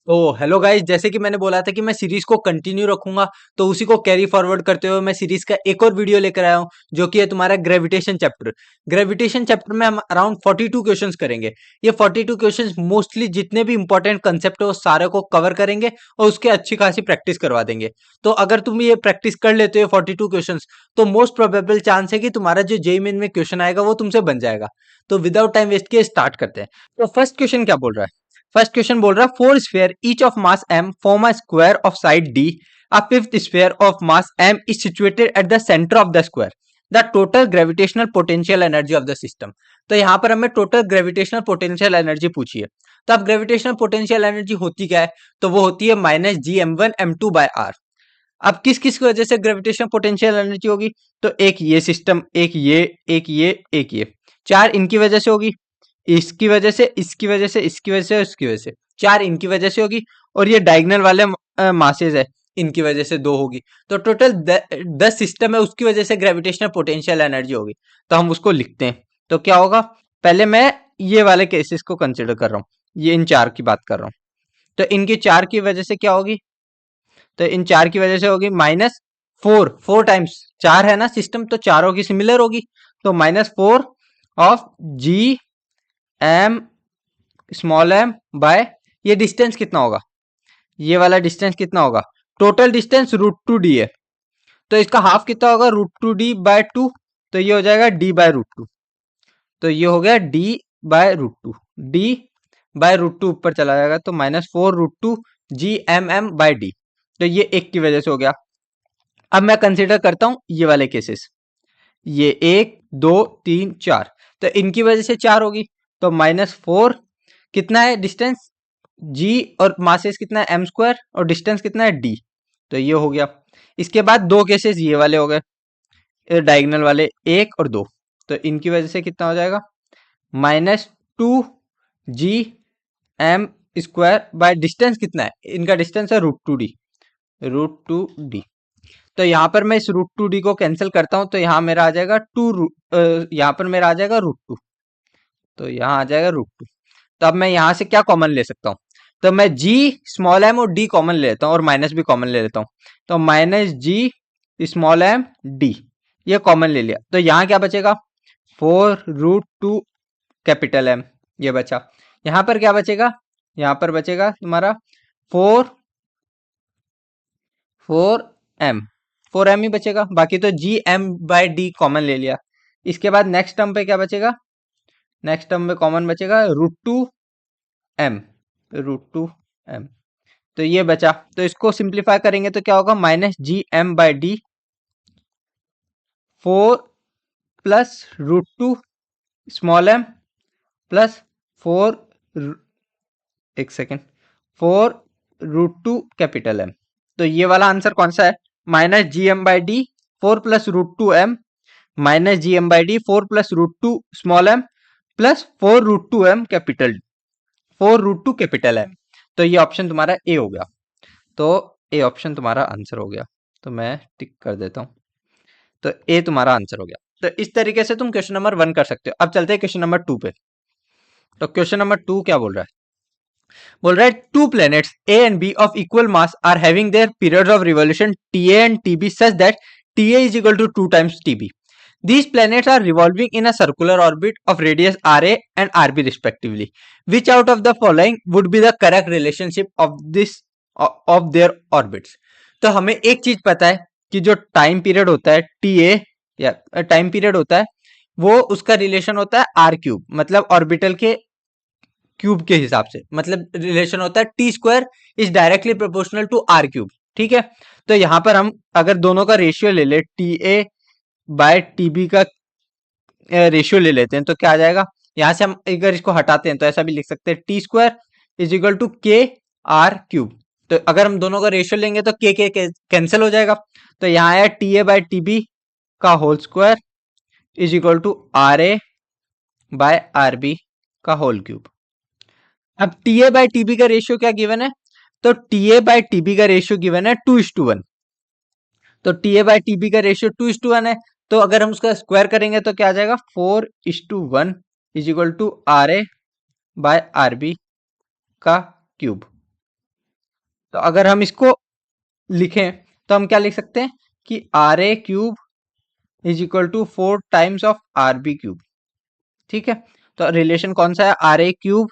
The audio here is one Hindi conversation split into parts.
ओ हेलो गाइस, जैसे कि मैंने बोला था कि मैं सीरीज को कंटिन्यू रखूंगा, तो उसी को कैरी फॉरवर्ड करते हुए मैं सीरीज का एक और वीडियो लेकर आया हूं, जो कि है तुम्हारा ग्रेविटेशन चैप्टर। ग्रेविटेशन चैप्टर में हम अराउंड 42 क्वेश्चंस करेंगे। ये 42 क्वेश्चंस मोस्टली जितने भी इंपॉर्टेंट कंसेप्ट है वो सारे को कवर करेंगे और उसके अच्छी खासी प्रैक्टिस करवा देंगे। तो अगर तुम ये प्रैक्टिस कर लेते हो 42 क्वेश्चंस, तो मोस्ट प्रोबेबल चांस है कि तुम्हारा जो जेईई मेन में क्वेश्चन आएगा वो तुमसे बन जाएगा। तो विदाउट टाइम वेस्ट किए स्टार्ट करते हैं। तो फर्स्ट क्वेश्चन क्या बोल रहा है? फर्स्ट क्वेश्चन बोल रहा है, four sphere each of mass m form a square of side d। A fifth sphere of mass m is situated at the centre of the square. The total gravitational potential energy of the system. तो यहाँ पर हमें टोटल ग्रेविटेशनल पोटेंशियल एनर्जी पूछी है। तो अब ग्रेविटेशनल पोटेंशियल एनर्जी होती क्या है? तो वो होती है minus G M one M two by R. अब किस किस की वजह से ग्रेविटेशनल पोटेंशियल एनर्जी होगी? तो एक ये सिस्टम, एक ये, एक ये, एक ये, चार इनकी वजह से होगी, इसकी वजह से, इसकी वजह से, इसकी वजह से, इसकी वजह से, चार इनकी वजह से होगी, और ये डायगोनल वाले मासेस है, इनकी वजह से दो होगी। तो टोटल 10 सिस्टम है, उसकी वजह से ग्रेविटेशनल पोटेंशियल एनर्जी होगी। तो हम उसको लिखते हैं। तो क्या होगा? पहले मैं ये वाले केसेस को कंसिडर कर रहा हूँ, ये इन चार की बात कर रहा हूँ। तो इनकी चार की वजह से क्या होगी? तो इन चार की वजह से होगी माइनस फोर, फोर टाइम्स चार है ना सिस्टम, तो चारों की सिमिलर होगी। तो minus four of G M small M by, ये डिस्टेंस कितना होगा? ये वाला डिस्टेंस कितना होगा? Total distance root two D है, तो इसका हाफ कितना होगा? Root two D by two. तो ये हो जाएगा डी बाय रूट टू। तो ये हो गया D by root two. D by root two ऊपर चला जाएगा, तो minus four root two G M M by D. तो ये एक की वजह से हो गया। अब मैं कंसिडर करता हूं ये वाले केसेस, ये एक, दो, तीन, चार। तो इनकी वजह से चार होगी, तो माइनस फोर, कितना है डिस्टेंस? जी, और मासेस कितना है? एम स्क्वायर, और डिस्टेंस कितना है? डी। तो ये हो गया। इसके बाद दो केसेस ये वाले हो गए, डायगोनल वाले, एक और दो। तो इनकी वजह से कितना हो जाएगा? Minus two G M square by distance कितना है? इनका डिस्टेंस है root two D, root two D. तो यहाँ पर मैं इस रूट टू डी को कैंसिल करता हूँ, तो यहाँ मेरा आ जाएगा यहाँ पर मेरा आ जाएगा रूट टू। तो यहाँ आ जाएगा रूट टू। तो अब मैं यहाँ से क्या कॉमन ले सकता हूँ? तो मैं जी स्मॉल एम और डी कॉमन ले लेता हूँ, और माइनस भी कॉमन ले लेता हूँ। तो minus G small M D, ये कॉमन ले लिया। तो यहाँ क्या बचेगा? Four root two capital M, ये बचा। यहाँ पर क्या बचेगा? यहाँ पर बचेगा तुम्हारा four, four M, four M ही बचेगा। बाकी तो G M by D common ले लिया। इसके बाद नेक्स्ट टर्म पे क्या बचेगा? नेक्स्ट टर्म में कॉमन बचेगा root two M, root two M. तो ये बचा। तो इसको सिंप्लीफाई करेंगे तो क्या होगा? Minus G M by D, four plus root two small M plus four, एक second, four root two capital M. तो ये वाला आंसर कौन सा है? Minus G M by D, four plus root two M, minus G M by D, four plus root two small M, plus four root two M capital, four root two capital M. तो ये ऑप्शन तुम्हारा ए हो गया। तो ए ऑप्शन तुम्हारा आंसर हो गया। तो मैं टिक कर देता हूं। तो ए तुम्हारा आंसर हो गया। तो इस तरीके से तुम क्वेश्चन नंबर वन कर सकते हो। अब चलते हैं क्वेश्चन नंबर टू पे। तो क्वेश्चन नंबर टू क्या बोल रहा है? बोल रहा है, two planets A and B of equal mass are having their periods of revolution T A and T B such that T A is equal to two times T B. These planets are revolving in a circular orbit of radius RA and RB respectively. Which out of the following would be the correct relationship of their orbits? तो हमें एक चीज पता है कि जो टाइम पीरियड होता है टी ए, या टाइम पीरियड होता है, वो उसका रिलेशन होता है आर क्यूब, मतलब ऑर्बिटल के क्यूब के हिसाब से। मतलब रिलेशन होता है T square is directly proportional to R cube. ठीक है। तो यहां पर हम अगर दोनों का रेशियो ले ले, T A by T B का रेशियो ले लेते हैं, तो क्या आ जाएगा? यहां से हम अगर इसको हटाते हैं तो ऐसा भी लिख सकते हैं, T square is equal to K R cube. तो अगर हम दोनों का रेशियो लेंगे तो के कैंसिल हो जाएगा। तो यहाँ आया T A by T B का whole square is equal to R A by R B का होल क्यूब। अब T A by T B का रेशियो क्या गिवन है? तो T A by T B का रेशियो गिवन है 2:1। तो T A by T B का रेशियो 2:1 है। तो अगर हम उसका स्क्वायर करेंगे तो क्या आ जाएगा? 4:1 is equal to R A by R B का क्यूब। तो अगर हम इसको लिखें तो हम क्या लिख सकते हैं कि R A cube is equal to 4 times of R B cube. ठीक है, तो रिलेशन कौन सा है, R A cube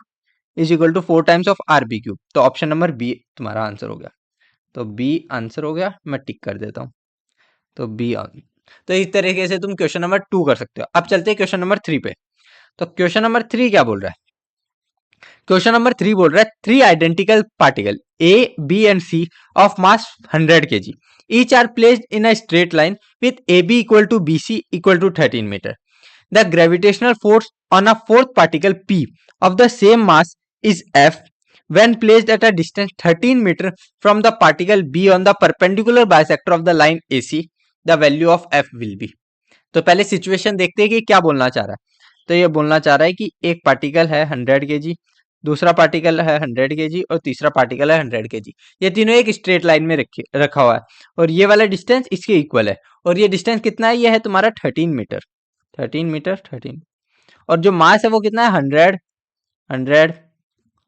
is equal to 4 times of R B cube. तो ऑप्शन नंबर बी तुम्हारा आंसर हो गया। तो बी आंसर हो गया, मैं टिक कर देता हूँ। तो बी तो इस तरीके से तुम क्वेश्चन नंबर 2 कर सकते हो। अब चलते हैं क्वेश्चन नंबर 3 पे। तो क्वेश्चन नंबर 3 क्या बोल रहा है, क्वेश्चन नंबर 3 बोल रहा है 3 identical particle A B and C of mass 100 kg each are placed in a straight line with AB equal to BC equal to 13 meter. The gravitational force on a fourth particle P of the same mass is F when placed at a distance 13 meter from the particle B on the perpendicular bisector of the line AC. The value of F will be. तो पहले सिचुएशन देखते हैं कि क्या बोलना चाह रहा है। तो ये बोलना चाह रहा है कि एक पार्टिकल है 100 kg, दूसरा पार्टिकल है 100 kg और तीसरा पार्टिकल है 100 kg। ये तीनों एक स्ट्रेट लाइन में रखा हुआ है और ये वाला डिस्टेंस इसके इक्वल है। और ये डिस्टेंस कितना है, ये है तुम्हारा 13 मीटर। 13 मीटर 13, और जो मास है वो कितना है 100 100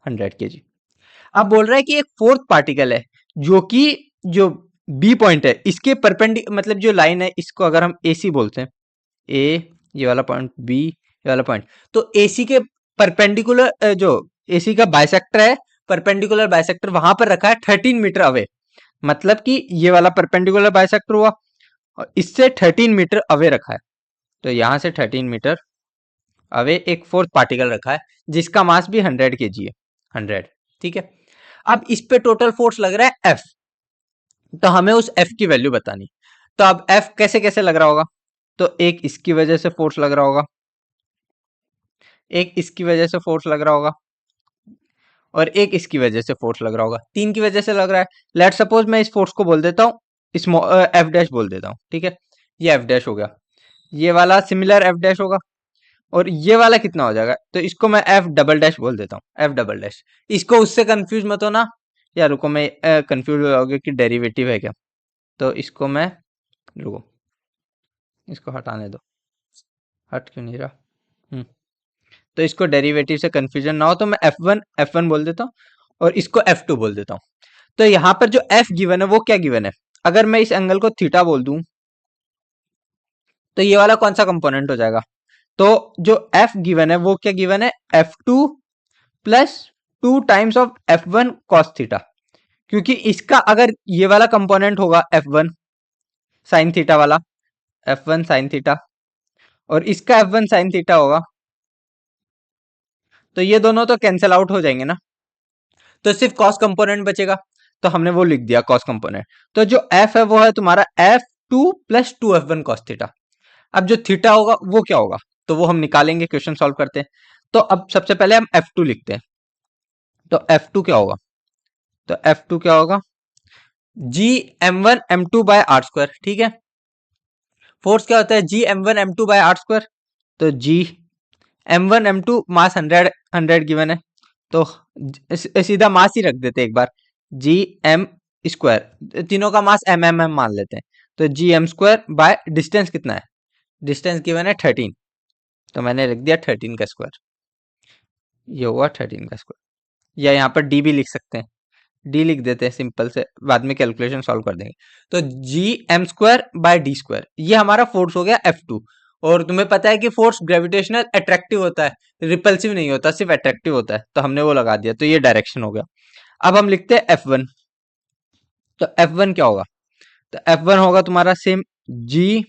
100 kg। अब बोल रहा है कि एक फोर्थ पार्टिकल है जो कि जो बी पॉइंट है इसके मतलब जो लाइन है इसको अगर हम ए सी बोलते हैं, ए ये वाला पॉइंट, बी ये वाला पॉइंट, तो एसी के परपेंडिकुलर जो एसी का बाइसेक्टर है, परपेंडिकुलर बाइसेक्टर वहां पर रखा है 13 मीटर अवे। मतलब कि ये वाला परपेंडिकुलर बाइसेक्टर हुआ और इससे 13 मीटर अवे रखा है। तो यहां से 13 मीटर अवे एक फोर्थ पार्टिकल रखा है जिसका मास भी 100 kg है, 100। ठीक है, अब इस पे टोटल फोर्स लग रहा है एफ, तो हमें उस एफ की वैल्यू बतानी। तो अब एफ कैसे कैसे लग रहा होगा, तो एक इसकी वजह से फोर्स लग रहा होगा, एक इसकी वजह से फोर्स लग रहा होगा और एक इसकी वजह से फोर्स लग रहा होगा। तीन की वजह से लग रहा है। लेट सपोज मैं इस फोर्स को बोल देता हूँ एफ डैश बोल देता हूँ। ठीक है, ये एफ डैश हो गया, ये वाला सिमिलर एफ डैश होगा और ये वाला कितना हो जाएगा, तो इसको मैं एफ डबल डैश बोल देता हूँ, एफ डबल डैश। इसको उससे कंफ्यूज मत होना, या रुको मैं कंफ्यूज हो जाओगे कि डेरिवेटिव है क्या, तो इसको मैं, रुको इसको हटाने दो, हट क्यों नहीं रहा। तो इसको डेरिवेटिव से कंफ्यूजन ना हो तो मैं F1 बोल देता हूँ और इसको F2 बोल देता हूँ। तो यहाँ पर जो F गिवन है वो क्या गिवन है, अगर मैं इस एंगल को थीटा बोल दूं तो ये वाला कौन सा कंपोनेंट हो जाएगा, तो जो F गिवन है वो क्या गिवन है, F2 plus 2 times of F1 cos theta. क्योंकि इसका अगर ये वाला कंपोनेंट होगा F1 साइन थीटा वाला, F1 साइन थीटा, और इसका F1 साइन थीटा होगा, तो ये दोनों तो कैंसिल आउट हो जाएंगे ना, तो सिर्फ कॉस कंपोनेंट बचेगा। तो हमने वो लिख दिया कॉस कंपोनेंट। तो जो एफ है वो है तुम्हारा F2 plus 2F1 cos theta. अब जो थीटा होगा वो क्या होगा, तो वो हम निकालेंगे, क्वेश्चन सॉल्व करते हैं। तो अब सबसे पहले हम F2 लिखते हैं। तो F2 क्या होगा, तो F2 क्या होगा, जी M1 M2 bye are square. ठीक है, फोर्स क्या होता है, जी M1 M2 bye are square. तो जी M1 M2 मास 100 गिवन है, तो सीधा मास ही रख देते एक बार, जी एम स्क्वायर, तीनों का मास एम मान लेते हैं। तो G M square by distance कितना है, डिस्टेंस गिवन है 13, तो मैंने लिख दिया 13 का स्क्वायर, ये हुआ 13 का स्क्वायर। या यहाँ पर डी भी लिख सकते हैं, डी लिख देते हैं सिंपल से, बाद में कैलकुलेशन सॉल्व कर देंगे। तो G M square by D square, ये हमारा फोर्स हो गया F2। और तुम्हें पता है कि फोर्स ग्रेविटेशनल अट्रैक्टिव होता है, रिपल्सिव नहीं होता, सिर्फ अट्रैक्टिव होता है, तो हमने वो लगा दिया, तो ये डायरेक्शन हो गया। अब हम लिखते हैं F1। तो F1 क्या होगा, तो F1 होगा तुम्हारा सेम, जी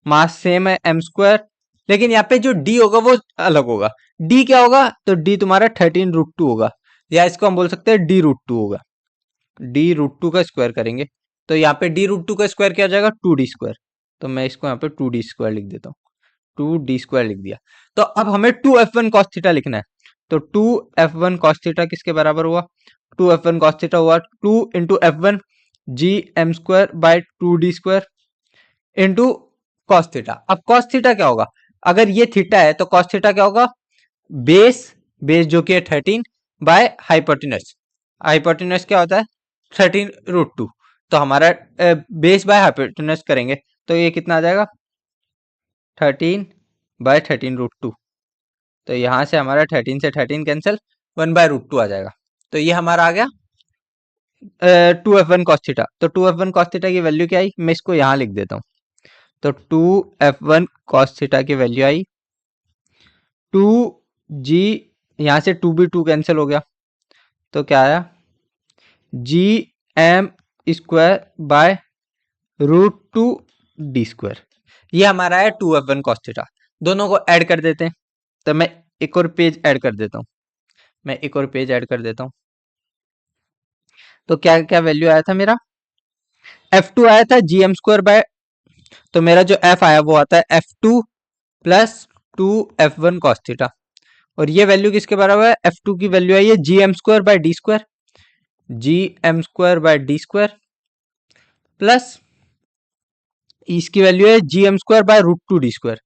मास सेम है एम स्क्वायर, लेकिन यहाँ पे जो डी होगा वो अलग होगा। डी क्या होगा, तो डी तुम्हारा 13√2 होगा, या इसको हम बोल सकते हैं D√2 होगा। D√2 का स्क्वायर करेंगे तो यहाँ पे D√2 का स्क्वायर क्या हो जाएगा, 2D स्क्वायर। तो मैं इसको यहाँ पे 2D स्क्वायर लिख देता हूँ, 2D स्क्वायर लिख दिया। तो अब हमें 2F1 cos थीटा लिखना है। तो 2F1 cos थीटा किसके बराबर हुआ, 2F1 cos थीटा हुआ 2 into F1 G M square by 2D square into cos theta. अब कॉस थीटा क्या होगा, अगर ये थीटा है तो कॉस थीटा क्या होगा, बेस बेस जो कि है 13 बाय हाइपोटेनस, हाइपोटेनस क्या होता है 13√2। तो हमारा बेस बाय हाइपोटेनस करेंगे तो ये कितना आ जाएगा 13 बाय 13√2। तो यहाँ से हमारा 13 से 13 कैंसिल, 1/√2 आ जाएगा। तो ये हमारा आ गया 2f1 cos थीटा। तो 2f1 cos थीटा की वैल्यू क्या आई, मैं इसको यहाँ लिख देता हूँ। तो 2f1 cos थीटा की वैल्यू आई 2g, यहाँ से 2b 2 कैंसिल हो गया, तो क्या आया जी एम स्क्वायर बाय √2d²। ये हमारा है 2f1 cos थीटा। दोनों को ऐड कर देते हैं। तो मैं एक और पेज ऐड कर देता हूँ, तो क्या क्या वैल्यू आया था मेरा, f2 आया था gm² बाय, तो मेरा जो f आया वो आता है f2 plus 2f1 cos theta. और ये वैल्यू किसके बराबर है, f2 की वैल्यू आई है gm² बाय d² प्लस इसकी वैल्यू है gm² बाय √2d²,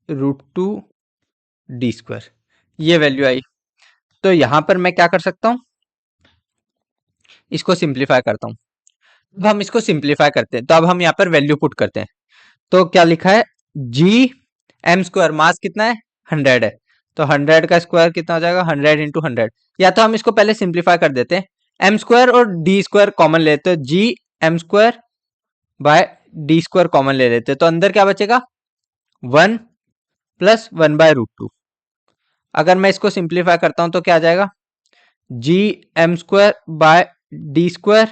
√2d²। ये वैल्यू आई। तो यहां पर मैं क्या कर सकता हूं, इसको सिंप्लीफाई करता हूं। अब हम इसको सिंप्लीफाई करते हैं, तो अब हम यहाँ पर वैल्यू पुट करते हैं। तो क्या लिखा है, gm², मास कितना है 100 है, तो 100 का स्क्वायर कितना हो जाएगा 100 इंटू 100। या तो हम इसको पहले सिंप्लीफाई कर देते हैं, m² और d² कॉमन लेते हैं, gm² बाय d² कॉमन ले लेते हैं, तो अंदर क्या बचेगा 1 प्लस 1 बाय √2। अगर मैं इसको सिंप्लीफाई करता हूं तो क्या आ जाएगा gm² bye d²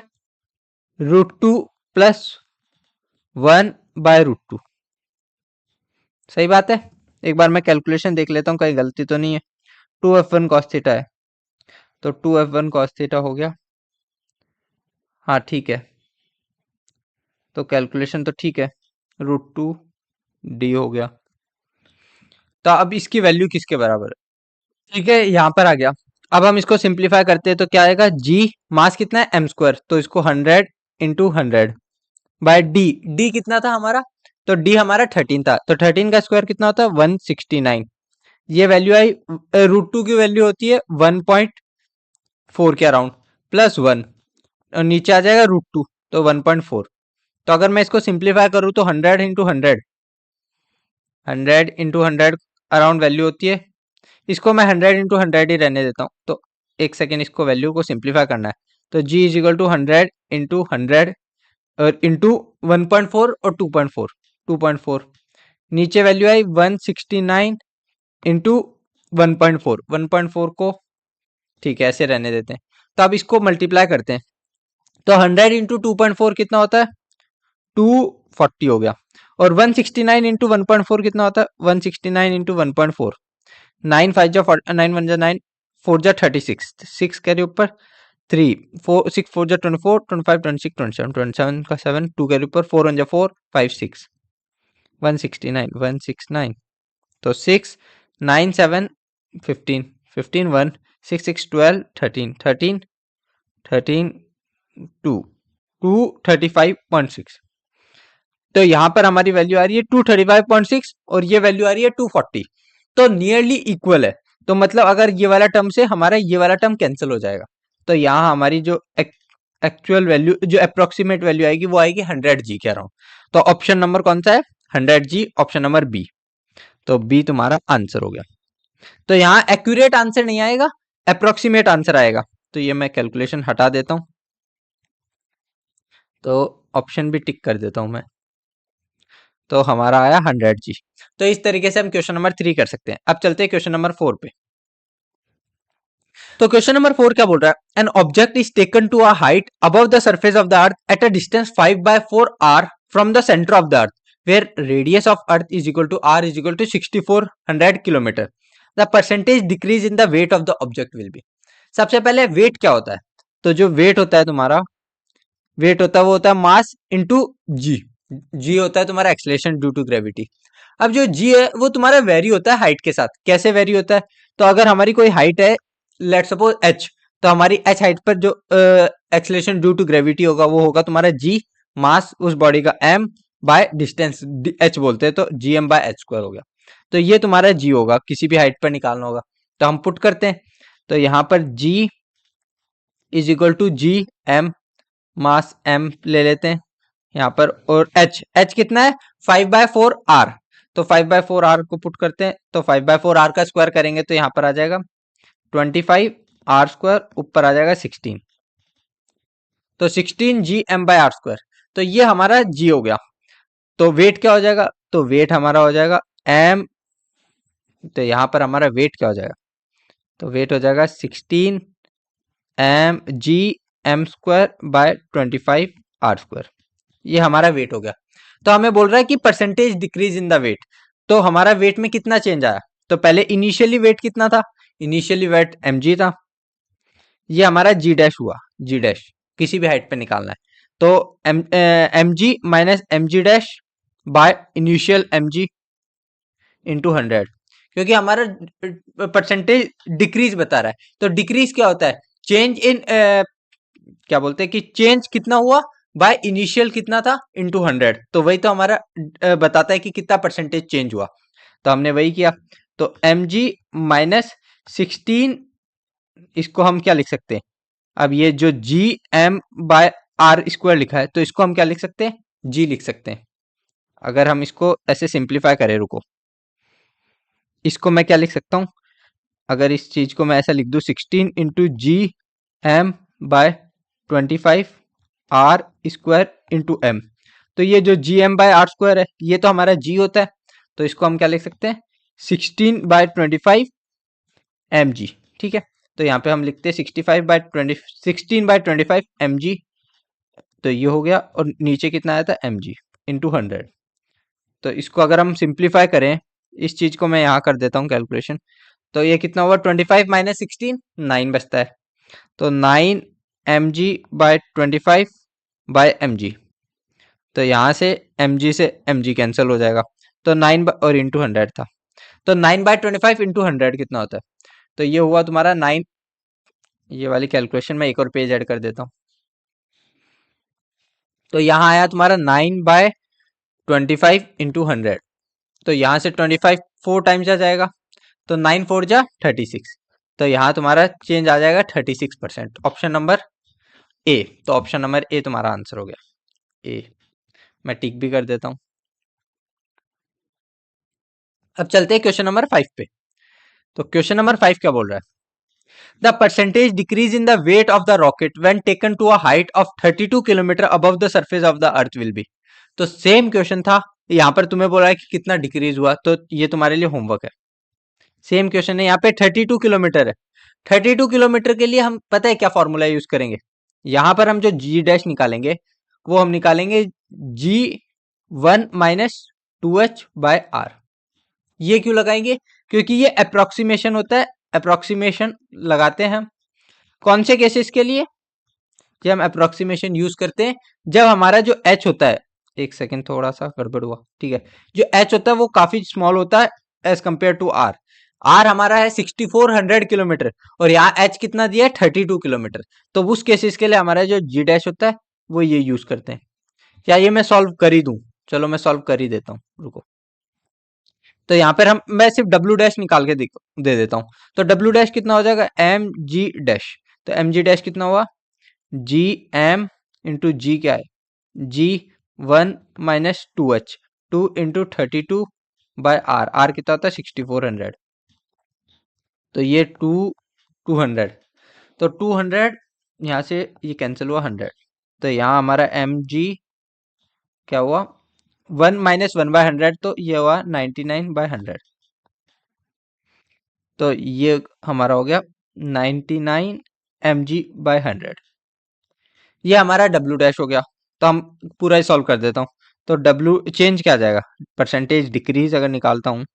√2 plus 1 bye √2। सही बात है। एक बार मैं कैलकुलेशन देख लेता हूँ कहीं गलती तो नहीं है। 2f1 cos थीटा है, तो 2f1 cos थीटा हो गया, हाँ ठीक है, तो कैलकुलेशन तो ठीक है, √2d हो गया। तो अब इसकी वैल्यू किसके बराबर है, ठीक है, यहाँ पर आ गया। अब हम इसको सिंप्लीफाई करते हैं तो क्या आएगा, g मास कितना है m², तो इसको 100 इंटू 100 बाय d कितना था हमारा, तो d हमारा 13 था, तो 13 का स्क्वायर कितना होता है 169। ये वैल्यू आई, √2 की वैल्यू होती है 1.4 के अराउंड, प्लस 1 और नीचे आ जाएगा √2, तो 1.4। तो अगर मैं इसको सिंप्लीफाई करूँ तो 100 इंटू 100 अराउंड वैल्यू होती है। इसको मैं 100 इंटू 100 ही रहने देता हूँ, तो एक सेकेंड इसको वैल्यू को सिंप्लीफाई करना है। तो g is equal to 100 into 100 और इंटू 1.4 और 2.4, नीचे वैल्यू आई 169 इंटू 1.4 को ठीक है ऐसे रहने देते हैं। तो अब इसको मल्टीप्लाई करते हैं, तो 100 इंटू 2.4 कितना होता है 240 हो गया, और 169 इंटू 1.4 कितना होता है 169 इंटू 1.4, 9 5 जा 9 1 जा 9, 4 जा 36, 6 कैरी ऊपर 3, 4 6 4 जा 24, 25 26 27, 27 का 7, 2 कैरी ऊपर 4 1 जा 4, 5 6, 169 तो 6 9 7 15 15 1 6 6 12 13 13 13 2 235.6। तो यहाँ पर हमारी वैल्यू आ रही है 235.6 और ये वैल्यू आ रही है 240, तो नियरली इक्वल है। तो मतलब अगर ये वाला टर्म से हमारा ये वाला टर्म कैंसिल हो जाएगा, तो यहाँ हमारी जो एक्चुअल वैल्यू जो अप्रोक्सीमेट वैल्यू आएगी वो आएगी 100g कह रहा हूँ। तो ऑप्शन नंबर कौन सा है 100g, ऑप्शन नंबर बी। तो बी तुम्हारा आंसर हो गया। तो यहाँ एक्यूरेट आंसर नहीं आएगा, अप्रोक्सीमेट आंसर आएगा। तो ये मैं कैलकुलेशन हटा देता हूं, तो ऑप्शन भी टिक कर देता हूं मैं, तो हमारा आया 100g। तो इस तरीके से हम क्वेश्चन नंबर 3 कर सकते हैं। अब चलते हैं क्वेश्चन नंबर 4 पे। तो क्वेश्चन नंबर 4 क्या बोल रहा है, an object is taken to a height above the surface of the earth at a distance 5/4 r from the centre of the earth where radius of earth is equal to r is equal to 6400 kilometre, the percentage decrease in the weight of the object will be। सबसे पहले वेट क्या होता है, तो जो वेट होता है तुम्हारा, वेट होता है वो होता है मास इंटू जी, जी होता है तुम्हारा एक्सलेशन ड्यू टू ग्रेविटी। अब जो जी है वो तुम्हारा वेरी होता है हाइट के साथ। कैसे वेरी होता है, तो अगर हमारी कोई हाइट है लेट सपोज h, तो हमारी h हाइट पर जो एक्सलेशन ड्यू टू ग्रेविटी होगा वो होगा तुम्हारा g, मास उस बॉडी का m बाय डिस्टेंस h बोलते हैं, तो gm बाय h² हो गया। तो ये तुम्हारा g होगा, किसी भी हाइट पर निकालना होगा तो हम पुट करते हैं। तो यहाँ पर g is equal to G M, mass m ले लेते हैं यहाँ पर, और h कितना है 5/4 r, तो 5/4 r को पुट करते हैं, तो 5/4 r का स्क्वायर करेंगे तो यहाँ पर आ जाएगा 25 आर स्क्वायर, ऊपर आ जाएगा 16, तो 16 G M by are square. तो ये हमारा जी हो गया। तो वेट क्या हो जाएगा, तो वेट हमारा हो जाएगा एम, तो यहाँ पर हमारा वेट क्या हो जाएगा, तो वेट हो जाएगा 16 M G M square by 25 R square. ये हमारा वेट हो गया। तो हमें बोल रहा है कि percentage decrease in the weight, तो हमारा वेट में कितना चेंज आया, तो पहले इनिशियली वेट कितना था, इनिशियली वेट mg था, ये हमारा जी डैश हुआ, जी डैश किसी भी हाइट पे निकालना है, तो M G minus M G dash by initial M G into 100, क्योंकि हमारा परसेंटेज डिक्रीज बता रहा है। तो डिक्रीज क्या होता है, चेंज इन क्या बोलते हैं कि चेंज कितना हुआ बाय इनिशियल कितना था इंटू 100, तो वही तो हमारा बताता है कि कितना परसेंटेज चेंज हुआ। तो हमने वही किया, तो एम जी माइनस 16, इसको हम क्या लिख सकते हैं, अब ये जो G M by are square लिखा है, तो इसको हम क्या लिख सकते हैं, जी लिख सकते हैं। अगर हम इसको ऐसे सिंप्लीफाई करें, रुको, इसको मैं क्या लिख सकता हूँ, अगर इस चीज को मैं ऐसा लिख दूं 16 into G M by 25 R square into M, तो ये जो G M by are square है ये तो हमारा जी होता है, तो इसको हम क्या लिख सकते हैं 16 बाय 25 एम जी, ठीक है। तो यहाँ पे हम लिखते हैं 65 बाय 20, 16 बाय 25 एम जी, तो ये हो गया, और नीचे कितना आया था एम जी इंटू 100। तो इसको अगर हम सिंप्लीफाई करें, इस चीज को मैं यहाँ कर देता हूँ कैलकुलेशन, तो ये कितना हुआ 25 माइनस 16, 9 बचता है, तो 9 M G by 25 by M G, तो यहाँ से एम जी से एम जी कैंसिल हो जाएगा, तो 9 और इंटू 100 था, तो 9 बाय 25 इंटू 100 कितना होता है, तो ये हुआ तुम्हारा 9, ये वाली कैलकुलेशन में एक और पेज ऐड कर देता हूँ, तो यहाँ आया तुम्हारा 9 बाय 25 इंटू 100, तो यहाँ से 25 4 टाइम्स आ जाएगा, तो 9 4 जा 36, तो यहाँ तुम्हारा चेंज आ जाएगा 36%, ऑप्शन नंबर ए। तो ऑप्शन नंबर ए तुम्हारा आंसर हो गया, ए। मैं टिक भी कर देता हूँ। अब चलते हैं क्वेश्चन नंबर 5 पे। तो क्वेश्चन नंबर 5 क्या बोल रहा है, the percentage decrease in the weight of the rocket when taken to a height of 32 kilometre above the surface of the earth will be. तो सेम क्वेश्चन था, यहाँ पर तुम्हें बोला है कि कितना डिक्रीज हुआ, तो ये तुम्हारे लिए होमवर्क है। सेम क्वेश्चन है, यहाँ पे 32 किलोमीटर है, 32 किलोमीटर के लिए हम पता है क्या फॉर्मूला यूज करेंगे, यहाँ पर हम जो जी डैश निकालेंगे वो हम निकालेंगे जी 1 माइनस 2h बाय आर। ये क्यों लगाएंगे, क्योंकि ये अप्रोक्सीमेशन होता है, अप्रोक्सीमेशन लगाते हैं हम कौन से केसेस के लिए, जब हम अप्रोक्सीमेशन यूज करते हैं जब हमारा जो h होता है, एक सेकेंड थोड़ा सा गड़बड़ हुआ, ठीक है, जो h होता है वो काफी स्मॉल होता है as compare to R. R हमारा है 6400 किलोमीटर और यहाँ h कितना दिया है 32 किलोमीटर, तो उस केसेस के लिए हमारा जो जी डैश होता है वो ये यूज करते हैं। क्या ये मैं सॉल्व कर ही दूं, चलो मैं सॉल्व कर ही देता हूँ, रुको। तो यहाँ पर हम मैं सिर्फ डब्ल्यू डैश निकाल के दे देता हूँ, तो डब्ल्यू डैश कितना हो जाएगा एम जी डैश, तो एम जी डैश कितना हुआ जी एम इंटू जी क्या है G 1 minus 2h, 2 into 32 by R, R कितना होता है 6400, तो ये 200, तो 200 यहाँ से ये कैंसिल हुआ 100, तो यहाँ हमारा एम जी क्या हुआ 1 माइनस 1 बाय 100, तो ये हुआ 99 बाय 100, तो ये हमारा हो गया 99 एम जी बाय 100, ये हमारा डब्ल्यू डैश हो गया। तो हम पूरा ही सॉल्व कर देता हूँ, तो डब्ल्यू चेंज क्या आ जाएगा, परसेंटेज डिक्रीज अगर निकालता हूँ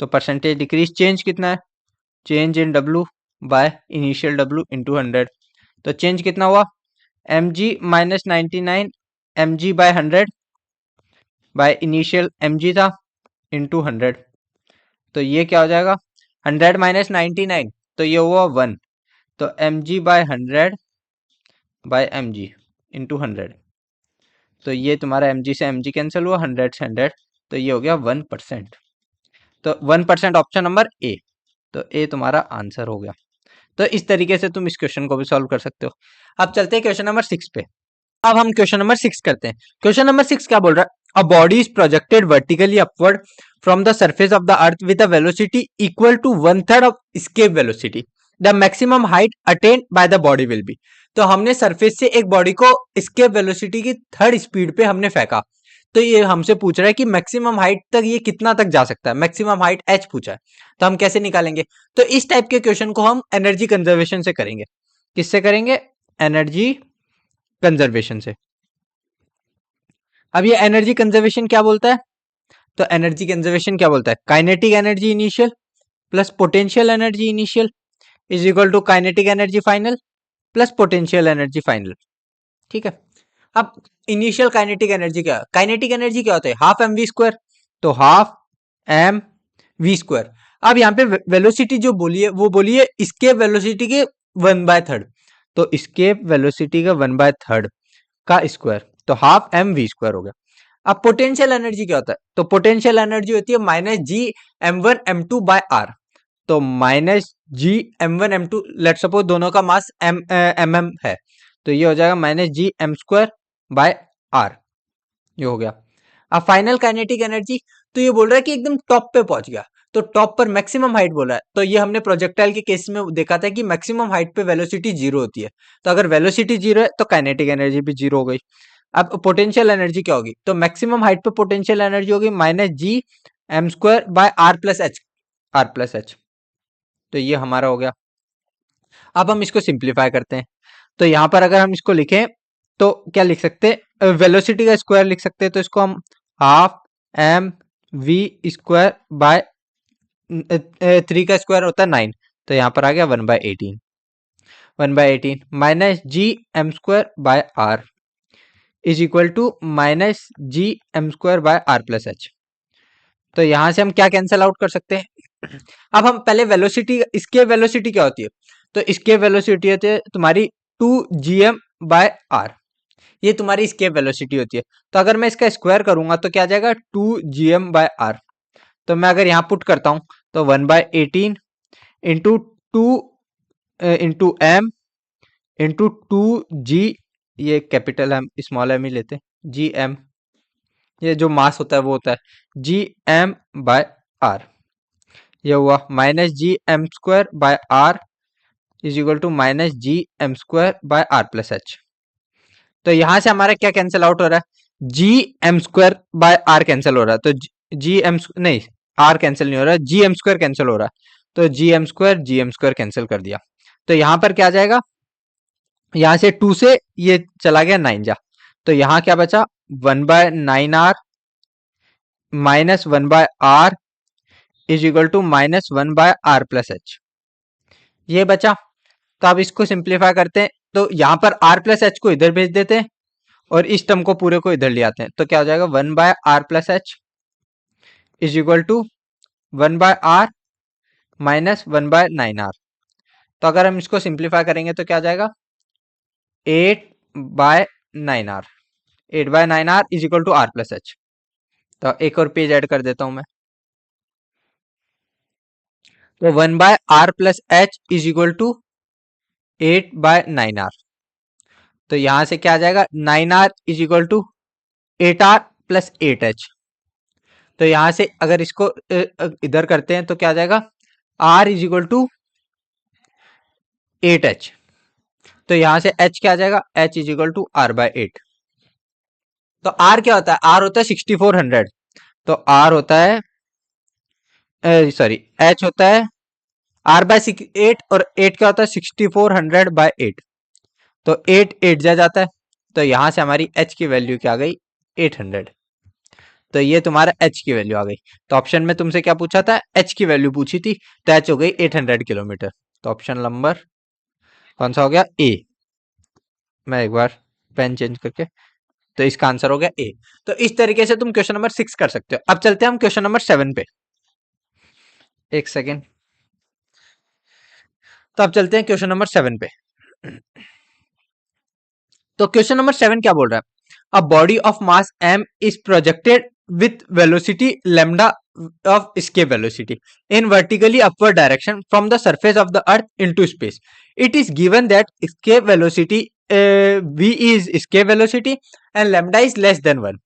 तो परसेंटेज डिक्रीज चेंज कितना है, change in W by initial W into 100, तो चेंज कितना हुआ M G minus 99 M G by 100 by initial M G था इंटू 100, तो ये क्या हो जाएगा 100 माइनस 99, तो ये हुआ 1, तो M G by 100 by M G into 100, तो ये तुम्हारा एम जी से एम जी कैंसिल हुआ 100 से 100, तो ये हो गया 1%, तो 1% ऑप्शन नंबर ए, तो ए तुम्हारा आंसर हो गया। तो इस तरीके से तुम इस क्वेश्चन को भी सॉल्व कर सकते हो। अब चलते हैं क्वेश्चन नंबर 6 पे। अब हम क्वेश्चन नंबर 6 करते हैं। क्वेश्चन नंबर 6 क्या बोल रहा है, a body is projected vertically upward from the surface of the earth with a velocity equal to 1/3 of escape velocity. The maximum height attained by the body will be. तो हमने सरफेस से एक बॉडी को एस्केप वेलोसिटी की थर्ड स्पीड पे हमने फेंका, तो ये हमसे पूछ रहा है कि मैक्सिमम हाइट तक ये कितना तक जा सकता है, मैक्सिमम हाइट h पूछा है, तो हम कैसे निकालेंगे? तो इस टाइप के क्वेश्चन को हम एनर्जी कंजर्वेशन से करेंगे। किससे करेंगे? एनर्जी कंजर्वेशन से। अब ये एनर्जी कंजर्वेशन क्या बोलता है? तो एनर्जी कंजर्वेशन क्या बोलता है? Kinetic energy initial plus potential energy initial is equal to kinetic energy final plus potential energy final. ठीक है, अब इनिशियल काइनेटिक एनर्जी क्या? काइनेटिक एनर्जी क्या होता है? हाफ एम वी स्क्वायर, तो हाफ एम वी स्क्वायर। अब यहाँ पे वेलोसिटी जो बोली है वो बोली है स्केप वेलोसिटी के 1/3, तो स्केप वेलोसिटी का 1/3 का स्क्वायर, तो हाफ एम वी स्क्वायर हो गया। अब पोटेंशियल एनर्जी क्या होता है? तो पोटेंशियल एनर्जी होती है minus G M one M two by R, तो minus G M one M two, let suppose दोनों का मास एम है, तो ये हो जाएगा minus G M square by R, ये हो गया। अब फाइनल काइनेटिक एनर्जी, तो ये बोल रहा है कि एकदम टॉप पे पहुंच गया, तो टॉप पर मैक्सिमम हाइट बोला है, तो ये हमने प्रोजेक्टाइल के केस में देखा था कि मैक्सिमम हाइट पे वेलोसिटी जीरो होती है, तो अगर वेलोसिटी जीरो है तो काइनेटिक एनर्जी भी जीरो हो गई। अब पोटेंशियल एनर्जी क्या होगी? तो मैक्सिमम हाइट पे पोटेंशियल एनर्जी होगी minus G M square by R plus H, R plus H, तो ये हमारा हो गया। अब हम इसको सिंप्लीफाई करते हैं, तो यहाँ पर अगर हम इसको लिखें तो क्या लिख सकते हैं? वेलोसिटी का स्क्वायर लिख सकते हैं, तो इसको हम half M V square by 3 का स्क्वायर होता है 9, तो यहाँ पर आ गया 1/18, 1/18 minus G M square by R is equal to minus G M square by R plus H. तो यहाँ से हम क्या कैंसिल आउट कर सकते हैं? अब हम पहले वेलोसिटी, इसके वेलोसिटी क्या होती है? तो इसके वेलोसिटी होती है तुम्हारी 2gm बाय आर, ये तुम्हारी escape वेलोसिटी होती है। तो अगर मैं इसका स्क्वायर करूंगा तो क्या आ जाएगा? 2gm बाय आर, तो मैं अगर यहाँ पुट करता हूँ तो 1/18 into 2 into M into 2g, ये कैपिटल एम स्मॉल एम ही लेते हैं, जी एम, ये जो मास होता है वो होता है जी एम बाय आर, ये हुआ minus G M square by R is equal to minus G M square by R plus H. तो यहां से हमारा क्या कैंसिल आउट हो रहा है? G M square by R cancel हो रहा है, तो जी एम नहीं, आर कैंसिल नहीं हो रहा, जी एम स्क्वायर कैंसिल हो रहा है, तो जी एम स्क्वायर कैंसिल कर दिया, तो यहां पर क्या आ जाएगा? यहां से 2 से ये चला गया 9 जा, तो यहां क्या बचा? 1/9r minus 1/r is equal to minus 1/r plus H, ये बचा। तो अब इसको सिंप्लीफाई करते हैं, तो यहाँ पर r प्लस एच को इधर भेज देते हैं और इस टर्म को पूरे को इधर ले आते हैं, तो क्या हो जाएगा? 1/r plus H is equal to 1/r minus 1/9r। तो अगर हम इसको सिंप्लीफाई करेंगे तो क्या आ जाएगा? 8/9r, 8/9r is equal to r plus H. तो एक और पेज ऐड कर देता हूं मैं, तो 1/r plus H is equal to 8/9r, तो यहां से क्या आ जाएगा? 9r is equal to 8r plus 8h, तो यहां से अगर इसको इधर करते हैं तो क्या आ जाएगा? r is equal to 8h, तो यहां से h क्या आ जाएगा? h is equal to r/8। तो r क्या होता है? r होता है 6400, तो r होता है सॉरी h होता है r/8 और 8 क्या होता है? 6400/8, तो 8 8 जा जाता है, तो यहां से हमारी h की वैल्यू क्या आ गई? 800, तो ये तुम्हारा h की वैल्यू आ गई। तो ऑप्शन में तुमसे क्या पूछा था? h की वैल्यू पूछी थी, तो h हो गई 800 किलोमीटर, तो ऑप्शन नंबर कौन सा हो गया? ए। मैं एक बार पेन चेंज करके, तो इसका आंसर हो गया ए। तो इस तरीके से तुम क्वेश्चन नंबर 6 कर सकते हो। अब चलते हैं हम क्वेश्चन नंबर 7 पे, एक सेकेंड। तो अब चलते हैं क्वेश्चन नंबर 7 पे। तो क्वेश्चन नंबर 7 क्या बोल रहा है? A body of mass m is projected with velocity lambda of escape velocity in vertically upward direction from the surface of the earth into space. It is given that escape velocity v is escape velocity and lambda is less than 1.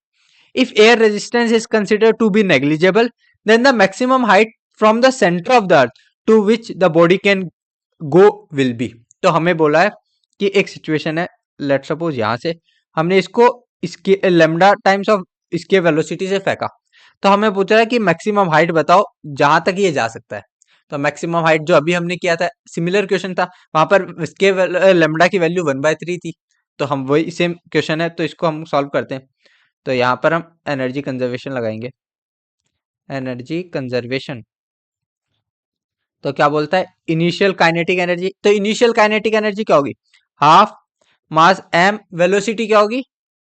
If air resistance is considered to be negligible, then the maximum height from the center of the earth to which the body can go will be. तो हमें बोला है कि एक सिचुएशन है, लेट सपोज यहाँ से हमने इसको इसके लेमडा टाइम्स ऑफ इसके वेलोसिटी से फेंका, तो हमें पूछ रहा है कि मैक्सिमम हाइट बताओ जहां तक ये जा सकता है। तो मैक्सिमम हाइट जो अभी हमने किया था, सिमिलर क्वेश्चन था, वहां पर इसके लेमडा की वैल्यू 1/3 थी, तो हम वही सेम क्वेश्चन है, तो इसको हम सॉल्व करते हैं। तो यहाँ पर हम एनर्जी कंजर्वेशन लगाएंगे, एनर्जी कंजर्वेशन। तो क्या बोलता है, इनिशियल काइनेटिक एनर्जी। तो इनिशियल काइनेटिक एनर्जी क्या होगी, हाफ मास एम, वेलोसिटी क्या होगी,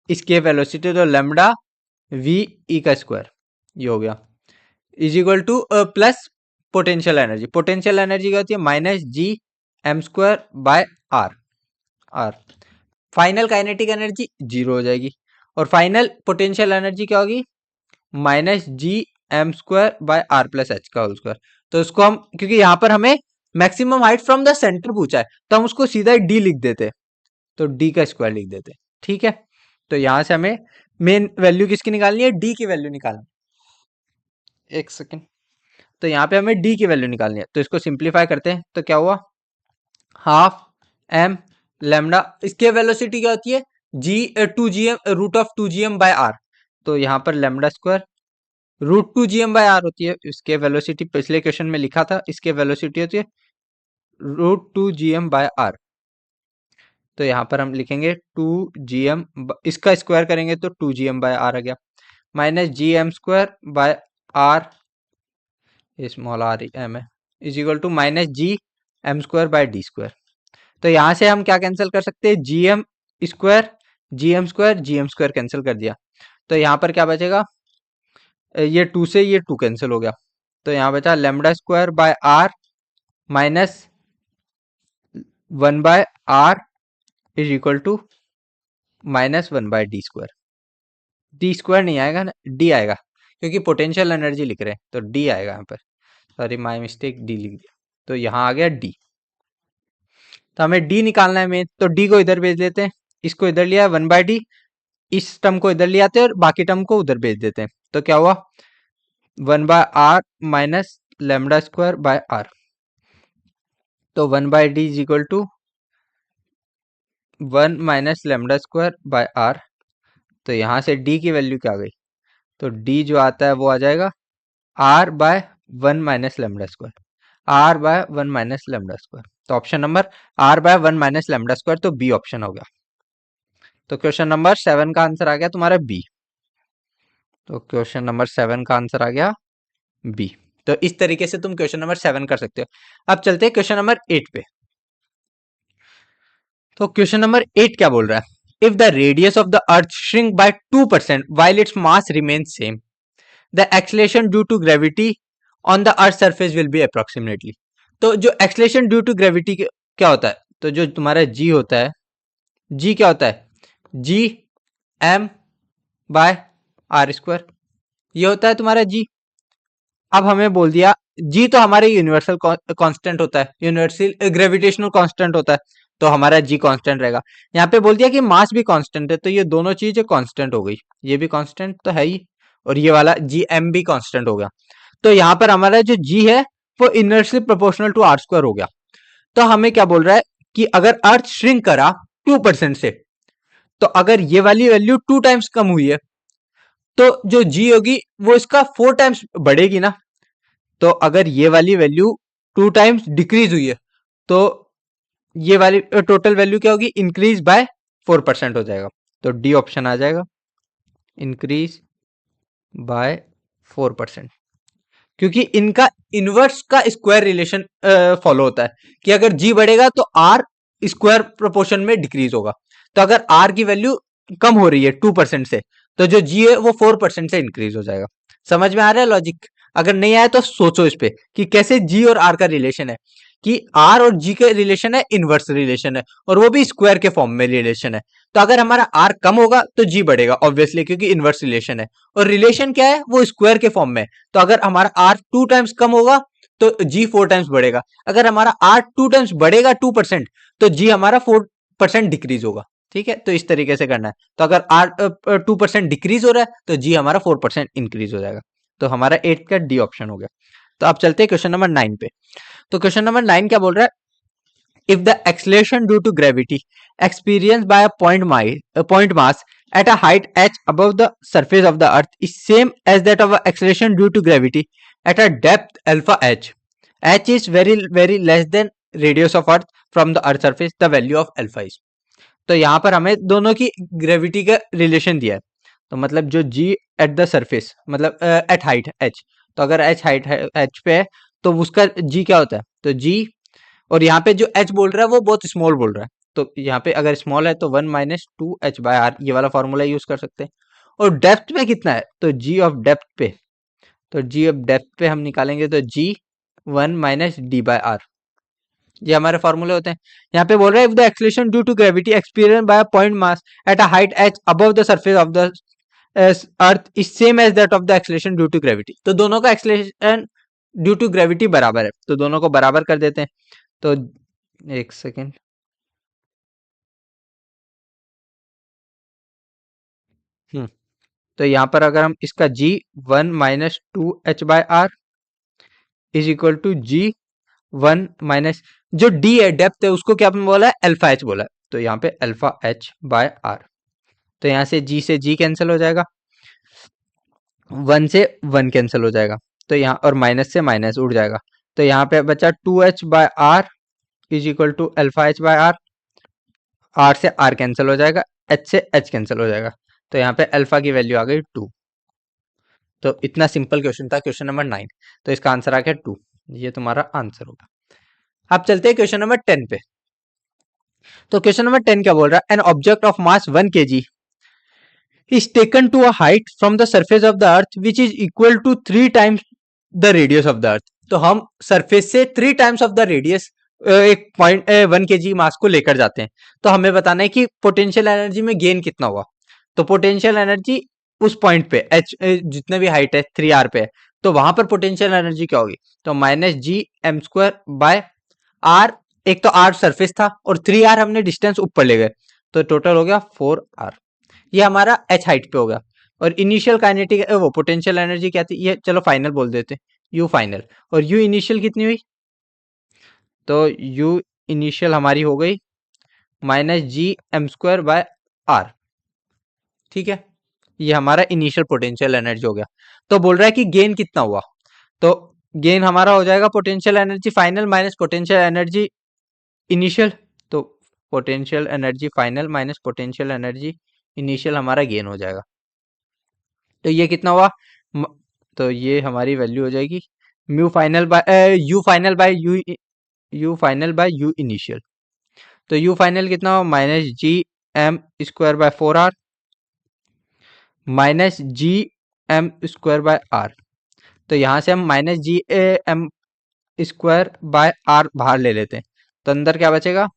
इसके वेलोसिटी तो लेमडा वी ई का स्क्वायर, ये हो गया, is equal to plus potential energy. Potential energy क्या होती है, minus G M square by R. आर फाइनल काइनेटिक एनर्जी जीरो हो जाएगी, और फाइनल पोटेंशियल एनर्जी क्या होगी, minus G M square by R plus H का होल स्क्वायर। तो इसको हम, क्योंकि यहाँ पर हमें maximum height from the centre पूछा है, तो हम उसको सीधा डी लिख देते, तो डी का स्क्वायर लिख देते, ठीक है। तो यहां से हमें मेन वैल्यू किसकी निकालनी है, डी की वैल्यू निकालनी है। एक सेकेंड, तो यहाँ पे हमें डी की वैल्यू निकालनी है, तो इसको सिंप्लीफाई करते हैं, तो क्या हुआ, हाफ एम लेमडा, इसके वेलोसिटी क्या होती है, G 2gm root of 2gm by R. तो यहाँ पर lambda square root 2gm by R होती है, इसके वेलोसिटी पिछले क्वेश्चन में लिखा था, इसके वेलोसिटी होती है रूट 2gm बाय आर। तो यहाँ पर हम लिखेंगे 2gm, इसका स्क्वायर करेंगे तो 2gm बाय आर आ गया, minus G M square by R, small R M है, is equal to minus G M square by D square. तो यहाँ से हम क्या कैंसिल कर सकते हैं, G M square, G M square cancel कर दिया, तो यहाँ पर क्या बचेगा, ये 2 से ये 2 कैंसिल हो गया, तो यहाँ बचा lambda square by R minus 1 by R is equal to minus 1 by D square. D square नहीं आएगा ना, डी आएगा, क्योंकि पोटेंशियल एनर्जी लिख रहे हैं, तो डी आएगा यहाँ पर, सॉरी माय मिस्टेक, डी लिख दिया, तो यहाँ आ गया डी। तो हमें डी निकालना है मेन, तो डी को इधर भेज देते हैं, इसको इधर लिया 1/d, इस टर्म को इधर ले आते हैं और बाकी टर्म को उधर भेज देते हैं, तो क्या हुआ 1/r minus lambda square by R. तो 1/d is equal to 1 minus lambda square by R. तो यहाँ से d की वैल्यू क्या आ गई, तो d जो आता है वो आ जाएगा r by 1 minus lambda square, r by 1 minus lambda square. तो option number r by 1 minus lambda square, तो बी ऑप्शन हो गया। तो क्वेश्चन नंबर 7 का आंसर आ गया तुम्हारा बी। तो क्वेश्चन नंबर 7 का आंसर आ गया बी। तो इस तरीके से तुम क्वेश्चन नंबर 7 कर सकते हो। अब चलते हैं क्वेश्चन नंबर 8 पे। तो क्वेश्चन नंबर 8 क्या बोल रहा है, if the radius of the earth shrink by 2% while its mass remains same, the acceleration due to gravity on the earth surface will be approximately। तो जो एक्सलेशन ड्यू टू ग्रेविटी क्या होता है, तो जो तुम्हारा जी होता है, जी क्या होता है, G M by are square, ये होता है तुम्हारा जी। अब हमें बोल दिया जी तो हमारे यूनिवर्सल कांस्टेंट होता है, यूनिवर्सल ग्रेविटेशनल कांस्टेंट होता है, तो हमारा जी कांस्टेंट रहेगा। यहाँ पे बोल दिया कि मास भी कांस्टेंट है, तो ये दोनों चीजें कांस्टेंट हो गई, ये भी कांस्टेंट तो है ही, और ये वाला जी एम भी कांस्टेंट हो गया। तो यहाँ पर हमारा जो जी है वो inversely proportional to R square हो गया। तो हमें क्या बोल रहा है कि अगर अर्थ श्रिंक करा 2% से, तो अगर ये वाली वैल्यू 2 टाइम्स कम हुई है, तो जो जी होगी वो इसका 4 टाइम्स बढ़ेगी ना। तो अगर ये वाली वैल्यू 2 टाइम्स डिक्रीज हुई है, तो ये वाली टोटल वैल्यू क्या होगी, इंक्रीज बाय 4% हो जाएगा। तो डी ऑप्शन आ जाएगा, इंक्रीज बाय 4%, क्योंकि इनका इनवर्स का स्क्वायर रिलेशन फॉलो होता है कि अगर जी बढ़ेगा तो आर स्क्वायर प्रोपोर्शन में डिक्रीज होगा। तो अगर आर की वैल्यू कम हो रही है 2% से, तो जो जी है वो 4% से इंक्रीज हो जाएगा। समझ में आ रहा है लॉजिक? अगर नहीं आया तो सोचो इस पे कि कैसे जी और आर का रिलेशन है, कि आर और जी का रिलेशन है, इनवर्स रिलेशन है, और वो भी स्क्वायर के फॉर्म में रिलेशन है। तो अगर हमारा आर कम होगा तो जी बढ़ेगा ऑब्वियसली, क्योंकि इनवर्स रिलेशन है, और रिलेशन क्या है, वो स्क्वायर के फॉर्म में। तो अगर हमारा आर 2 टाइम्स कम होगा तो जी 4 टाइम्स बढ़ेगा। अगर हमारा आर 2 टाइम्स बढ़ेगा 2%, तो जी हमारा 4% डिक्रीज होगा। ठीक है, तो इस तरीके से करना है। तो अगर आर 2% डिक्रीज हो रहा है तो जी हमारा 4% इंक्रीज हो जाएगा। तो हमारा 8 का डी ऑप्शन हो गया। तो अब चलते हैं क्वेश्चन नंबर 9 पे। तो क्वेश्चन नंबर 9 क्या बोल रहा है, if the acceleration due to gravity experienced by a point mass at a height h above the surface of the earth is same as that of acceleration due to gravity at a depth alpha h, h is very less than radius of earth from the earth surface, the value of alpha is. तो यहाँ पर हमें दोनों की ग्रेविटी का रिलेशन दिया है, तो मतलब जो g एट द सरफेस मतलब एट हाइट h, तो अगर h हाइट h पे है तो उसका g क्या होता है, तो g, और यहाँ पे जो h बोल रहा है वो बहुत स्मॉल बोल रहा है, तो यहाँ पे अगर स्मॉल है तो 1 माइनस 2h/r ये वाला फॉर्मूला यूज कर सकते हैं। और डेप्थ पे कितना है, तो g ऑफ डेप्थ पे, तो g ऑफ डेप्थ पे हम निकालेंगे तो g 1 माइनस d/r, ये हमारे फॉर्मूले होते हैं। यहाँ पे बोल रहे हैं if the acceleration due to gravity experience by a point mass at a height h above the surface of the earth is same as that of the acceleration due to gravity, तो दोनों का एक्सेलरेशन ड्यू टू ग्रेविटी बराबर है, तो दोनों को बराबर कर देते हैं। तो एक सेकेंड, तो यहाँ पर अगर हम इसका g 1 minus 2h/r is equal to g 1 minus, जो d है डेप्थ है उसको क्या आपने बोला है, अल्फा h बोला है, तो यहाँ पे अल्फा h/r, तो यहाँ से g कैंसिल हो जाएगा, 1 से 1 कैंसिल हो जाएगा, तो यहाँ और माइनस से माइनस उड़ जाएगा, तो यहाँ पे बचा 2h/r is equal to alpha h/r, r से r कैंसिल हो जाएगा, h से h कैंसिल हो जाएगा, तो यहाँ पे अल्फा की वैल्यू आ गई 2। तो इतना सिंपल क्वेश्चन था, क्वेश्चन नंबर 9, तो इसका आंसर आ गया 2, ये तुम्हारा आंसर होगा। अब चलते हैं क्वेश्चन नंबर 10 पे। तो क्वेश्चन नंबर 10 क्या बोल रहा है, an object of mass 1 kg is taken to a height from the surface of the earth which is equal to 3 times the radius of the earth, तो हम सरफेस से 3 टाइम्स ऑफ द रेडियस एक पॉइंट 1 kg मास को लेकर जाते हैं, तो हमें बताना है कि पोटेंशियल एनर्जी में गेन कितना हुआ। तो पोटेंशियल एनर्जी उस पॉइंट पे h जितने भी हाइट है 3r पे है, तो वहां पर पोटेंशियल एनर्जी क्या होगी, तो minus G M square by R, एक तो r सरफेस था और 3r हमने डिस्टेंस ऊपर ले गए, तो टोटल हो गया 4r, ये हमारा h हाइट पे हो गया। और इनिशियल काइनेटिक वो पोटेंशियल एनर्जी क्या थी, ये चलो फाइनल बोल देते हैं, u फाइनल, और u इनिशियल कितनी हुई, तो u इनिशियल हमारी हो गई minus G M square by R, ठीक है, ये हमारा इनिशियल पोटेंशियल एनर्जी हो गया। तो बोल रहा है कि गेन कितना हुआ, तो गेन हमारा हो जाएगा potential energy final minus potential energy initial, तो potential energy final minus potential energy initial हमारा गेन हो जाएगा। तो ये कितना हुआ, तो ये हमारी वैल्यू हो जाएगी mu final by U final by U final by U initial, तो यू फाइनल कितना हुआ minus G M square by 4r minus G M square by R, तो यहाँ से हम minus G M square by R बाहर ले लेते हैं, तो अंदर क्या बचेगा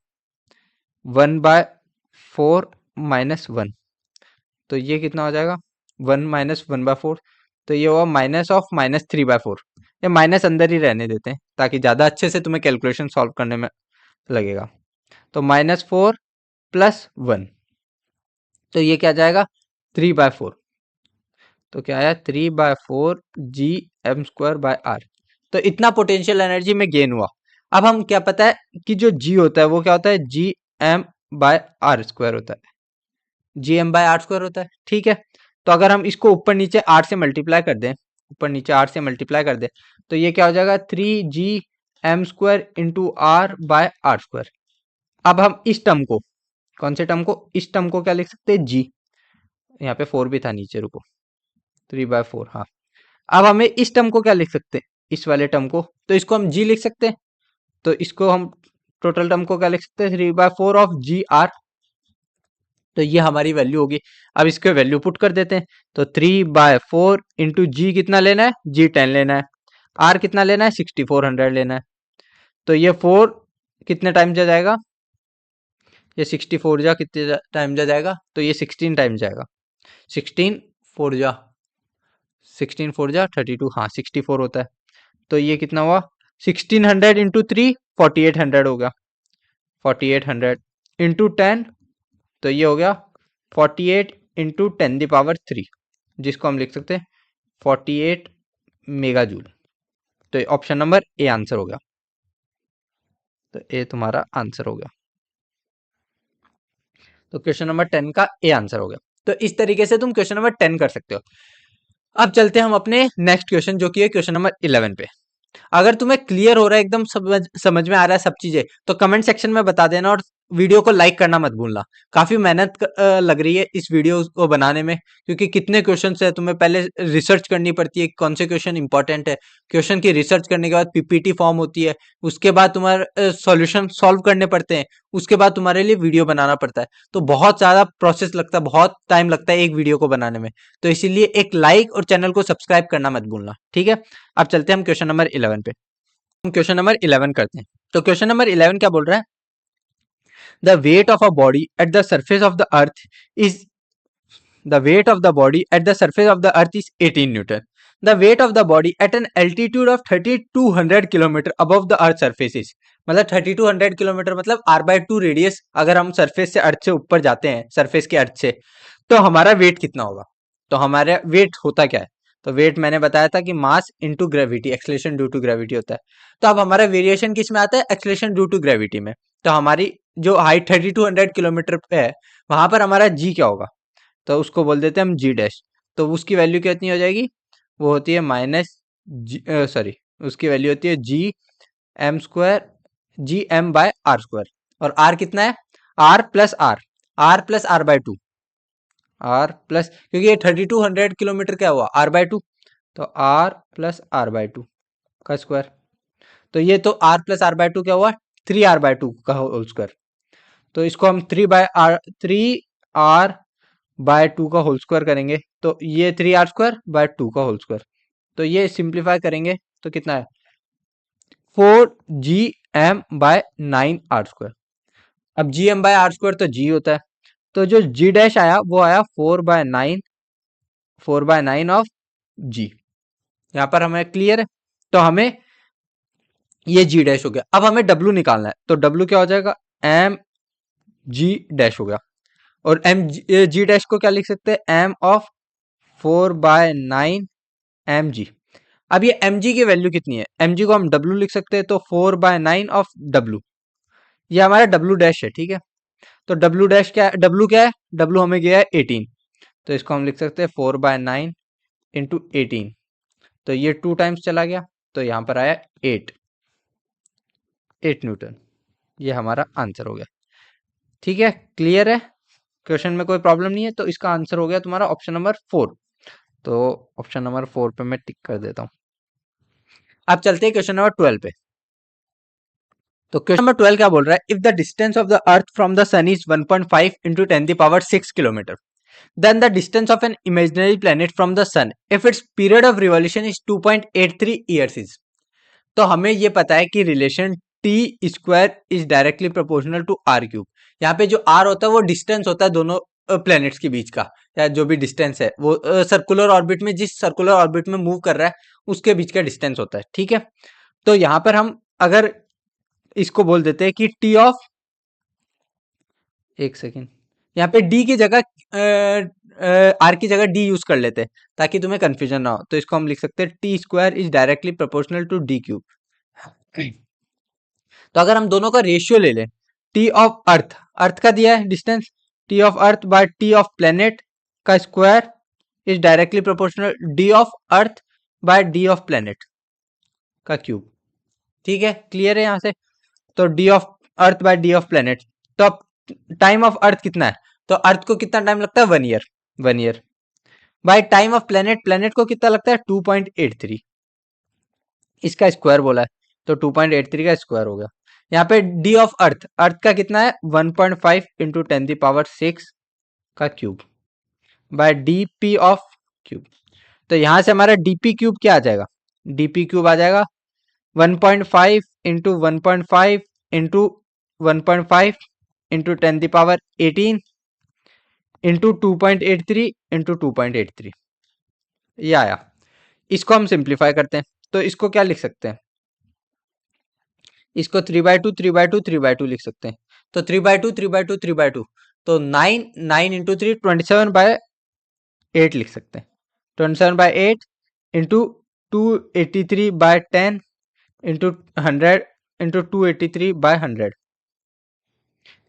1/4 माइनस 1, तो ये कितना हो जाएगा 1 माइनस 1/4, तो ये हुआ माइनस ऑफ माइनस 3/4, ये माइनस अंदर ही रहने देते हैं ताकि ज़्यादा अच्छे से तुम्हें कैलकुलेशन सॉल्व करने में लगेगा। तो -4 + 1, तो ये क्या जाएगा 3/4, तो क्या आया 3/4 G M square by R, तो इतना पोटेंशियल एनर्जी में गेन हुआ। अब हम क्या पता है कि जो जी होता है वो क्या होता है G M by are square होता है, G M by are square होता है, ठीक है। तो अगर हम इसको ऊपर नीचे आर से मल्टीप्लाई कर दें, ऊपर नीचे आर से मल्टीप्लाई कर दें, तो ये क्या हो जाएगा 3g m² into R by are square. अब हम इस टर्म को, कौन से टर्म को, इस टर्म को क्या लिख सकते हैं जी, यहाँ पे 4 भी था नीचे, रुको 3/4, हाँ। अब हमें इस टर्म को क्या लिख सकते हैं, इस वाले टर्म को, तो इसको हम जी लिख सकते हैं, तो इसको हम टोटल टर्म को क्या लिख सकते हैं 3/4 ऑफ जी आर, तो ये हमारी वैल्यू होगी। अब इसके वैल्यू पुट कर देते हैं, तो 3/4 इंटू जी कितना लेना है, जी 10 लेना है, आर कितना लेना है 6400 लेना है, तो ये 4 कितने टाइम जा जाएगा, ये 64 जा कितने टाइम जा जाएगा, तो ये 16 टाइम जाएगा, 16 4 जा 16 4 जा 32, हाँ 64 होता है, तो ये कितना हुआ 1600 इंटू 3 4800 हो गया, 4800 इंटू 10, तो ये हो गया 48 इंटू 10⁻3, जिसको हम लिख सकते हैं 48 मेगा जूल, तो ऑप्शन नंबर ए आंसर हो गया। तो ए तुम्हारा आंसर हो गया। तो क्वेश्चन नंबर 10 का ए आंसर हो गया। तो इस तरीके से तुम क्वेश्चन नंबर 10 कर सकते हो। अब चलते हैं हम अपने नेक्स्ट क्वेश्चन जो कि है क्वेश्चन नंबर 11 पे। अगर तुम्हें क्लियर हो रहा है, एकदम समझ में आ रहा है सब चीजें, तो कमेंट सेक्शन में बता देना और वीडियो को लाइक करना मत भूलना। काफी मेहनत लग रही है इस वीडियो को बनाने में, क्योंकि कितने क्वेश्चंस है, तुम्हें पहले रिसर्च करनी पड़ती है कौन से क्वेश्चन इंपॉर्टेंट है। क्वेश्चन की रिसर्च करने के बाद पीपीटी फॉर्म होती है, उसके बाद तुम्हारे सॉल्यूशन सॉल्व करने पड़ते हैं, उसके बाद तुम्हारे लिए वीडियो बनाना पड़ता है। तो बहुत ज्यादा प्रोसेस लगता है, बहुत टाइम लगता है एक वीडियो को बनाने में। तो इसीलिए एक लाइक और चैनल को सब्सक्राइब करना मत भूलना, ठीक है। अब चलते हैं हम क्वेश्चन नंबर 11 पे। हम क्वेश्चन नंबर 11 करते हैं। तो क्वेश्चन नंबर 11 क्या बोल रहा है? The weight of a body at the surface of the earth is the weight of the body at the surface of the earth is 18 newton. The weight of the body at an altitude of 3200 kilometre above the earth surface is, मतलब 3200 किलोमीटर मतलब r/2 रेडियस अगर हम सरफेस से अर्थ से ऊपर जाते हैं, सरफेस के अर्थ से, तो हमारा वेट कितना होगा। तो हमारा वेट होता क्या है? तो वेट मैंने बताया था कि mass into gravity, acceleration due to gravity होता है। तो अब हमारा वेरिएशन किस में आता है? एक्सलेशन ड्यू टू ग्रेविटी में। तो हमारी जो हाइट 3200 किलोमीटर पे है, वहां पर हमारा जी क्या होगा? तो उसको बोल देते हैं हम जी डैश। तो उसकी वैल्यू कितनी हो जाएगी? वो होती है माइनस सॉरी, उसकी वैल्यू होती है G M square, G M by are square. और आर कितना है? R plus R by two, R plus, क्योंकि ये 3200 किलोमीटर क्या हुआ? R by two. तो R plus R by two का स्क्वायर। तो ये तो R plus R by two क्या हुआ? 3r/2 का होल स्क्वायर। तो इसको हम 3r/2 का होल स्क्वायर करेंगे, तो ये 3r² बाय 2 का होल स्क्वायर। तो ये सिंप्लीफाई करेंगे तो कितना है? 4gm/9r²। अब gm/r² तो g होता है, तो जो g डैश आया वो आया 4/9 ऑफ g। यहाँ पर हमें क्लियर है। तो हमें ये g डैश हो गया। अब हमें w निकालना है, तो w क्या हो जाएगा? m g डैश हो गया। और एम जी डैश को क्या लिख सकते हैं? m of 4/9 M G. अब ये एम जी की वैल्यू कितनी है? एम जी को हम डब्ल्यू लिख सकते हैं, तो 4/9 ऑफ डब्ल्यू, ये हमारा डब्ल्यू डैश है, ठीक है। तो डब्ल्यू डैश क्या है? डब्ल्यू क्या है? डब्ल्यू हमें गया है 18, तो इसको हम लिख सकते हैं 4/9 इंटू 18। तो ये 2 टाइम्स चला गया, तो यहाँ पर आया 8 न्यूटन। ये हमारा आंसर हो गया, ठीक है। क्लियर है? क्वेश्चन में कोई प्रॉब्लम नहीं है। तो इसका आंसर हो गया तुम्हारा ऑप्शन नंबर 4। तो ऑप्शन नंबर 4 पे मैं टिक कर देता हूँ। अब चलते हैं क्वेश्चन नंबर 12 पे। तो क्वेश्चन नंबर 12 क्या बोल रहा है? If the distance of the earth from the sun is 1.5 into 10⁶ kilometre, then the distance of an imaginary planet from the sun if its period of revolution is 2.83 years is. तो हमें ये पता है कि relation T square is directly proportional to R cube. यहाँ पे जो आर होता है वो डिस्टेंस होता है दोनों प्लैनेट्स के बीच का, या जो भी डिस्टेंस है वो सर्कुलर ऑर्बिट में, जिस सर्कुलर ऑर्बिट में मूव कर रहा है उसके बीच का डिस्टेंस होता है, ठीक है। तो यहाँ पर हम अगर इसको बोल देते हैं कि टी ऑफ, एक सेकेंड, यहाँ पे डी की जगह आर की जगह डी यूज कर लेते हैं ताकि तुम्हें कंफ्यूजन ना हो। तो इसको हम लिख सकते हैं T square is directly proportional to D cube. तो अगर हम दोनों का रेशियो ले लें, टी ऑफ अर्थ, अर्थ का दिया है distance, T of earth by T of planet का square is directly proportional D of earth by D of planet का क्यूब, ठीक है। क्लियर है यहाँ से? तो D of earth by D of planet. तो अब टाइम ऑफ अर्थ कितना है? तो अर्थ को कितना टाइम लगता है? 1 year, 1 year by time of planet, planet को कितना लगता है? 2.83। इसका स्क्वायर बोला है, तो 2.83 का स्क्वायर हो गया। यहाँ पे डी ऑफ अर्थ, अर्थ का कितना है? 1.5 इंटू 10⁶ का cube by D P of cube. तो यहाँ से हमारा डीपी क्यूब क्या आ जाएगा? डीपी क्यूब आ जाएगा 1.5 into 1.5 into 1.5 into 10⁻18 into 2.83 into 2.83, ये आया। इसको हम सिंप्लीफाई करते हैं, तो इसको क्या लिख सकते हैं? इसको 3/2 3/2 3/2 लिख सकते हैं। तो 3/2 3/2 3/2, तो 9 इंटू 3 27/8 लिख सकते हैं। 27/8 इंटू 283/10 इंटू 100 इंटू 283/100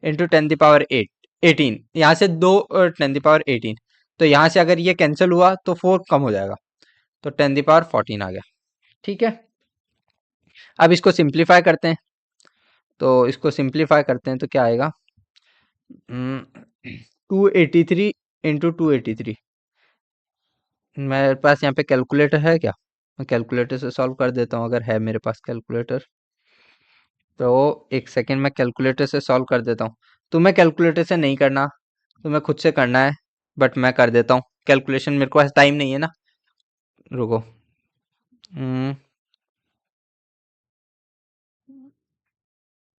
इंटू 10⁻8 18, यहाँ से 2 10⁻18, तो यहाँ से अगर ये कैंसिल हुआ तो 4 कम हो जाएगा, तो 10⁻14 आ गया। ठीक है, अब इसको सिंप्लीफाई करते हैं, तो इसको सिंप्लीफाई करते हैं तो क्या आएगा, 283 इंटू 283। मेरे पास यहाँ पे कैलकुलेटर है क्या, मैं कैलकुलेटर से सॉल्व कर देता हूँ, अगर है मेरे पास कैलकुलेटर तो एक सेकेंड में कैलकुलेटर से सॉल्व कर देता हूँ। तुम्हें कैलकुलेटर से नहीं करना, तुम्हें खुद से करना है, बट मैं कर देता हूँ कैलकुलेशन, मेरे पास टाइम नहीं है ना। रुको,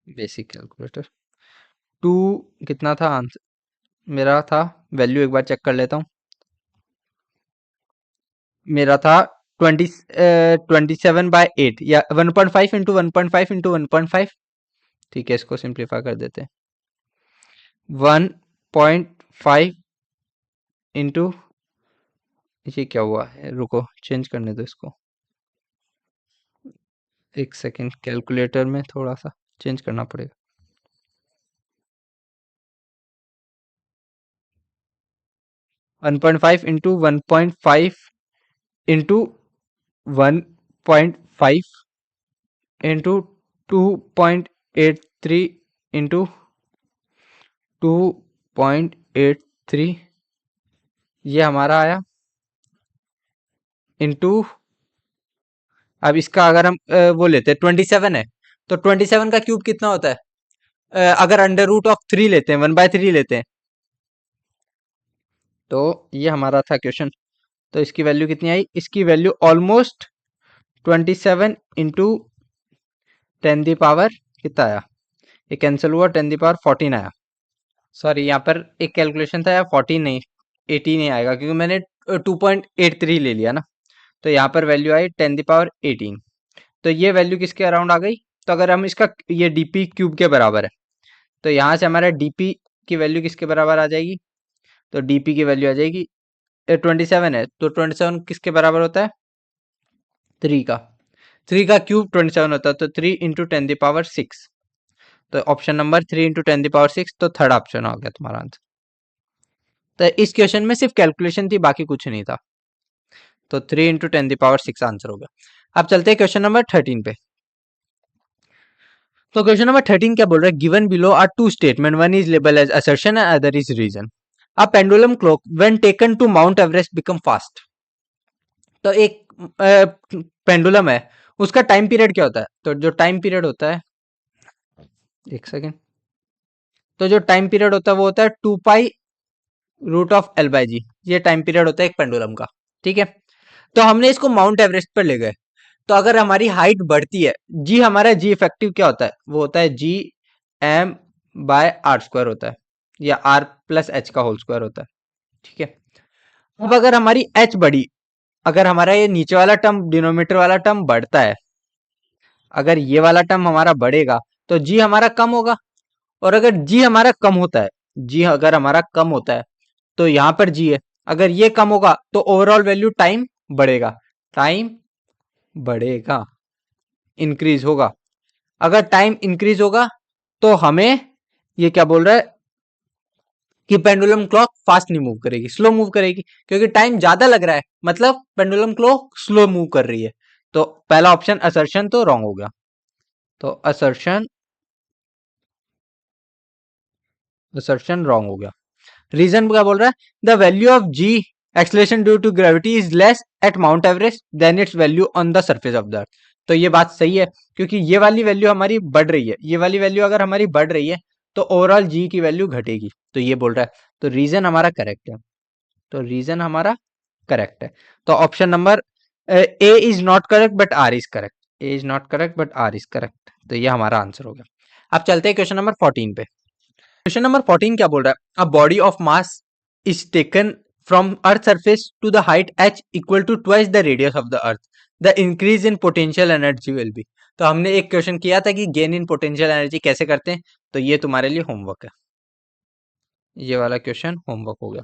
बेसिक कैलकुलेटर, 2 कितना था आंसर मेरा था, वैल्यू एक बार चेक कर लेता हूँ, मेरा था 27/8 या 1.5 इंटू 1.5 इंटू 1.5। ठीक है, इसको सिंप्लीफाई कर देते हैं, 1.5 इंटू, ये क्या हुआ है, रुको चेंज करने दो इसको, एक सेकेंड, कैलकुलेटर में थोड़ा सा चेंज करना पड़ेगा। 1.5 इंटू 1.5 इंटू 1.5 इंटू 2.83 इंटू 2.83, ये हमारा आया इंटू, अब इसका अगर हम वो लेते हैं 27 है, तो 27 का क्यूब कितना होता है, अगर अंडर रूट ऑफ 3 लेते हैं, 1/3 लेते हैं, तो ये हमारा था क्वेश्चन। तो इसकी वैल्यू कितनी आई, इसकी वैल्यू ऑलमोस्ट 27 इंटू 10 कितना आया, ये कैंसिल हुआ, 10 14 आया। सॉरी, यहाँ पर एक कैलकुलेशन था यार, 14 नहीं 18 ही आएगा, क्योंकि मैंने 2.83 ले लिया ना, तो यहाँ पर वैल्यू आई 10 18। तो ये वैल्यू किसके अराउंड आ गई, तो अगर हम इसका, ये डीपी क्यूब के बराबर है, तो यहाँ से हमारा डीपी की वैल्यू किसके बराबर आ जाएगी, तो डीपी की वैल्यू आ जाएगी 27 है, तो 27 किसके बराबर होता है, 3 का, 3 का क्यूब 27 होता है, तो 3 इंटू 10 6। तो ऑप्शन नंबर 3 इंटू 10 6, तो थर्ड ऑप्शन हो गया तुम्हारा आंसर। तो इस क्वेश्चन में सिर्फ कैलकुलेशन थी, बाकी कुछ नहीं था, तो 3 इंटू 10 6 आंसर हो गया। अब चलते हैं क्वेश्चन नंबर 13 पे। तो क्वेश्चन नंबर 13 क्या बोल रहा है, given below are two statement, one is label as assertion and other is reason. A pendulum clock when taken to Mount Everest become fast. तो एक पेंडुलम है, उसका टाइम पीरियड क्या होता है, तो जो टाइम पीरियड होता है, एक सेकेंड, तो जो टाइम पीरियड होता है वो होता है 2π√L/g, ये टाइम पीरियड होता है एक पेंडुलम का। ठीक है, तो हमने इसको माउंट एवरेस्ट पर ले गए, तो अगर हमारी हाइट बढ़ती है, जी हमारा जी इफेक्टिव क्या होता है, वो होता है Gm/r² होता है, या r+h का होल स्क्वायर होता है। ठीक है, अब अगर हमारी h बढ़ी, अगर हमारा ये नीचे वाला टर्म, डिनोमीटर वाला टर्म बढ़ता है, अगर ये वाला टर्म हमारा बढ़ेगा, तो जी हमारा कम होगा, और अगर जी हमारा कम होता है, जी अगर हमारा कम होता है, तो यहाँ पर जी है, अगर ये कम होगा तो ओवरऑल वैल्यू टाइम बढ़ेगा, टाइम बढ़ेगा, इंक्रीज होगा। अगर टाइम इंक्रीज होगा तो हमें ये क्या बोल रहा है कि पेंडुलम क्लॉक फास्ट नहीं मूव करेगी, स्लो मूव करेगी, क्योंकि टाइम ज्यादा लग रहा है, मतलब पेंडुलम क्लॉक स्लो मूव कर रही है। तो पहला ऑप्शन असर्शन तो रॉन्ग हो गया, तो असर्शन असर्शन रॉन्ग हो गया। रीजन क्या बोल रहा है, the value of G acceleration due to gravity is less at Mount Everest than its value on the surface of the earth. तो ये बात सही है, क्योंकि ये वाली वैल्यू हमारी बढ़ रही है, ये वाली वैल्यू अगर हमारी बढ़ रही है तो ओवरऑल जी की वैल्यू घटेगी, तो ये बोल रहा है, तो रीजन हमारा करेक्ट है, तो रीजन हमारा करेक्ट है। तो option number A is not correct but R is correct, A is not correct but R is correct, तो ये हमारा आंसर हो गया। अब चलते हैं क्वेश्चन नंबर 14 पे। क्वेश्चन नंबर 14 क्या बोल रहा है, a body of mass is taken from earth surface to the height h equal to twice the radius of the earth, the increase in potential energy will be. तो हमने एक क्वेश्चन किया था कि गेन इन पोटेंशियल एनर्जी कैसे करते हैं, तो ये तुम्हारे लिए होमवर्क है, ये वाला क्वेश्चन होमवर्क हो गया।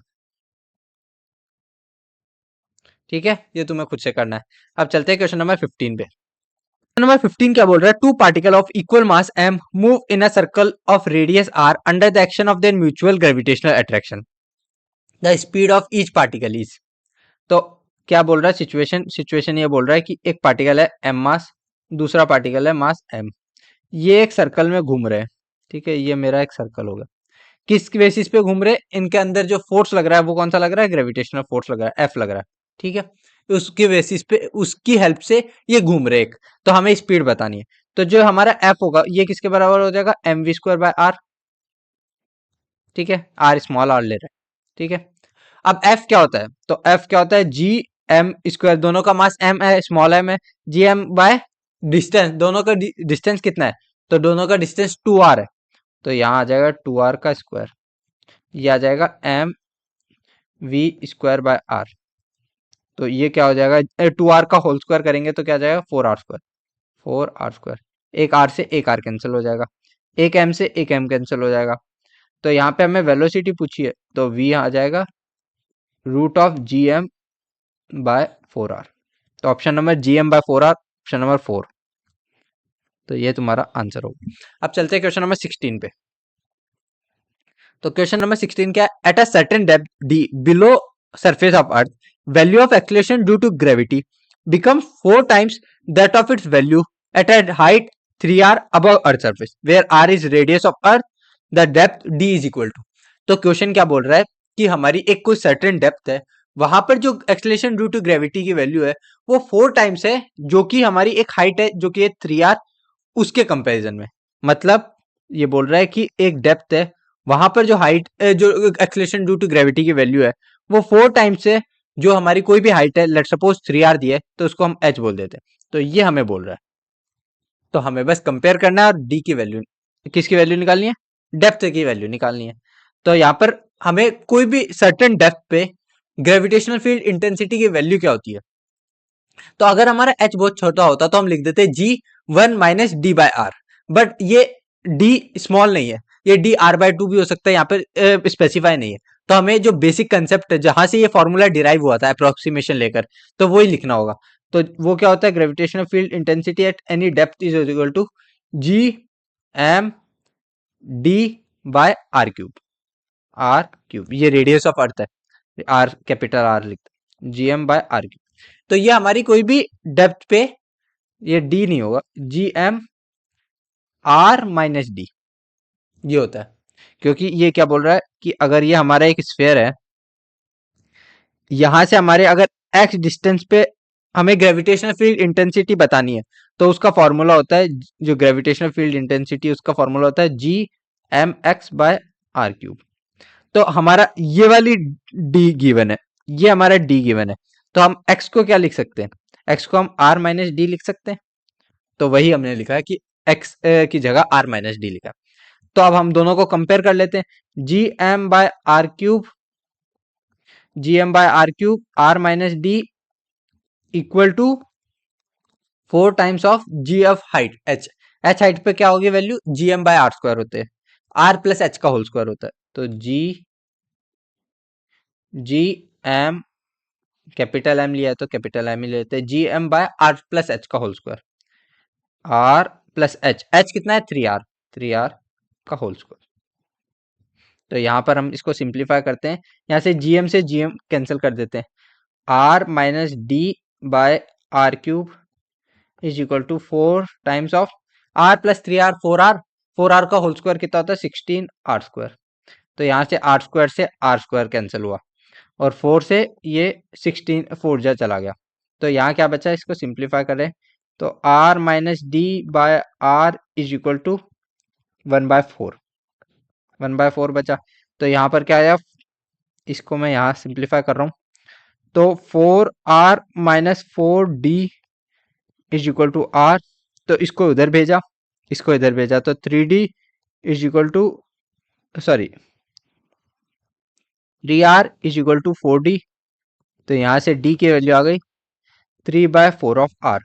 ठीक है, ये तुम्हें खुद से करना है। अब चलते हैं क्वेश्चन नंबर 15 पे। नंबर 15 क्या बोल रहा है, two particle of equal mass m move in a circle of radius r under the action of their mutual gravitational attraction, the speed of each particle is. तो क्या बोल रहा है, सिचुएशन सिचुएशन ये बोल रहा है कि एक पार्टिकल है m मास, दूसरा पार्टिकल है मास m, ये एक सर्कल में घूम रहे हैं। ठीक है, ये मेरा एक सर्कल होगा। किस बेसिस पे घूम रहे हैं, इनके अंदर जो फोर्स लग रहा है वो कौन सा लग रहा है, ग्रेविटेशनल फोर्स लग रहा है, एफ लग रहा है। ठीक है, उसके बेसिस पे उसकी हेल्प से ये घूम रहे एक, तो हमें स्पीड बतानी है। तो जो हमारा एफ होगा ये किसके बराबर हो जाएगा, M V square by R. ठीक है, आर स्मॉल आर ले रहे हैं। ठीक है, अब एफ क्या होता है, तो एफ क्या होता है, जी एम स्क्वायर, दोनों का मास एम है, स्मॉल एम है, जी एम बाय डिस्टेंस, दोनों का डिस्टेंस कितना है, तो दोनों का डिस्टेंस 2r है, तो यहाँ आ जाएगा 2r का स्क्वायर, ये आ जाएगा M V square by R. तो ये क्या हो जाएगा, 2r का होल स्क्वायर करेंगे तो क्या आ जाएगा, 4r स्क्वायर, 4r स्क्वायर, एक r से एक r कैंसिल हो जाएगा, एक m से एक m कैंसिल हो जाएगा। तो यहाँ पे हमें वेलोसिटी पूछी है, तो v आ जाएगा root of G M by 4r। तो option number G M by 4r, option number 4। तो ये तुम्हारा आंसर होगा। अब चलते हैं क्वेश्चन नंबर 16 पे। तो क्वेश्चन नंबर 16 क्या है, at a certain depth D below surface of earth, value of acceleration due to gravity becomes 4 times that of its value at a height 3r above earth surface where r is radius of earth, the depth d is equal to। तो क्वेश्चन क्या बोल रहा है कि हमारी एक कोई सर्टेन डेप्थ है, वहां पर जो एक्सेलरेशन ड्यू टू ग्रेविटी की वैल्यू है वो 4 टाइम्स है जो कि हमारी एक हाइट है जो कि है 3r, उसके कंपैरिजन में। मतलब ये बोल रहा है कि एक डेप्थ है, वहां पर जो हाइट जो एक्सेलरेशन ड्यू टू ग्रेविटी की वैल्यू है वो 4 टाइम्स है जो हमारी कोई भी हाइट है, लेट सपोज 3r दी है तो उसको हम h बोल देते हैं। तो ये हमें बोल रहा है, तो हमें बस कंपेयर करना है और d की वैल्यू, किसकी वैल्यू निकालनी है, डेप्थ की वैल्यू निकालनी है। तो यहाँ पर हमें कोई भी सर्टेन डेप्थ पे ग्रेविटेशनल फील्ड इंटेंसिटी की वैल्यू क्या होती है, तो अगर हमारा h बहुत छोटा होता तो हम लिख देते जी 1 - d/r, बट ये d स्मॉल नहीं है, ये d r/2 भी हो सकता है, यहाँ पर स्पेसिफाई नहीं है। तो हमें जो बेसिक कंसेप्ट है जहां से ये फॉर्मूला डिराइव हुआ था अप्रोक्सीमेशन लेकर, तो वही लिखना होगा। तो वो क्या होता है, gravitational field intensity at any depth is equal to G M D by r cube, ये रेडियस ऑफ अर्थ है, आर कैपिटल आर लिखते, G M by r cube. तो ये हमारी कोई भी डेप्थ पे, ये डी नहीं होगा, जी एम r - d ये होता है। क्योंकि ये क्या बोल रहा है कि अगर ये हमारा एक स्फेयर है, यहां से हमारे अगर x डिस्टेंस पे हमें ग्रेविटेशनल फील्ड इंटेंसिटी बतानी है, तो उसका फॉर्मूला होता है, जो ग्रेविटेशनल फील्ड इंटेंसिटी उसका फॉर्मूला होता है G M X by R cube. तो हमारा ये वाली डी गिवन है, ये हमारा डी गिवन है, तो हम x को क्या लिख सकते हैं, x को हम r - d लिख सकते हैं। तो वही हमने लिखा है कि x की जगह r - d लिखा। तो अब हम दोनों को कंपेयर कर लेते हैं, G M by R cube, G M by R cube r - d equal to 4 times of G F height h। h height पे क्या होगी value, G M by are square होते हैं, r प्लस h का होल स्क्वायर होता है। तो जी एम, कैपिटल एम लिया है तो कैपिटल एम ही लेते हैं, G M by R plus H का whole square, R plus H, H कितना है 3r, 3r का होल स्क्वायर। तो यहाँ पर हम इसको सिंप्लीफाई करते हैं, यहाँ से जीएम से जीएम कैंसिल कर देते हैं, r - d by R cube is equal to 4 times of r plus 3r, 4r, 4r का होल स्क्वायर कितना होता है 16r स्क्वायर। तो यहाँ से r स्क्वायर से r स्क्वायर कैंसिल हुआ, और 4 से ये 16 4 जा चला गया। तो यहाँ क्या बचा, इसको सिंप्लीफाई करें तो r - d by r is equal to 1/4, 1/4 बचा। तो यहाँ पर क्या आया, इसको मैं यहाँ सिंप्लीफाई कर रहा हूँ, तो 4r - 4d is equal to r, तो इसको इधर भेजा, इसको इधर भेजा, तो 3d is equal to, sorry 3r is equal to 4d। तो यहाँ से d की वैल्यू आ गई 3/4 ऑफ r।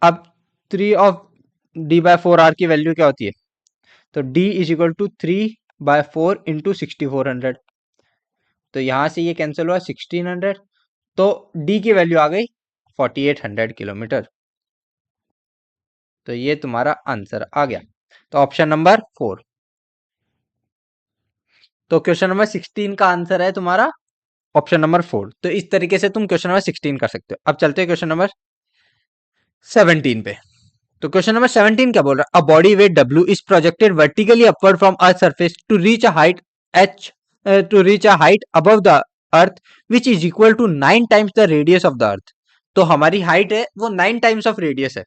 अब 3/4 r की वैल्यू क्या होती है, तो d is equal to 3/4 into 6400। तो यहाँ से ये कैंसिल हुआ 1600, तो d की वैल्यू आ गई 4800 किलोमीटर। तो ये तुम्हारा आंसर आ गया। तो ऑप्शन नंबर 4। तो क्वेश्चन नंबर 16 का आंसर है तुम्हारा ऑप्शन नंबर 4। तो इस तरीके से तुम क्वेश्चन नंबर 16 कर सकते हो। अब चलते हैं क्वेश्चन नंबर 17 पे। तो क्वेश्चन नंबर 17 क्या बोल रहा है? A body weight W is projected vertically upward from earth surface to reach a height H above the earth which is equal to 9 times the radius of the earth. तो हमारी हाइट है वो 9 टाइम्स ऑफ रेडियस है,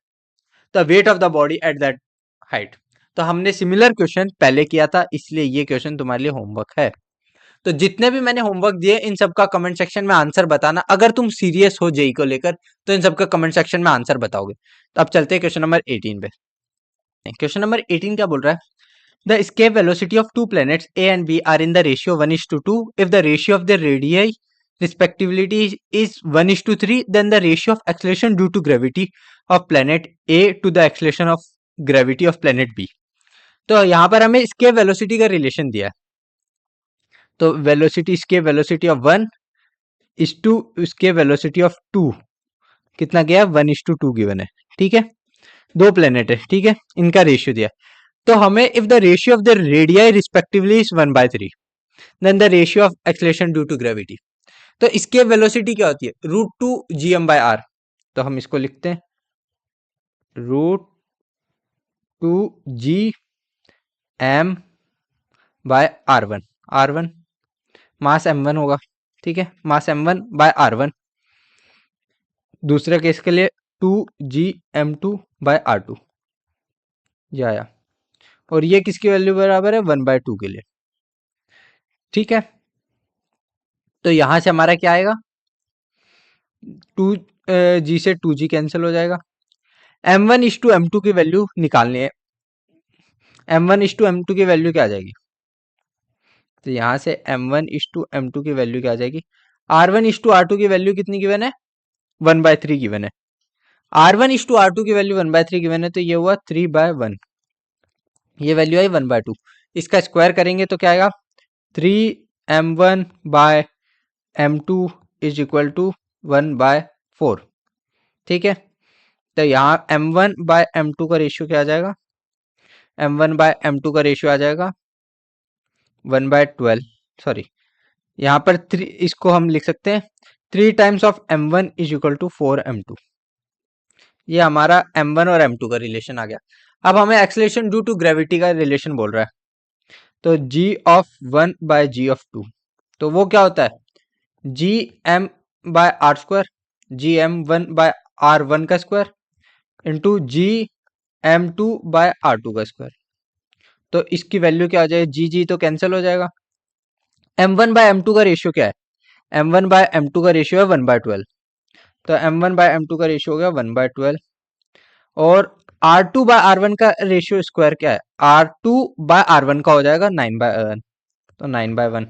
the weight of the body at that height. तो हमने सिमिलर क्वेश्चन पहले किया था, इसलिए ये क्वेश्चन तुम्हारे लिए होमवर्क है। तो जितने भी मैंने होमवर्क दिए इन सबका कमेंट सेक्शन में आंसर बताना। अगर तुम सीरियस हो जेई को लेकर तो इन सबका कमेंट सेक्शन में आंसर बताओगे। तो अब चलते हैं क्वेश्चन नंबर 18 पे। क्वेश्चन नंबर 18 क्या बोल रहा है? The escape velocity of two planets A and B are in the ratio 1:2. If the ratio of their radii respectively is 1:3, then the ratio of acceleration due to gravity of planet A to the acceleration of gravity of planet B. तो यहाँ पर हमें escape velocity का रिलेशन दिया है। तो velocity escape velocity of 1 is to escape velocity of 2 कितना गया? 1:2 गिवन है। ठीक है, दो प्लेनेट है, ठीक है, इनका रेशियो दिया। तो हमें if the ratio of the radii respectively is 1/3 then the ratio of acceleration due to gravity. तो इसके वेलोसिटी क्या होती है? √2 gm/r। तो हम इसको लिखते हैं √2 gm/r1। r1 मास m1 होगा, ठीक है, मास m1/r1। दूसरे केस के लिए 2gm2/r2 ये आया। और ये किसकी वैल्यू बराबर है? 1/2 के लिए। ठीक है, तो यहां से हमारा क्या आएगा? 2g से 2g कैंसिल हो जाएगा। m1:m2 की वैल्यू निकालनी है। m1:m2 की वैल्यू क्या आ जाएगी? तो यहां से m1:m2 की वैल्यू क्या आ जाएगी? r1:r2 की वैल्यू कितनी गिवन है? 1/3 गिवन है। r1:r2 की वैल्यू 1/3 गिवन है, तो ये हुआ 3/1। ये वैल्यू आई 1/2। इसका स्क्वायर करेंगे तो क्या आएगा? 3m1/m2 is equal to 1/4। ठीक है, तो यहाँ m1/m2 का रेशियो क्या आ जाएगा? m1/m2 का रेशियो आ जाएगा 1/12। सॉरी, यहाँ पर 3, इसको हम लिख सकते हैं 3 times of m1 is equal to 4m2। ये हमारा m1 और m2 का रिलेशन आ गया। अब हमें एक्सलेशन ड्यू टू ग्रेविटी का रिलेशन बोल रहा है। तो g(1/g)(2), तो वो क्या होता है? gm/r², gm1/r1 का स्क्वायर इंटू gm2/r2 का स्क्वायर। तो इसकी वैल्यू क्या हो जाएगी? जी तो कैंसिल हो जाएगा। m1/m2 का रेशियो क्या है? m1/m2 का रेशियो है 1/12। तो m1/m2 का रेशियो हो गया 1/12। और r2/r1 का रेशियो स्क्वायर क्या है? r2/r1 का हो जाएगा 9/1। तो 9/1,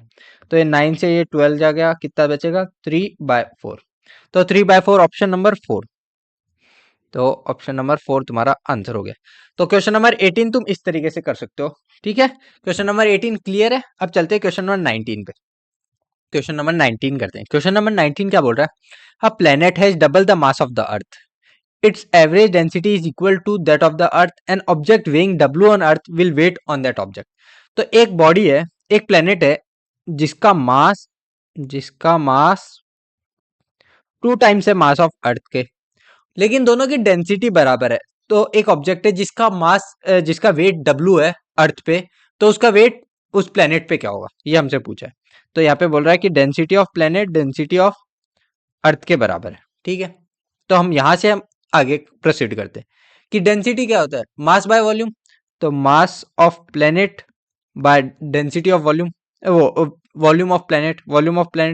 तो ये 9 से ये 12 जा गया, कितना बचेगा? 3/4। तो 3/4 ऑप्शन नंबर 4। तो ऑप्शन नंबर 4 तुम्हारा आंसर हो गया। तो क्वेश्चन नंबर 18 तुम इस तरीके से कर सकते हो। ठीक है, क्वेश्चन नंबर 18 क्लियर है। अब चलते हैं क्वेश्चन नंबर 19 पे। क्वेश्चन नंबर 19 करते हैं। क्वेश्चन नंबर 19 क्या बोल रहा है? अ planet has double the mass of the earth, its average density is equal to that of the earth, an object weighing w on earth will weight on that object। तो एक बॉडी है, एक प्लेनेट है जिसका मास 2 टाइम्स है मास ऑफ अर्थ के, लेकिन दोनों की डेंसिटी बराबर है। तो एक ऑब्जेक्ट है जिसका वेट w है अर्थ पे, तो उसका वेट उस प्लेनेट पे क्या होगा, ये हमसे पूछा है। तो यहाँ पे बोल रहा है कि density of planet density of earth के बराबर है। ठीक है, तो हम आगे प्रोसीड करते हैं कि डेंसिटी क्या होता है? Mass by volume. तो mass of planet by density of volume, volume of planet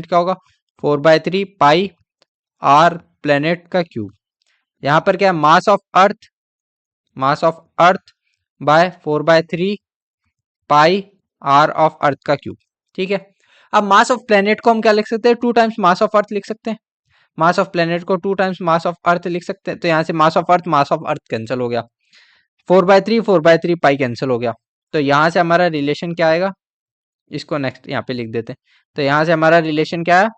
क्या होगा? 4/3 पाई आर प्लेनेट का क्यूब। यहाँ पर क्या है? Mass of earth by 4/3 pi R of earth का क्यूब। ठीक है, अब मास ऑफ प्लेनेट को हम क्या लिख सकते हैं? 2 टाइम्स मास ऑफ अर्थ लिख सकते हैं। मास ऑफ प्लेनेट को 2 टाइम्स मास ऑफ अर्थ लिख सकते हैं। तो यहाँ से मास ऑफ अर्थ कैंसिल हो गया, 4/3 पाई कैंसिल हो गया। तो यहाँ से हमारा रिलेशन क्या आएगा? इसको नेक्स्ट यहाँ पे लिख देते हैं। तो यहाँ से हमारा रिलेशन क्या है?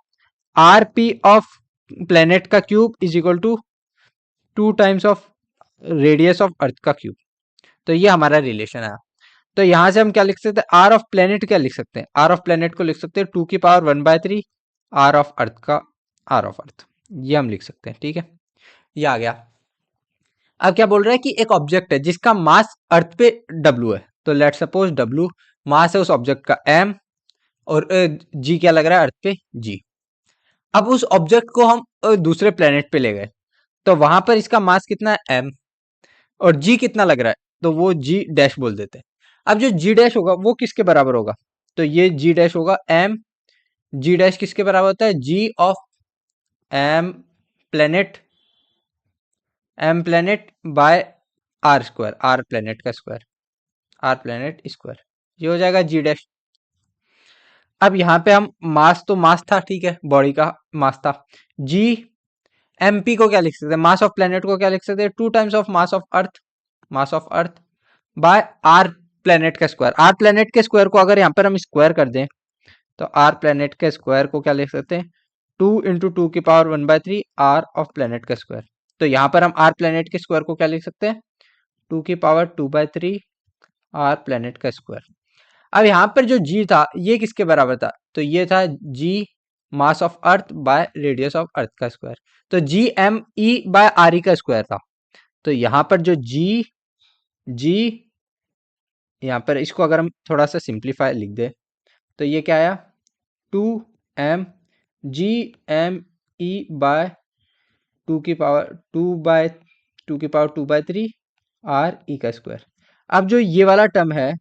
आर पी ऑफ प्लेनेट का cube is equal to 2 times of radius of earth का क्यूब। तो ये हमारा रिलेशन है। तो यहां से हम क्या लिख सकते हैं, आर ऑफ प्लेनेट क्या लिख सकते हैं, आर ऑफ प्लेनेट को लिख सकते हैं 2⁻⁴ आर ऑफ अर्थ का आर ऑफ अर्थ, ये हम लिख सकते हैं। ठीक है, ये आ गया। अब क्या बोल रहा है कि एक ऑब्जेक्ट है जिसका मास अर्थ पे W है, तो लेट सपोज W मास है उस ऑब्जेक्ट का m, और g क्या लग रहा है अर्थ पे g। अब उस ऑब्जेक्ट को हम दूसरे प्लेनेट पे ले गए, तो वहां पर इसका मास कितना है m, और g कितना लग रहा है, तो वो g डैश बोल देते हैं। अब जो g डैश होगा वो किसके बराबर होगा, तो ये g डैश होगा m, g डैश किसके बराबर होता है, g of m planet, m planet by r square, r planet का स्क्वायर, r प्लेनेट स्क्वायर, ये हो जाएगा g डैश। अब यहाँ पे हम मास, तो मास था, ठीक है, बॉडी का मास था g, mp को क्या लिख सकते हैं, मास ऑफ प्लेनेट को क्या लिख सकते हैं, 2 times of mass of earth, mass of earth by R planet का स्क्वायर। आर प्लेनेट के स्क्वायर को अगर यहाँ पर हम स्क्वायर कर दें, तो आर प्लेनेट के स्क्वायर को क्या लिख सकते हैं, 2 × 2⁻⁴ आर ऑफ प्लेनेट का स्क्वायर। तो यहाँ पर हम आर प्लेनेट के स्क्वायर को क्या लिख सकते हैं, 2⁻⁴ आर प्लेनेट का स्क्वायर। अब यहाँ पर जो g था ये किसके बराबर था, तो ये था g mass of earth by radius of earth का स्क्वायर, तो g m e by R E का स्क्वायर था। तो यहाँ पर जो g यहाँ पर इसको अगर हम थोड़ा सा सिंप्लीफाई लिख दे, तो ये क्या आया, 2m g m e by 2⁻2/2 R E का स्क्वायर। अब जो ये वाला टर्म है,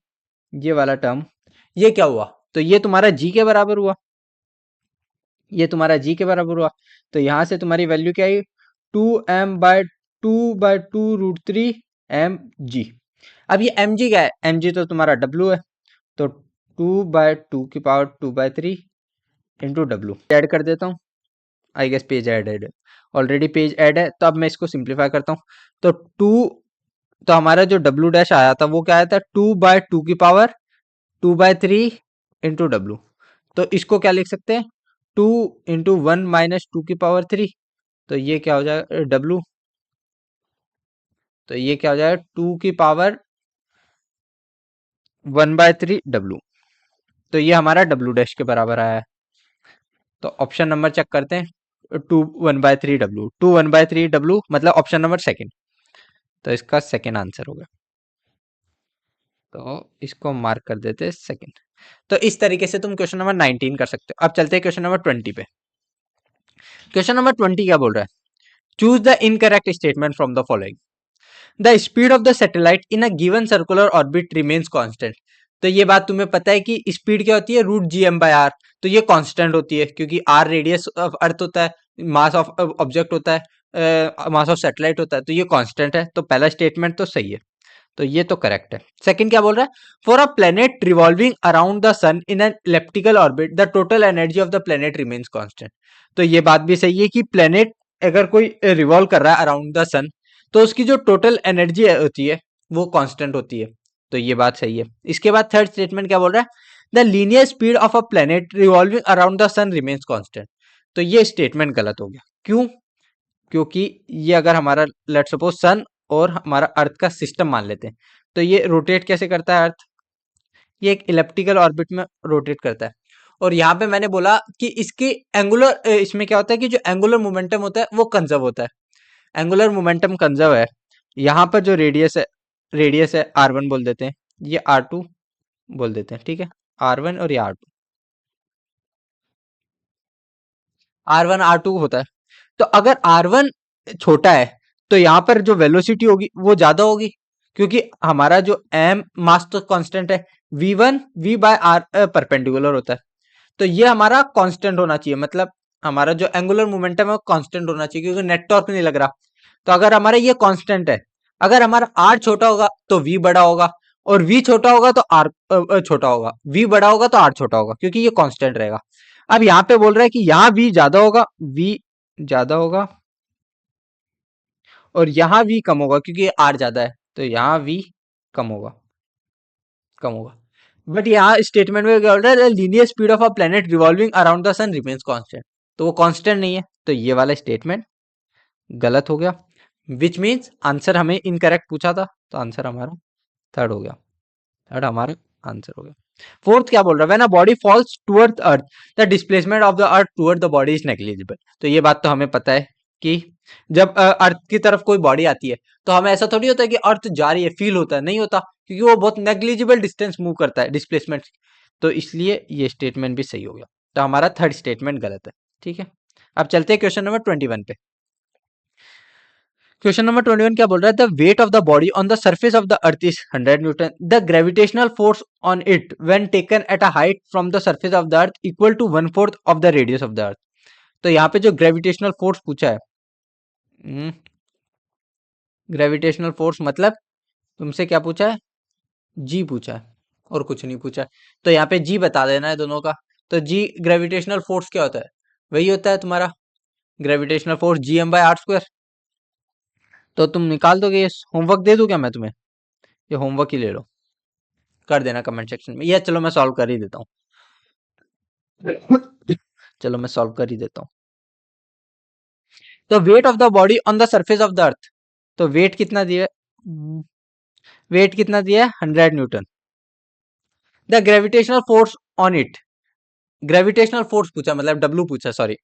ये वाला टर्म, ये क्या हुआ, तो ये तुम्हारा g के बराबर हुआ, ये तुम्हारा g के बराबर हुआ। तो यहां से तुम्हारी वैल्यू क्या आई, 2m/2/2√3 mg। अब ये mg क्या है, mg तो तुम्हारा w है, तो 2/2⁻2/3 इंटू w ऐड कर देता हूँ। आई गेस पेज ऐड है, ऑलरेडी पेज ऐड है, तो अब मैं इसको सिंप्लीफाई करता हूँ। तो 2, तो हमारा जो w डैश आया था वो क्या आया था, 2/2⁻2/3 इंटू w। तो इसको क्या लिख सकते हैं, 2 × 1 - 2⁻3, तो ये क्या हो जाएगा w, तो ये क्या हो जाएगा 2⁻1/3 w। तो ये हमारा w डैश के बराबर आया है। तो ऑप्शन नंबर चेक करते हैं, 2 1/3 w, 2 1/3 w मतलब ऑप्शन नंबर सेकंड, तो इसका सेकंड आंसर होगा। तो इसको मार्क कर देते हैं सेकंड। तो इस तरीके से तुम क्वेश्चन नंबर 19 कर सकते हो। अब चलते हैं क्वेश्चन नंबर 20 पे। क्वेश्चन नंबर 20 क्या बोल रहा है, choose the incorrect statement from the following. The speed of the satellite in a given circular orbit remains constant. तो ये बात तुम्हें पता है कि स्पीड क्या होती है, √gm/r, तो ये कांस्टेंट होती है क्योंकि r रेडियस ऑफ अर्थ होता है, मास ऑफ ऑब्जेक्ट होता है, मास ऑफ सैटेलाइट होता है, तो ये कांस्टेंट है। तो पहला स्टेटमेंट तो सही है, तो ये तो करेक्ट है। सेकंड क्या बोल रहा है, for a planet revolving around the sun in an elliptical orbit the total energy of the planet remains constant. तो ये बात भी सही है कि प्लेनेट अगर कोई रिवॉल्व कर रहा है अराउंड द सन, तो उसकी जो टोटल एनर्जी होती है वो कांस्टेंट होती है, तो ये बात सही है। इसके बाद थर्ड स्टेटमेंट क्या बोल रहा है, the linear speed of a planet revolving around the sun remains constant. तो ये स्टेटमेंट गलत हो गया, क्यों, क्योंकि ये अगर हमारा लेट्स सपोज सन और हमारा अर्थ का सिस्टम मान लेते हैं, तो ये रोटेट कैसे करता है अर्थ, ये एक इलेप्टिकल ऑर्बिट में रोटेट करता है। और यहाँ पे मैंने बोला कि इसकी एंगुलर, इसमें क्या होता है कि जो एंगुलर मोमेंटम होता है वो कंजर्व होता है, एंगुलर मोमेंटम कंजर्व है। यहाँ पर जो रेडियस है r1 बोल देते हैं, ये r2 बोल देते हैं, ठीक है, r1 और ये r2, r1 r2 होता है। तो अगर r1 छोटा है तो यहाँ पर जो वेलोसिटी होगी वो ज्यादा होगी, क्योंकि हमारा जो m मास तो कांस्टेंट है, v1 v/r परपेंडिकुलर होता है, तो ये हमारा कांस्टेंट होना चाहिए, मतलब हमारा जो एंगुलर मोमेंटम है वो कांस्टेंट होना चाहिए, क्योंकि नेट टॉर्क नहीं लग रहा। तो अगर हमारा ये कांस्टेंट है, अगर हमारा r छोटा होगा तो v बड़ा होगा, और v छोटा होगा तो r छोटा होगा, v बड़ा होगा तो r छोटा होगा, क्योंकि ये कांस्टेंट रहेगा। अब यहाँ पे बोल रहा है कि यहाँ v ज्यादा होगा, v ज्यादा होगा, और यहाँ v कम होगा क्योंकि r ज्यादा है, तो यहाँ v कम होगा, कम होगा। बट यहाँ स्टेटमेंट में क्या बोल रहा है, linear speed of a planet revolving around the sun remains constant, तो वो कांस्टेंट नहीं है, तो ये वाला स्टेटमेंट गलत हो गया। विच मीन्स आंसर हमें इनकरेक्ट पूछा था, तो आंसर हमारा थर्ड हो गया। थर्ड हमारा आंसर हो गया। फोर्थ क्या बोल रहा है, when a body false towards earth the displacement of the earth toward the body is negligible. तो ये बात तो हमें पता है कि जब अर्थ की तरफ कोई बॉडी आती है तो हमें ऐसा थोड़ी होता है कि अर्थ जा रही है, फील होता है, नहीं होता, क्योंकि वो बहुत नेग्लिजिबल डिस्टेंस मूव करता है डिस्प्लेसमेंट। तो इसलिए ये स्टेटमेंट भी सही हो गया। तो हमारा थर्ड स्टेटमेंट गलत है। ठीक है, अब चलते हैं क्वेश्चन नंबर 21 पे। क्वेश्चन नंबर 21 क्या बोल रहा है, the weight of the body on the surface of the earth is 100 newton, the gravitational force on it when taken at a height from the surface of the earth equal to 1/4 of the radius of the earth. तो यहाँ पे जो ग्रेविटेशनल फोर्स पूछा है, ग्रेविटेशनल फोर्स मतलब तुमसे क्या पूछा है, जी पूछा है और कुछ नहीं पूछा है। तो यहाँ पे जी बता देना है दोनों का। तो जी ग्रेविटेशनल फोर्स क्या होता है, वही होता है तुम्हारा ग्रेविटेशनल फोर्स Gm/r²। तो तुम निकाल दोगे, ये होमवर्क दे दूं क्या मैं तुम्हें, ये होमवर्क ही ले लो, कर देना कमेंट सेक्शन में। या चलो मैं सॉल्व कर ही देता हूँ। चलो मैं सॉल्व कर ही देता हूँ। तो wait of the body on the surface of the earth, तो वेट कितना दिया है, वेट कितना दिया है 100 newton. The gravitational force on it, gravitational force पूछा मतलब डब्लू पूछा, सॉरी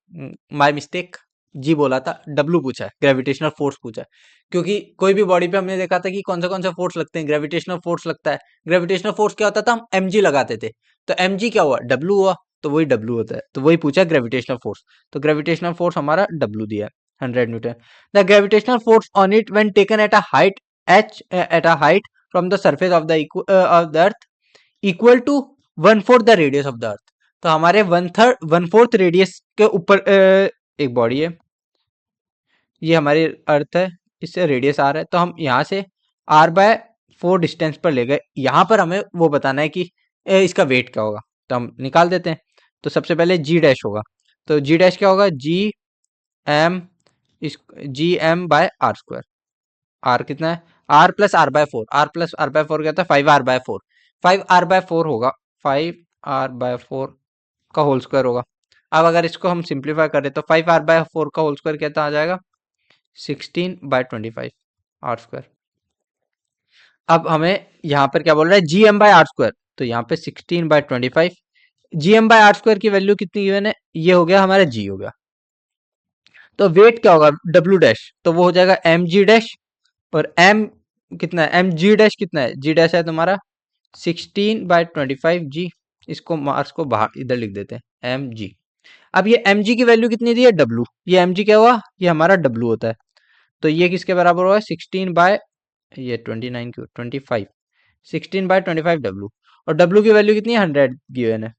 माय मिस्टेक, जी बोला था, डब्लू पूछा है, ग्रेविटेशनल फोर्स पूछा है। क्योंकि कोई भी बॉडी पे हमने देखा था कि कौन से फोर्स लगते हैं, ग्रेविटेशनल फोर्स लगता है। ग्रेविटेशनल फोर्स क्या होता था, हम mg लगाते थे, तो mg क्या हुआ, डब्लू हुआ, तो वही डब्लू होता है, तो वही पूछा ग्रेविटेशनल फोर्स। तो ग्रेविटेशनल फोर्स हमारा डब्लू दिया है 100 newton. The gravitational force on it when taken at a height h at a height from the surface of the earth equal to 1/4 the radius of the earth. तो हमारे 1/4 रेडियस के ऊपर एक बॉडी है, ये हमारी अर्थ है, इससे रेडियस आर है, तो हम यहाँ से r/4 डिस्टेंस पर ले गए। यहाँ पर हमें वो बताना है कि इसका वेट क्या होगा, तो हम निकाल देते हैं। तो सबसे पहले जी डैश होगा, तो जी डैश क्या होगा, एम इस Gm/r²। आर कितना है, r+r/4, r+r/4 क्या था 5r/4, 5r/4 होगा, 5r/4 का होल स्क्वायर होगा। अब अगर इसको हम सिंप्लीफाई करें तो 5r/4 का होल स्क्वायर कितना आ जाएगा, 16/25 r²। अब हमें यहाँ पर क्या बोल रहा है, Gm/r², तो यहाँ पे 16/25, Gm/r² की वैल्यू कितनी गिवन है, ये हो गया हमारा जी हो गया। तो वेट क्या होगा डब्ल्यू डैश, तो वो हो जाएगा mg डैश, और m कितना है, mg डैश कितना है, g डैश है तुम्हारा 16/25 g। इसको मार्क्स को बाहर इधर लिख देते हैं mg। अब ये mg की वैल्यू कितनी दी है, w, ये mg क्या हुआ, ये हमारा w होता है। तो ये किसके बराबर हुआ, 16 बाय ये 29 क्यों 25, 16/25 w, और w की वैल्यू कितनी है 100 गिवन है,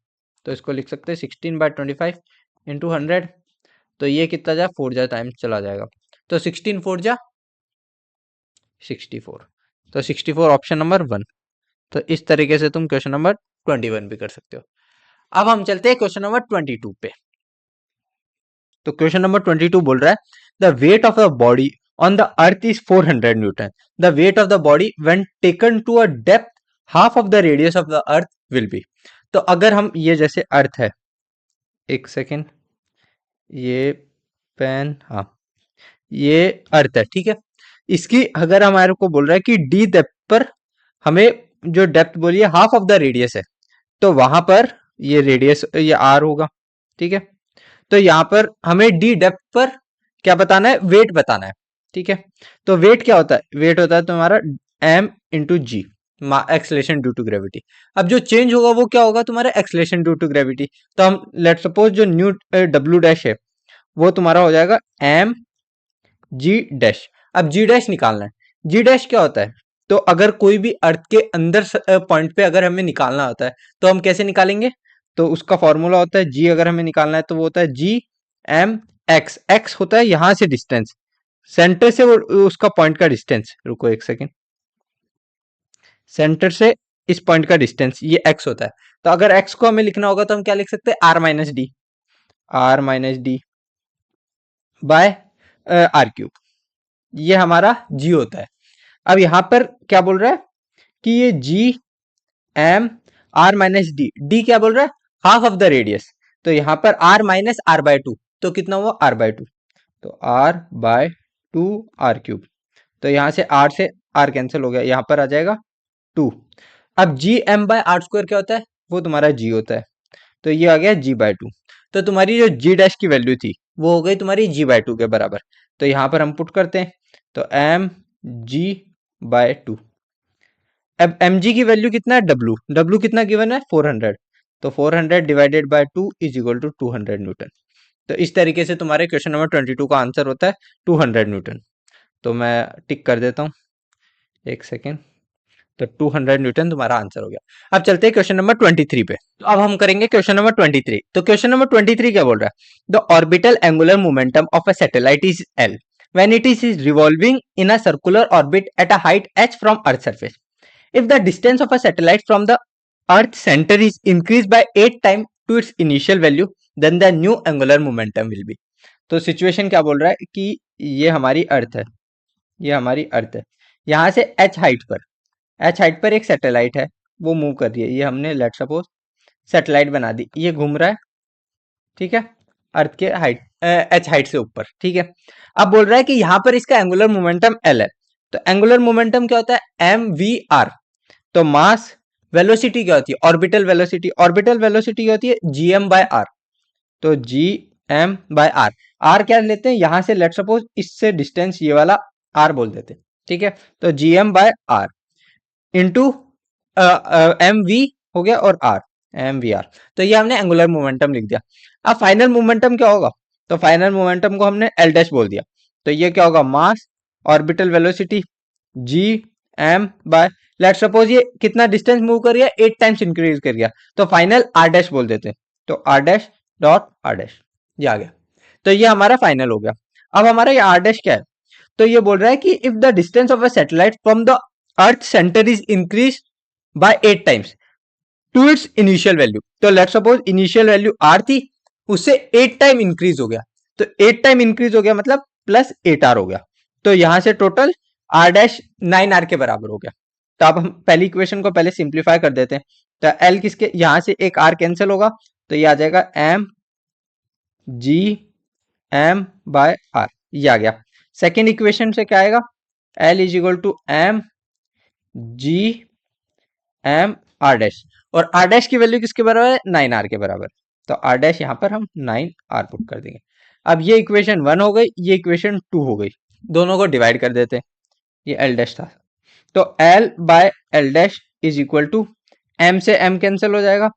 तो इसको लिख सकते हैं 16/25 इंटू 100। तो ये कितना जा 4 जा टाइम चला जाएगा, तो 16 4 जा 64, तो 64 ऑप्शन नंबर 1। तो इस तरीके से तुम क्वेश्चन नंबर 21 भी कर सकते हो। अब हम चलते हैं क्वेश्चन नंबर 22 पे। तो क्वेश्चन नंबर 22 बोल रहा है, the weight of the body on the earth is 400 newton, the weight of the body when taken to a depth half of the radius of the earth will be. तो अगर हम ये जैसे अर्थ है, एक सेकेंड, ये पेन, हाँ ये अर्थ है, ठीक है, इसकी अगर हमारे को बोल रहा है कि डी डेप्थ पर हमें जो डेप्थ बोली है हाफ ऑफ द रेडियस है, तो वहां पर ये रेडियस ये आर होगा, ठीक है। तो यहाँ पर हमें डी डेप्थ पर क्या बताना है, वेट बताना है, ठीक है। तो वेट क्या होता है, वेट होता है तुम्हारा m into G, acceleration due to gravity. अब जो चेंज होगा वो क्या होगा, तुम्हारा एक्सलेशन ड्यू टू ग्रेविटी। तो हम लेट सपोज जो न्यू डब्ल्यू डैश है वो तुम्हारा हो जाएगा m g डैश। अब g डैश निकालना है, g डैश क्या होता है, तो अगर कोई भी अर्थ के अंदर पॉइंट पे अगर हमें निकालना होता है तो हम कैसे निकालेंगे, तो उसका फॉर्मूला होता है g, अगर हमें निकालना है तो वो होता है Gm(x), x होता है यहां से डिस्टेंस, सेंटर से वो उसका पॉइंट का डिस्टेंस, रुको एक सेकेंड, सेंटर से इस पॉइंट का डिस्टेंस ये x होता है। तो अगर x को हमें लिखना होगा तो हम क्या लिख सकते हैं, r-d बाय r³, ये हमारा g होता है। अब यहां पर क्या बोल रहा है कि ये Gm(r-d), d क्या बोल रहा है, हाफ ऑफ द रेडियस, तो यहां पर r-r/2, तो कितना हुआ r/2, तो r/2 r³। तो यहाँ से आर कैंसिल हो गया, यहाँ पर आ जाएगा 2। अब G M by are square क्या होता है, वो तुम्हारा जी होता है, तो ये आ गया जी बाय 2। तो तुम्हारी जो जी डैश की वैल्यू थी वो हो गई तुम्हारी जी बाय 2 के बराबर। तो यहाँ पर हम पुट करते हैं, तो एम जी बाय 2। अब एम जी की वैल्यू कितना है, डब्ल्यू कितना गिवन है 400, तो 400 divided by 2 is equal to 200 newton. तो इस तरीके से तुम्हारे क्वेश्चन नंबर 22 का आंसर होता है 200 न्यूटन। तो मैं टिक कर देता हूँ, एक सेकेंड। तो 200 न्यूटन तुम्हारा आंसर हो गया। अब चलते हैं क्वेश्चन नंबर 23 पे। तो अब हम करेंगे क्वेश्चन नंबर 23। तो क्वेश्चन नंबर 23 क्या बोल रहा है, the orbital angular momentum of a satellite is L when it is revolving in a circular orbit eight a height h from earth surface. If the distance of a satellite from the Earth center is increased by 8 times to its initial value, then the new angular momentum will be। तो सिचुएशन क्या बोल रहा है कि ये हमारी अर्थ है, ये हमारी अर्थ है, यहाँ से एच हाइट पर एक सैटेलाइट है, वो मूव कर रही है, ये हमने लेट सपोज सैटेलाइट बना दी, ये घूम रहा है, ठीक है, अर्थ के हाइट एच हाइट से ऊपर, ठीक है। अब बोल रहा है कि यहाँ पर इसका एंगुलर मोमेंटम एल है। तो एंगुलर मोमेंटम क्या होता है, एम वी आर। तो मास वेलोसिटी क्या होती है, ऑर्बिटल वेलोसिटी, ऑर्बिटल वेलोसिटी क्या होती है जी एम बाय आर। तो G M by R, R क्या लेते हैं, यहां से लेट सपोज इससे डिस्टेंस ये वाला आर बोल देते हैं, ठीक है। तो G M by R into M V हो गया और आर, एम वी आर। तो ये हमने एंगुलर मोमेंटम लिख दिया। अब फाइनल मोमेंटम क्या होगा, तो फाइनल मोमेंटम को हमने एल डैश बोल दिया। तो ये क्या होगा, mass orbital velocity G M by, let suppose ये कितना डिस्टेंस मूव कर गया, 8 टाइम्स इंक्रीज कर गया, तो फाइनल आर डैश बोल देते हैं। तो R dash dot R dash, ये आ गया। तो ये हमारा फाइनल हो गया। अब हमारा ये आर डैश क्या है, तो ये बोल रहा है कि if the distance of a satellite from the earth centre is increase by 8 times to its initial value. तो let suppose initial value R थी, उससे 8 टाइम इंक्रीज हो गया, तो 8 टाइम इंक्रीज हो गया मतलब प्लस 8 आर हो गया। तो यहां से टोटल आर डैश 9 आर के बराबर हो गया। तो अब हम पहली इक्वेशन को पहले सिंप्लीफाई कर देते हैं। तो एल किसके, यहां से एक आर कैंसिल होगा, तो ये आ जाएगा M G M by R, ये आ गया। सेकेंड इक्वेशन से क्या आएगा, L is equal to M G M R dash, और आर डैश की वैल्यू किसके बराबर है, 9 आर के बराबर। तो आर डैश यहाँ पर हम 9 आर पुट कर देंगे। अब ये इक्वेशन 1 हो गई, ये इक्वेशन 2 हो गई, दोनों को डिवाइड कर देते हैं। ये एल डैश था, तो L by L dash is equal to, M से एम कैंसिल हो जाएगा,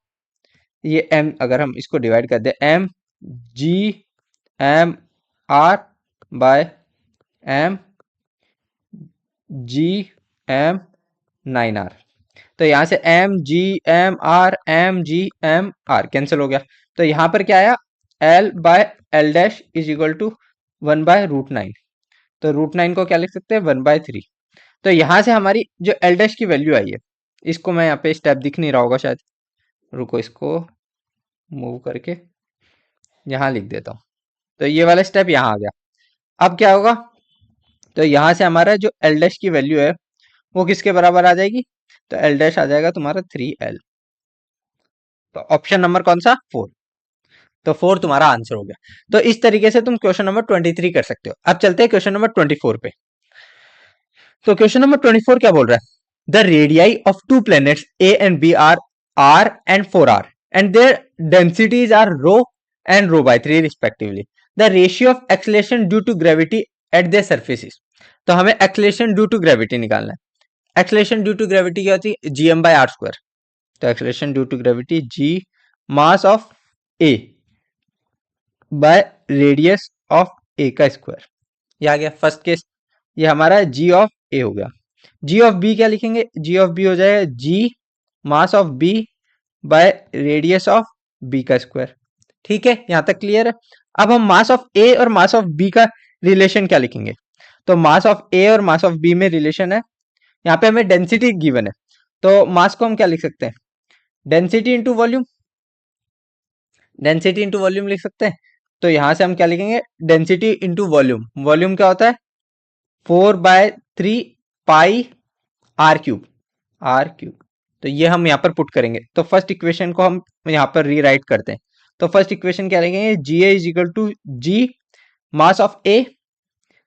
ये एम अगर हम इसको डिवाइड कर दे, M G M R by M G M 9 R. तो यहाँ से M G M R cancel हो गया। तो यहाँ पर क्या आया, L by L dash is equal to 1/√9। तो √9 को क्या लिख सकते हैं, 1/3। तो यहाँ से हमारी जो एल डैश की वैल्यू आई है, इसको मैं यहाँ पे स्टेप दिख नहीं रहा होगा शायद, रुको इसको मूव करके यहाँ लिख देता हूँ। तो ये वाला स्टेप यहाँ आ गया। अब क्या होगा, तो यहाँ से हमारा जो एल डैश की वैल्यू है वो किसके बराबर आ जाएगी, तो एल डैश आ जाएगा तुम्हारा 3L। तो ऑप्शन नंबर कौन सा, 4। तो 4 तुम्हारा आंसर हो गया। तो इस तरीके से तुम क्वेश्चन नंबर 23 कर सकते हो। अब चलते हैं क्वेश्चन नंबर 24 पे। तो क्वेश्चन नंबर 24 क्या बोल रहा है, the radii of two planets A and B are R and 4R and their densities are rho and रो/3 respectively. The ratio of acceleration due to gravity at their surfaces. तो हमें एक्सेलरेशन ड्यू टू ग्रेविटी निकालना है। एक्सेलरेशन ड्यू टू ग्रेविटी क्या होती है, G M by are square. तो acceleration due to gravity G mass of A by radius of A का स्क्वायर, ये आ गया फर्स्ट केस। ये हमारा जी ऑफ ए हो गया। जी ऑफ बी क्या लिखेंगे, जी ऑफ बी हो जाएगा G mass of B by radius of B का स्क्वायर। ठीक है, यहां तक क्लियर है। अब हम मास ऑफ ए और मास ऑफ बी का रिलेशन क्या लिखेंगे, तो मास ऑफ ए और मास ऑफ बी में रिलेशन है, यहाँ पे हमें डेंसिटी गिवन है, तो मास को हम क्या लिख सकते हैं, density into volume, density into volume लिख सकते हैं। तो यहां से हम क्या लिखेंगे, डेंसिटी इंटू वॉल्यूम, वॉल्यूम क्या होता है 4/3 pi are cube, are cube. तो ये हम यहाँ पर पुट करेंगे। तो फर्स्ट इक्वेशन को हम यहाँ पर रीराइट करते हैं। तो फर्स्ट इक्वेशन क्या लिखेंगे, G A is equal to G mass of A,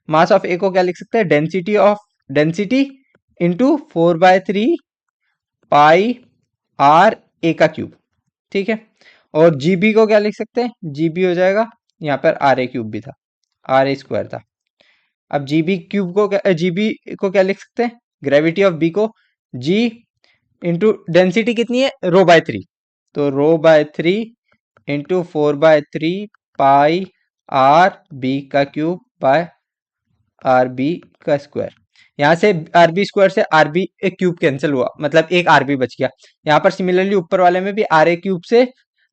mass of A को क्या लिख सकते हैं, density of density into 4/3 pi R A का क्यूब, ठीक है। और जीबी को क्या लिख सकते हैं, जीबी हो जाएगा, यहाँ पर आर ए क्यूब भी था, आर ए स्क्वायर था। अब जीबी क्यूब को जीबी को क्या लिख सकते हैं, ग्रेविटी ऑफ बी को जी इंटू डेंसिटी कितनी है, रो बाय 3, तो रो bye 3 into 4/3 pi are B का क्यूब बाय आर बी का स्क्वायर। यहाँ से आर बी स्क्वायर से आर बी एक क्यूब कैंसिल हुआ, मतलब एक आर बी बच गया। यहाँ पर सिमिलरली ऊपर वाले में भी आर ए क्यूब से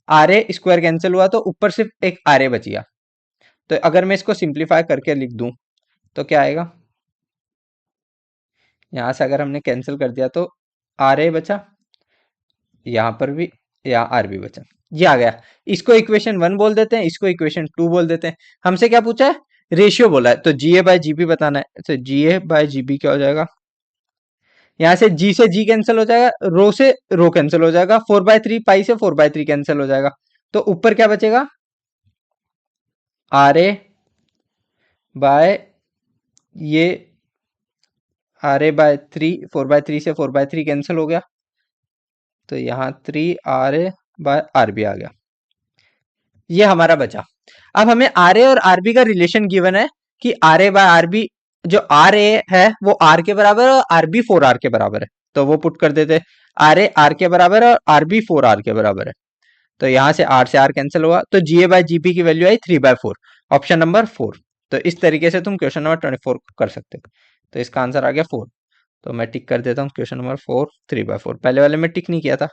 आर ए स्क्वायर कैंसिल हुआ, तो ऊपर सिर्फ एक आर ए बच गया। तो अगर मैं इसको सिंप्लीफाई करके लिख दूं तो क्या आएगा, यहाँ से अगर हमने कैंसिल कर दिया तो आर ए बचा, यहाँ पर भी यहाँ आर बी बचा, ये आ गया। इसको इक्वेशन 1 बोल देते हैं, इसको इक्वेशन 2 बोल देते हैं। हमसे क्या पूछा है, रेशियो बोला है, तो जी ए बाय जीबी बताना है। तो जी ए बाय जीबी क्या हो जाएगा, यहाँ से जी से जी कैंसिल हो जाएगा, रो से रो कैंसिल हो जाएगा, 4/3 पाई से 4/3 कैंसिल हो जाएगा, तो ऊपर क्या बचेगा, आर ए बाय ये आर ए बाय 3, 4/3 से 4/3 कैंसिल हो गया, तो यहाँ 3 R A by R B आ गया, ये हमारा बचा। अब हमें आर ए और आर बी का रिलेशन गिवन है कि R A by R B, जो आर ए है वो आर के बराबर है और आर बी 4R के बराबर है, तो वो पुट कर देते, आर ए आर के बराबर है और आर बी 4R के बराबर है, तो यहाँ से आर से आर कैंसिल हुआ, तो जी ए बाय जी बी की वैल्यू आई 3/4, ऑप्शन नंबर 4। तो इस तरीके से तुम क्वेश्चन नंबर 24 कर सकते हो। तो इसका आंसर आ गया 4। तो मैं टिक कर देता हूँ क्वेश्चन नंबर 4 3/4, पहले वाले में टिक नहीं किया था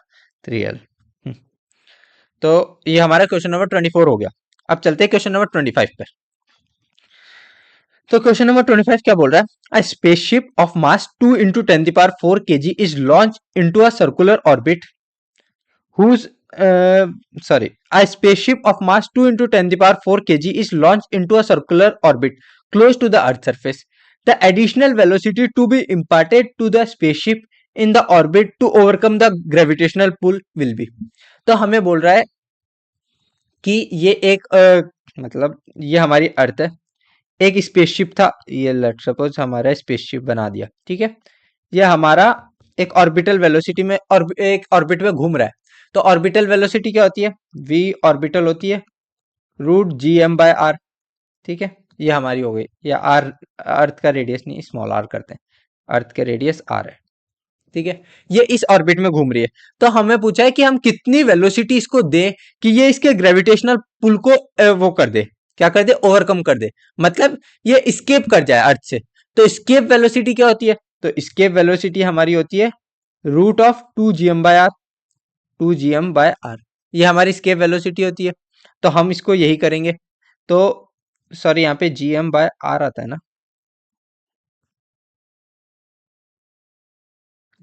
3L। तो ये हमारा क्वेश्चन नंबर 24 हो गया। अब चलते हैं क्वेश्चन नंबर 25 पे। तो क्वेश्चन नंबर 25 क्या बोल रहा है, अ spaceship of mass 2 into 10⁴ kg is launch into a circular orbit whose sorry, a spaceship of mass 2 into 10⁴ kg is launched into a circular orbit close to the earth's surface. The additional velocity to be imparted to the spaceship in the orbit to overcome the gravitational pull will be. तो हमें बोल रहा है कि ये एक मतलब ये हमारी अर्थ है, एक स्पेसशिप था, ये लेट सपोज हमारा स्पेसशिप बना दिया, ठीक है। ये हमारा एक ऑर्बिटल वेलोसिटी में और एक ऑर्बिट में घूम रहा है, तो ऑर्बिटल वेलोसिटी क्या होती है, वी ऑर्बिटल होती है root G M by R, ठीक है। ये हमारी हो गई, या आर अर्थ का रेडियस नहीं, स्मॉल आर करते हैं, अर्थ के रेडियस आर है, ठीक है। ये इस ऑर्बिट में घूम रही है, तो हमें पूछा है कि हम कितनी वेलोसिटी इसको दे कि ये इसके ग्रेविटेशनल पुल को वो कर दे, क्या कर दे, ओवरकम कर दे, मतलब ये स्केप कर जाए अर्थ से। तो स्केप वेलोसिटी क्या होती है, तो स्केप वेलोसिटी हमारी होती है रूट ऑफ 2gm/r, 2gm/r, ये हमारी स्केप वेलोसिटी होती है। तो हम इसको यही करेंगे, तो सॉरी यहाँ पे gm/r आता है ना,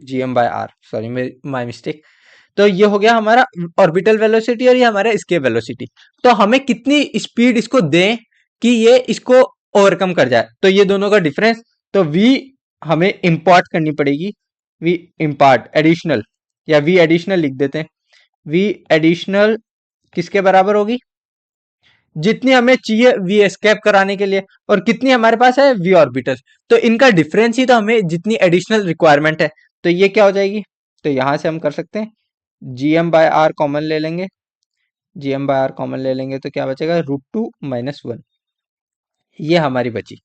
gm/r, सॉरी माय मिस्टेक। तो ये हो गया हमारा ऑर्बिटल वेलोसिटी और ये हमारा स्केप वेलोसिटी। तो हमें कितनी स्पीड इसको दें कि ये इसको ओवरकम कर जाए, तो ये दोनों का डिफरेंस, तो v हमें इंपॉर्ट करनी पड़ेगी, v इंपार्ट एडिशनल, या v एडिशनल लिख देते हैं, v एडिशनल किसके बराबर होगी, जितनी हमें चाहिए वी एस्केप कराने के लिए, और कितनी हमारे पास है वी ऑर्बिटल, तो इनका डिफरेंस ही तो हमें जितनी एडिशनल रिक्वायरमेंट है, तो ये क्या हो जाएगी, तो यहां से हम कर सकते हैं gm/r कॉमन ले लेंगे, gm/r कॉमन ले लेंगे तो क्या बचेगा √2 - 1, ये हमारी बची।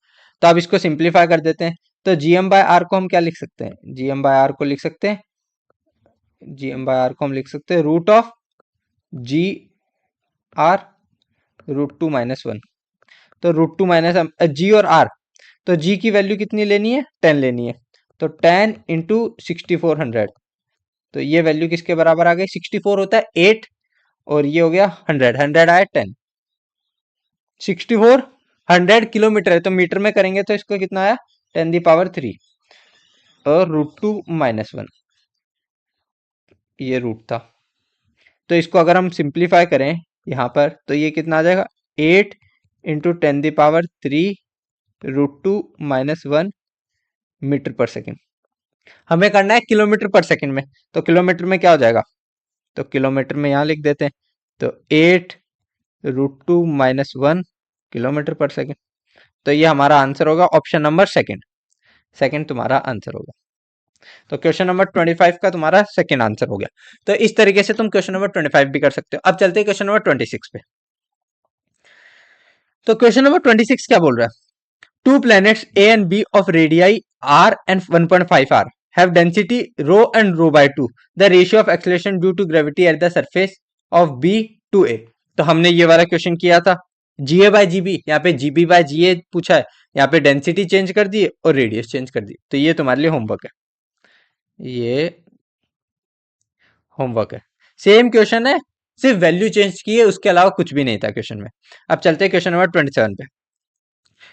तो अब इसको सिंप्लीफाई कर देते हैं, तो gm/r को हम क्या लिख सकते हैं, gm/r को लिख सकते हैं, gm/r को हम लिख सकते हैं रूट ऑफ जी आर √2 - 1, तो √2 माइनस जी और आर, तो जी की वैल्यू कितनी लेनी है, 10 लेनी है, तो 10 इंटू 6400, तो ये वैल्यू किसके बराबर आ गई, 64 होता है 8 और ये हो गया 100, 100 आया 10, 64 100 किलोमीटर है, तो मीटर में करेंगे तो इसको कितना आया 10⁻³ और √2 - 1, ये रूट था। तो इसको अगर हम सिंप्लीफाई करें यहाँ पर तो ये कितना आ जाएगा 8 इंटू 10⁻³ √2 - 1 मीटर पर सेकेंड। हमें करना है किलोमीटर पर सेकेंड में, तो किलोमीटर में क्या हो जाएगा, तो किलोमीटर में यहाँ लिख देते हैं, तो 8 √2 - 1 किलोमीटर पर सेकेंड। तो ये हमारा आंसर होगा ऑप्शन नंबर सेकेंड। सेकंड तुम्हारा आंसर हो गया। तो क्वेश्चन नंबर 25 का तुम्हारा सेकंड आंसर हो गया। तो इस तरीके से तुम क्वेश्चन नंबर 25 भी कर सकते हो। अब चलते हैं क्वेश्चन नंबर 26 पे। तो क्वेश्चन नंबर 26 क्या बोल रहा है? Two planets A and B of radii r and 1.5 r have density rho and rho by 2. The ratio of acceleration due to gravity at the surface of B to A. तो हमने ये वाला क्वेश्चन किया था GA बाय GB, यहाँ पे GB बाय GA पूछा है, यहाँ पे डेंसिटी चेंज कर दी और रेडियस चेंज कर दी। तो ये तुम्हारे लिए होमवर्क है, ये होमवर्क है। सेम क्वेश्चन है, सिर्फ वैल्यू चेंज की है, उसके अलावा कुछ भी नहीं था क्वेश्चन में। अब चलते हैं क्वेश्चन नंबर 27 पे।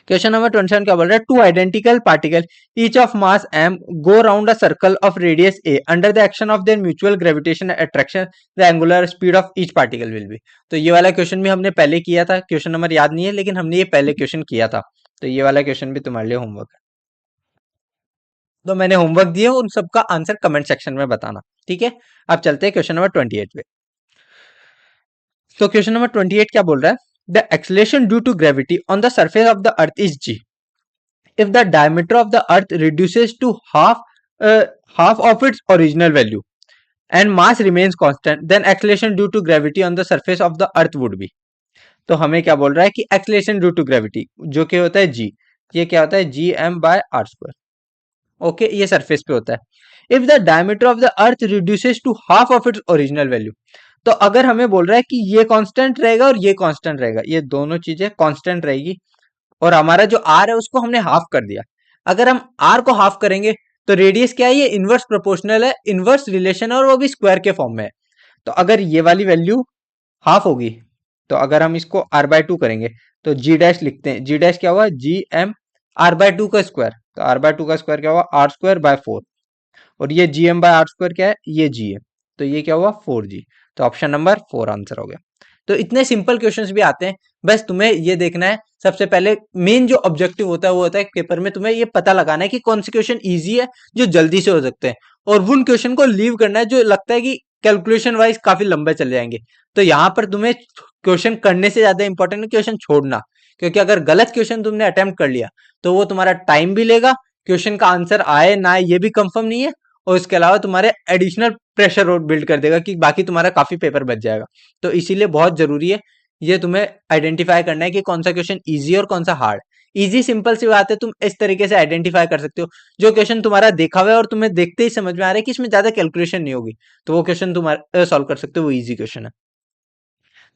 क्वेश्चन नंबर 27 क्या बोल रहा है? Two identical particle each of mass m go round a circle of radius a under the action of their mutual gravitation attraction the angular speed of each particle will be. तो ये वाला क्वेश्चन भी हमने पहले किया था, क्वेश्चन नंबर याद नहीं है लेकिन हमने ये पहले क्वेश्चन किया था। तो ये वाला क्वेश्चन भी तुम्हारे लिए होमवर्क है। तो मैंने होमवर्क दिए, उन सबका आंसर कमेंट सेक्शन में बताना, ठीक है। अब चलते हैं क्वेश्चन नंबर 28 पे। तो क्वेश्चन नंबर 28 क्या बोल रहा है? The acceleration due to gravity on the surface of the earth is g. If the diameter of the earth reduces to half of its original value and mass remains constant, then acceleration due to gravity on the surface of the earth would be. तो हमें क्या बोल रहा है कि acceleration due to gravity जो कि होता है g, ये क्या होता है gm by r square। Okay, ये सरफेस पे होता है। If the diameter of the earth reduces to half of its original value, तो अगर हमें बोल रहा है कि ये कांस्टेंट रहेगा और ये कांस्टेंट रहेगा, ये दोनों चीजें कांस्टेंट रहेगी, और हमारा जो आर है उसको हमने हाफ कर दिया। अगर हम आर को हाफ करेंगे तो रेडियस क्या है? ये इनवर्स प्रोपोर्शनल है, इनवर्स रिलेशन है, और वो भी स्क्वायर के फॉर्म में है। तो अगर ये वाली वैल्यू हाफ होगी, तो अगर हम इसको आर बाय 2 करेंगे तो जी डैश लिखते हैं, जी डैश क्या हुआ? जी एम आर बाय 2 का स्क्वायर। तो आर बाय 2 का स्क्वायर क्या हुआ? R square by 4। और ये G M by are square क्या है? ये जी है। तो ये क्या हुआ? 4g। तो ऑप्शन नंबर 4 आंसर हो गया। तो इतने सिंपल क्वेश्चंस भी आते हैं, बस तुम्हें ये देखना है। सबसे पहले मेन जो ऑब्जेक्टिव होता है वो होता है पेपर में तुम्हें ये पता लगाना है कि कौन से क्वेश्चन इजी है जो जल्दी से हो सकते हैं, और उन क्वेश्चन को लीव करना है जो लगता है कि कैलकुलेशन वाइज काफी लंबे चले जाएंगे। तो यहाँ पर तुम्हें क्वेश्चन करने से ज्यादा इंपॉर्टेंट है क्वेश्चन छोड़ना, क्योंकि अगर गलत क्वेश्चन तुमने अटेम्प्ट कर लिया तो वो तुम्हारा टाइम भी लेगा, क्वेश्चन का आंसर आए ना आए ये भी कंफर्म नहीं है, और इसके अलावा तुम्हारे एडिशनल प्रेशर बिल्ड कर देगा कि बाकी तुम्हारा काफी पेपर बच जाएगा। तो इसीलिए बहुत जरूरी है ये तुम्हें आइडेंटिफाई करना है कि कौन सा क्वेश्चन इजी और कौन सा हार्ड। इजी सिंपल सी बात है, तुम इस तरीके से आइडेंटिफाई कर सकते हो। जो क्वेश्चन तुम्हारा देखा हुआ है और तुम्हें देखते ही समझ में आ रहा है कि इसमें ज्यादा कैलकुलेशन नहीं होगी, तो वो क्वेश्चन तुम सॉल्व कर सकते हो, वो इजी क्वेश्चन है।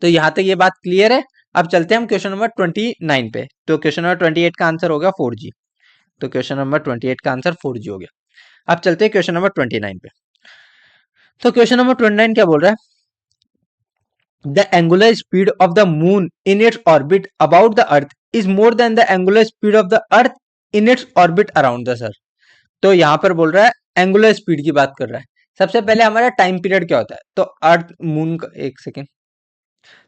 तो यहाँ तक ये बात क्लियर है। अब चलते हैं हम क्वेश्चन नंबर 29 पे। तो क्वेश्चन नंबर 28 का आंसर होगा 4g। तो क्वेश्चन नंबर 28 का आंसर 4g हो गया। अब चलते हैं क्वेश्चन नंबर 29 पे। तो क्वेश्चन नंबर 29 क्या बोल रहा है? The angular speed of the moon in its orbit about the earth is more than the angular speed of the earth in its orbit around the sun. तो यहाँ पर बोल रहा है एंगुलर स्पीड की बात कर रहा है। सबसे पहले हमारा टाइम पीरियड क्या होता है? तो अर्थ मून का, एक सेकेंड,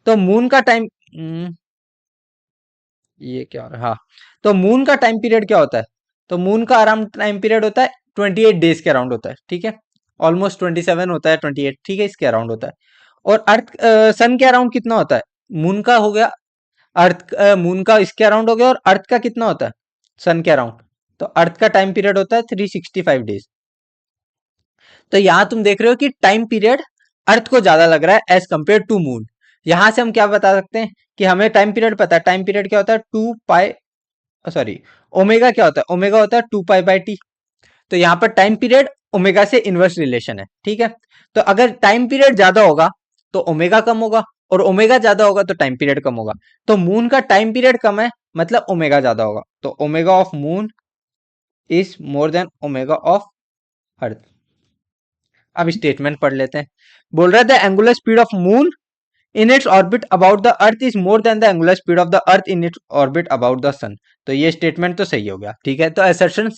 तो मून का टाइम, ये क्या हो रहा है? हाँ, तो मून का टाइम पीरियड क्या होता है? तो मून का अराउंड टाइम पीरियड होता है 28 डेज के अराउंड होता है, ठीक है। ऑलमोस्ट 27 होता है, 28, ठीक है, इसके अराउंड होता है। और अर्थ सन के अराउंड कितना होता है? मून का हो गया, अर्थ मून का इसके अराउंड हो गया, और अर्थ का कितना होता है? सन के अराउंड। तो अर्थ का टाइम पीरियड होता है 365 डेज। तो यहां तुम देख रहे हो कि टाइम पीरियड अर्थ को ज्यादा लग रहा है एज कंपेयर टू मून। यहां से हम क्या बता सकते हैं कि हमें टाइम पीरियड पता है। टाइम पीरियड क्या होता है? 2 पाई, सॉरी, ओमेगा क्या होता है? ओमेगा होता है 2 पाई बाई टी। तो यहाँ पर टाइम पीरियड ओमेगा से इनवर्स रिलेशन है, ठीक है। तो अगर टाइम पीरियड ज्यादा होगा तो ओमेगा कम होगा, और ओमेगा ज्यादा होगा तो टाइम पीरियड कम होगा। तो मून का टाइम पीरियड कम है, मतलब ओमेगा ज्यादा होगा। तो omega of moon is more than omega of earth. अब स्टेटमेंट पढ़ लेते हैं। बोल रहा है the angular speed of moon in its orbit about the earth is more than the angular speed of the earth in its orbit about the sun। तो ये स्टेटमेंट तो सही हो गया, ठीक है। तो assertion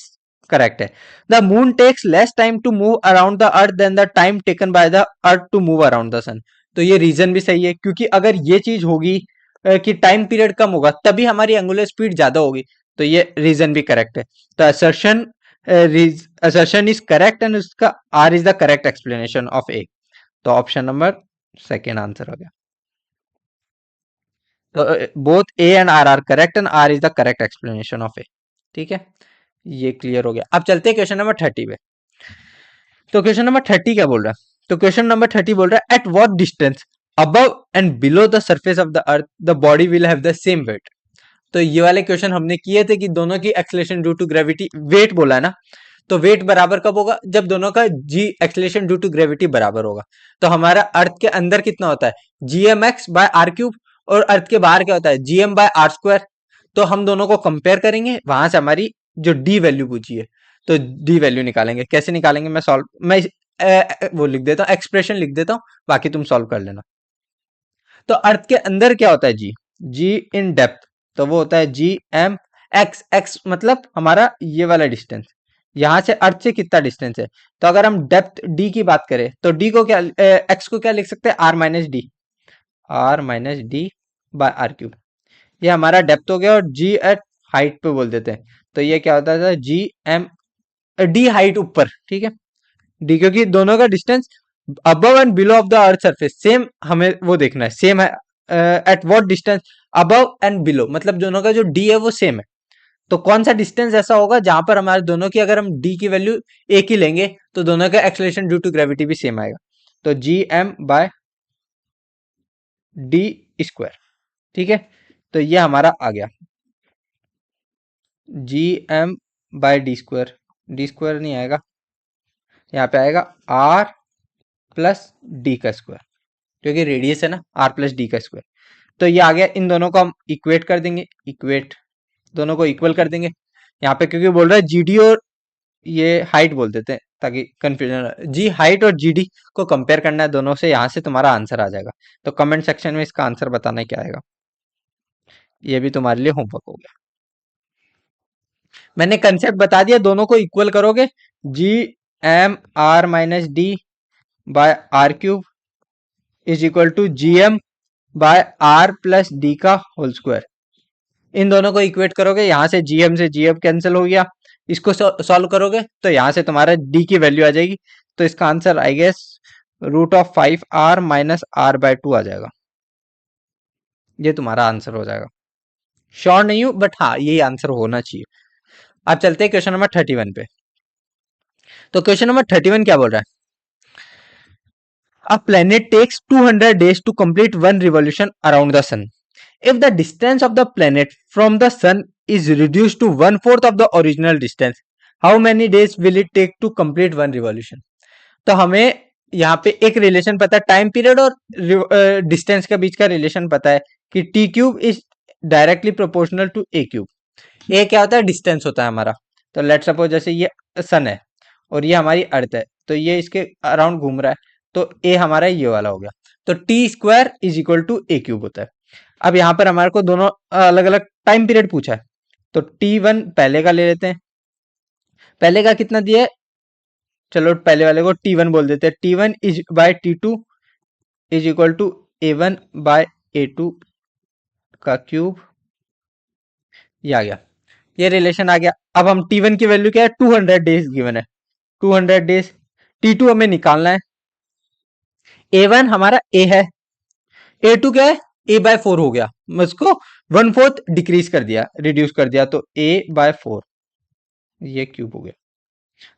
करेक्ट है। The moon takes less time to move around the earth than the time taken by the earth to move around the sun. तो ये रीजन भी सही है, क्योंकि अगर ये चीज होगी कि टाइम पीरियड कम होगा तभी हमारी एंगुलर स्पीड ज्यादा होगी, तो ये रीजन भी करेक्ट है। तो assertion इज करेक्ट एंड उसका R is the correct explanation of A. तो ऑप्शन नंबर सेकेंड आंसर हो गया। तो both A and R are correct and R is the correct explanation of A, ठीक है। ये क्लियर हो गया। अब चलते हैं क्वेश्चन नंबर 30 पे। तो क्वेश्चन नंबर 30 क्या बोल रहा है? तो क्वेश्चन नंबर 30 बोल रहा है at what distance above and below the surface of the earth the body will have the same weight. तो ये वाले क्वेश्चन हमने किए थे कि दोनों की acceleration due to gravity, weight बोला है ना, तो वेट बराबर कब होगा? जब दोनों का जी एक्सेलरेशन ड्यू टू ग्रेविटी बराबर होगा। तो हमारा अर्थ के अंदर कितना होता है? G M X by R cube, और अर्थ के बाहर क्या होता है? G M by are square. तो हम दोनों को कंपेयर करेंगे, वहां से हमारी जो डी वैल्यू पूछी है तो डी वैल्यू निकालेंगे। कैसे निकालेंगे? वो लिख देता हूँ, एक्सप्रेशन लिख देता हूँ, बाकी तुम सॉल्व कर लेना। तो अर्थ के अंदर क्या होता है? जी, जी इन डेप्थ, तो वो होता है जी एम एक्स। एक्स मतलब हमारा ये वाला डिस्टेंस, यहां से अर्थ से कितना डिस्टेंस है। तो अगर हम डेप्थ डी की बात करें तो डी को क्या, एक्स को क्या लिख सकते हैं? R minus D, R minus D by R cube. ये हमारा डेप्थ हो गया। और जी एट हाइट पे बोल देते हैं, तो ये क्या होता है? जी एम, डी हाइट ऊपर, ठीक है, डी, क्योंकि दोनों का distance above and below of the earth surface same, हमें वो देखना है सेम है। At what distance above and below, मतलब दोनों का जो डी है वो सेम है। तो कौन सा डिस्टेंस ऐसा होगा जहां पर हमारे दोनों की, अगर हम डी की वैल्यू एक ही लेंगे तो दोनों का एक्सेलरेशन ड्यू टू ग्रेविटी भी सेम आएगा। तो G M by D square, ठीक है। तो ये हमारा आ गया G M by D square. D square नहीं आएगा, यहाँ पे आएगा आर प्लस डी का स्क्वायर, क्योंकि रेडियस है ना, आर प्लस डी का स्क्वायर। तो ये आ गया। इन दोनों को हम इक्वेट कर देंगे, इक्वेट, दोनों को इक्वल कर देंगे यहाँ पे, क्योंकि बोल रहा है जीडी और ये हाइट बोल देते हैं ताकि कंफ्यूजन। जी हाइट और जीडी को कंपेयर करना है दोनों से, यहाँ से तुम्हारा आंसर आ जाएगा। तो कमेंट सेक्शन में इसका आंसर बताना क्या आएगा। ये भी तुम्हारे लिए होमवर्क हो गया। मैंने कंसेप्ट बता दिया, दोनों को इक्वल करोगे, G M R minus D by R cube is equal to G M by R plus D का होल स्क्वायर। इन दोनों को इक्वेट करोगे, यहाँ से जीएम से जीएम कैंसिल हो गया। इसको सॉल्व करोगे तो यहाँ से तुम्हारा डी की वैल्यू आ जाएगी। तो इसका answer I guess √5r minus r by 2 आ जाएगा। ये तुम्हारा आंसर हो जाएगा। श्योर नहीं हूं, बट हाँ यही आंसर होना चाहिए। अब चलते हैं क्वेश्चन नंबर 31 पे। तो क्वेश्चन नंबर 31 क्या बोल रहा है? A planet takes 200 days to complete one revolution around the sun. If the distance of the planet from the sun is reduced to 1/4 of the original distance, how many days will it take to complete one revolution? तो हमें यहाँ पे एक रिलेशन पता है, टाइम पीरियड और डिस्टेंस के बीच का रिलेशन पता है कि T cube is directly proportional to A cube. A क्या होता है? डिस्टेंस होता है हमारा। तो लेट सपोज जैसे ये सन है और ये हमारी अर्थ है, तो ये इसके अराउंड घूम रहा है, तो ए हमारा ये वाला हो गया। तो T square is equal to A cube होता है। अब यहाँ पर हमारे को दोनों अलग अलग टाइम पीरियड पूछा है, तो T1 पहले का ले लेते हैं। पहले का कितना दिया है? चलो पहले वाले को T1 बोल देते हैं। T1 is by T2 is equal to A1 by A2 का क्यूब। ये आ गया, ये रिलेशन आ गया। अब हम T1 की वैल्यू क्या है? 200 डेज गिवन है, 200 डेज। T2 हमें निकालना है। A1 हमारा A है, A2 क्या है? A/4 हो गया। मैं उसको 1/4 डिक्रीज कर दिया, रिड्यूस कर दिया, तो A/4 ये क्यूब हो गया।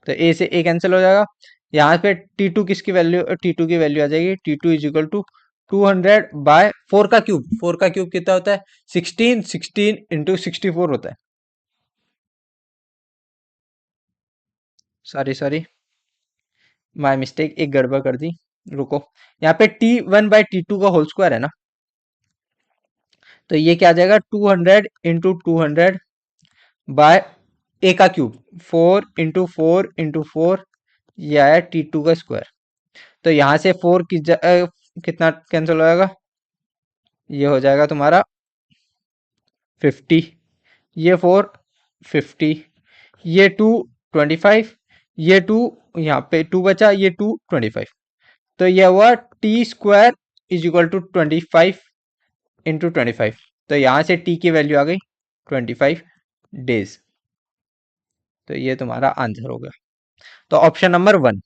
तो ए से ए कैंसिल हो जाएगा। यहाँ पे T2 किसकी वैल्यू? T2 की वैल्यू आ जाएगी T2 इज इक्वल टू 200/4 का क्यूब। 4 का क्यूब कितना होता है? 16, 16 इंटू 64 होता है। सॉरी सॉरी, माय मिस्टेक, एक गड़बड़ कर दी, रुको। यहाँ पे T1/T2 का होल स्क्वायर है ना, तो ये क्या आ जाएगा? 200 इंटू 200 बाय ए का क्यूब, 4 इंटू 4 इंटू 4, ये आया T2 का स्क्वायर। तो यहाँ से 4 कितना कैंसिल हो जाएगा? ये हो जाएगा तुम्हारा 50, ये 4 50, ये 2 25, ये 2, यहाँ पे 2 बचा, ये 2 25। तो ये हुआ T square is equal to 25 into 25। तो यहाँ से टी की वैल्यू आ गई 25 डेज। तो ये तुम्हारा आंसर हो गया। तो ऑप्शन नंबर 1,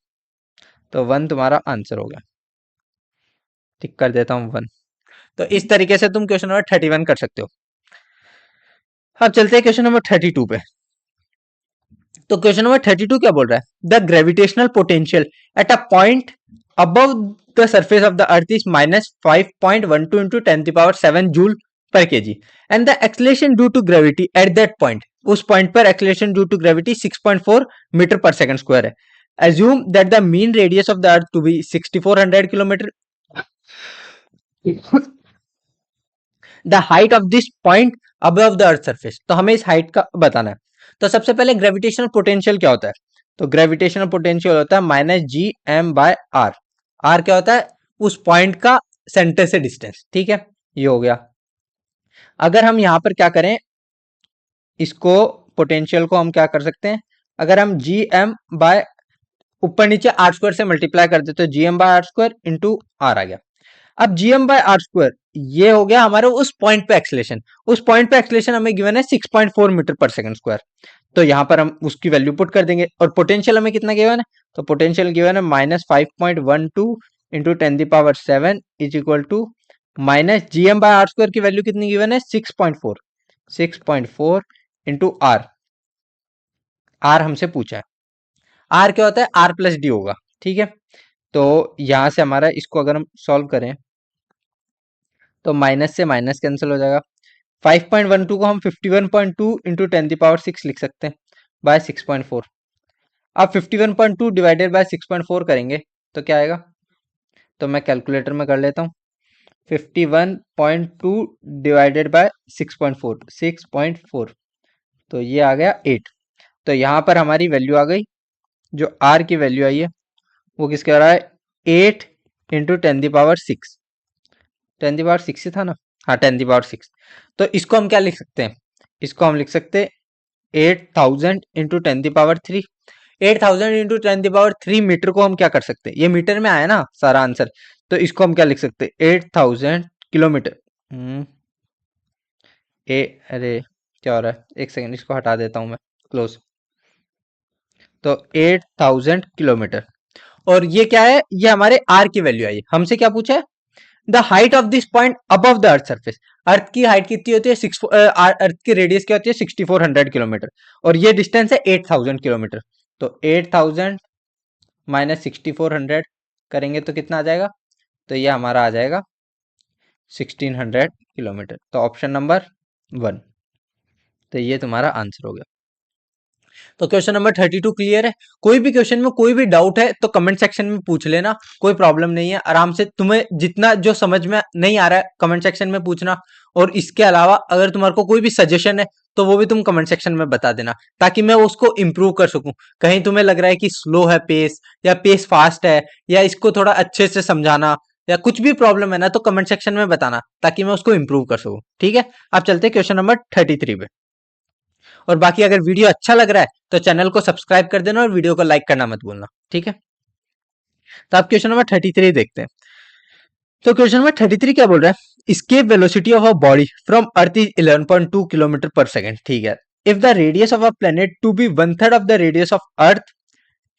तो 1 तुम्हारा आंसर हो गया। टिक कर देता हूँ 1। तो इस तरीके से तुम क्वेश्चन नंबर 31 कर सकते हो। अब चलते हैं क्वेश्चन नंबर 32 पे। तो क्वेश्चन नंबर 32 क्या बोल रहा है, the gravitational potential at a point above the surface of the earth is -5.12 into 10⁻7 joule पर KG and the acceleration due to gravity at that point, उस पॉइंट पर acceleration due to gravity 6.4 metre पर सेकंड स्क्वायर है। assume that the mean radius of the earth to be 6400 kilometer, the height of this point above the earth surface। तो हमें इस हाइट का बताना है। तो सबसे पहले ग्रेविटेशनल पोटेंशियल क्या होता है, तो ग्रेविटेशनल पोटेंशियल होता है -gm/r। r क्या होता है, उस पॉइंट का सेंटर से डिस्टेंस, ठीक है, ये हो गया। अगर हम यहां पर क्या करें, इसको पोटेंशियल को हम क्या कर सकते हैं, अगर हम gm बाय ऊपर नीचे आर स्क्वायर से मल्टीप्लाई कर देते तो gm/r² इंटू आर आ गया। अब gm/r² ये हो गया हमारे उस पॉइंट पे एक्सलेशन, उस पॉइंट पे एक्सलेशन हमें गिवन है 6.4 मीटर पर सेकंड स्क्वायर। तो यहाँ पर हम उसकी वैल्यू पुट कर देंगे और पोटेंशियल हमें कितना गिवन है, तो पोटेंशियल गिवन है -5.12 into 10⁻7 is equal to minus gm/r² की वैल्यू कितनी गिवन है 6.4 इंटू आर, आर हमसे पूछा है। आर क्या होता है, आर प्लस डी होगा, ठीक है। तो यहां से हमारा इसको अगर हम सॉल्व करें तो माइनस से माइनस कैंसिल हो जाएगा। 5.12 को हम 51.2 इंटू 10⁻6 लिख सकते हैं बाय 6.4। अब 51.2 डिवाइडेड बाय 6.4 करेंगे तो क्या आएगा, तो मैं कैलकुलेटर में कर लेता हूँ। 51.2 डिवाइडेड बाय 6.4 तो ये आ गया 8। तो यहाँ पर हमारी वैल्यू आ गई, जो आर की वैल्यू आई है वो किसके आ रहा है 8 इंटू 10⁻6, 10⁻6 ही था ना, हाँ 10⁻6। तो इसको हम क्या लिख सकते हैं, इसको हम लिख सकते हैं 8000 इंटू 10⁻3। 8000 इंटू 10⁻3 मीटर को हम क्या कर सकते हैं, ये मीटर में आया ना सारा आंसर, तो इसको हम क्या लिख सकते हैं 8000 किलोमीटर। अरे क्या हो रहा है, एक सेकंड इसको हटा देता हूं मैं, क्लोज। तो 8000 किलोमीटर, और ये क्या है, ये हमारे आर की वैल्यू आई, हमसे क्या पूछा है, the height of this point above the earth surface. Earth की हाइट कितनी होती है, अर्थ की रेडियस क्या होती है 6400 किलोमीटर, और ये डिस्टेंस है 8000 किलोमीटर। तो 8000 माइनस 6400 करेंगे तो कितना आ जाएगा, तो ये हमारा आ जाएगा 1600 किलोमीटर। तो ऑप्शन नंबर 1, तो ये तुम्हारा आंसर हो गया। तो क्वेश्चन नंबर 32 क्लियर है। कोई भी क्वेश्चन में कोई भी डाउट है तो कमेंट सेक्शन में पूछ लेना, कोई प्रॉब्लम नहीं है, आराम से तुम्हें जितना जो समझ में नहीं आ रहा है कमेंट सेक्शन में पूछना। और इसके अलावा अगर तुम्हारे को कोई भी सजेशन है तो वो भी तुम कमेंट सेक्शन में बता देना, ताकि मैं उसको इम्प्रूव कर सकूं। कहीं तुम्हें लग रहा है कि स्लो है पेस या पेस फास्ट है, या इसको थोड़ा अच्छे से समझाना, या कुछ भी प्रॉब्लम है ना, तो कमेंट सेक्शन में बताना ताकि मैं उसको इम्प्रूव कर सकूं, ठीक है। अब चलते हैं क्वेश्चन नंबर 33 पे। और बाकी अगर वीडियो अच्छा लग रहा है तो चैनल को सब्सक्राइब कर देना और वीडियो को लाइक करना मत भूलना, ठीक है। तो आप क्वेश्चन नंबर 33 देखते हैं। तो क्वेश्चन नंबर 33 क्या बोल रहा है, escape velocity of a body from earth is 11.2 kilometre पर सेकंड, ठीक है। if the radius of a planet to be 1/3 of the radius of earth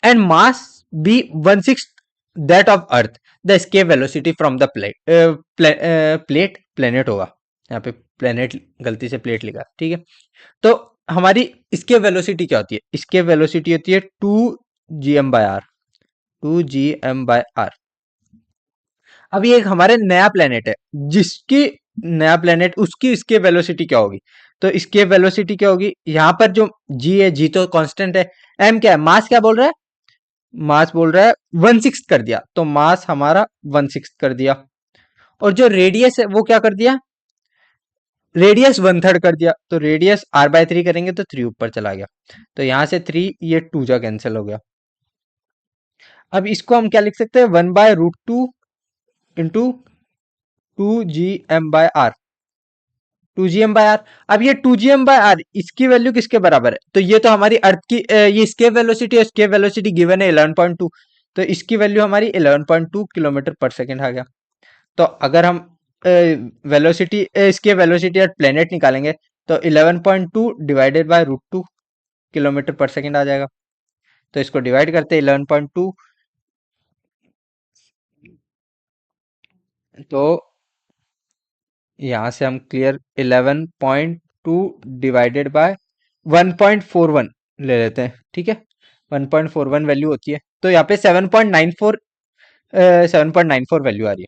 and mass be 1/6 that of earth, the escape velocity from the plate planet होगा, यहाँ पे planet गलती से plate लिखा, ठीक है। तो हमारी इसके वेलोसिटी क्या होती है, इसके वेलोसिटी होती है 2gm/r, 2gm/r। अब ये एक हमारे नया प्लेनेट है, जिसकी नया प्लेनेट उसकी इसके वेलोसिटी क्या होगी, तो इसके वेलोसिटी क्या होगी, यहाँ पर जो g है, g तो कांस्टेंट है, m क्या है, मास क्या बोल रहा है, मास बोल रहा है 1/6 कर दिया, तो मास हमारा 1/6 कर दिया। और जो रेडियस है वो क्या कर दिया, रेडियस 1/3 कर दिया, तो रेडियस r/3 करेंगे तो 3 ऊपर चला गया, तो यहां से 3 ये 2 जा कैंसिल हो गया। अब इसको हम क्या लिख सकते हैं, 1/√2 इंटू 2gm/r, 2gm/r। अब ये 2gm/r इसकी वैल्यू किसके बराबर है, तो ये तो हमारी अर्थ की ये स्केप वेलोसिटी है, स्केप वेलोसिटी गिवन है 11.2, तो इसकी वैल्यू हमारी 11.2 किलोमीटर पर सेकेंड आ गया। तो अगर हम वेलोसिटी इसके वेलोसिटी एट प्लेनेट निकालेंगे तो 11.2 डिवाइडेड बाय √2 किलोमीटर पर सेकेंड आ जाएगा। तो इसको डिवाइड करते हैं 11.2, तो यहाँ से हम क्लियर 11.2 डिवाइडेड बाय 1.41, ले लेते हैं, ठीक है। 1.41 वैल्यू होती है, तो यहाँ पे 7.94 वैल्यू आ रही है।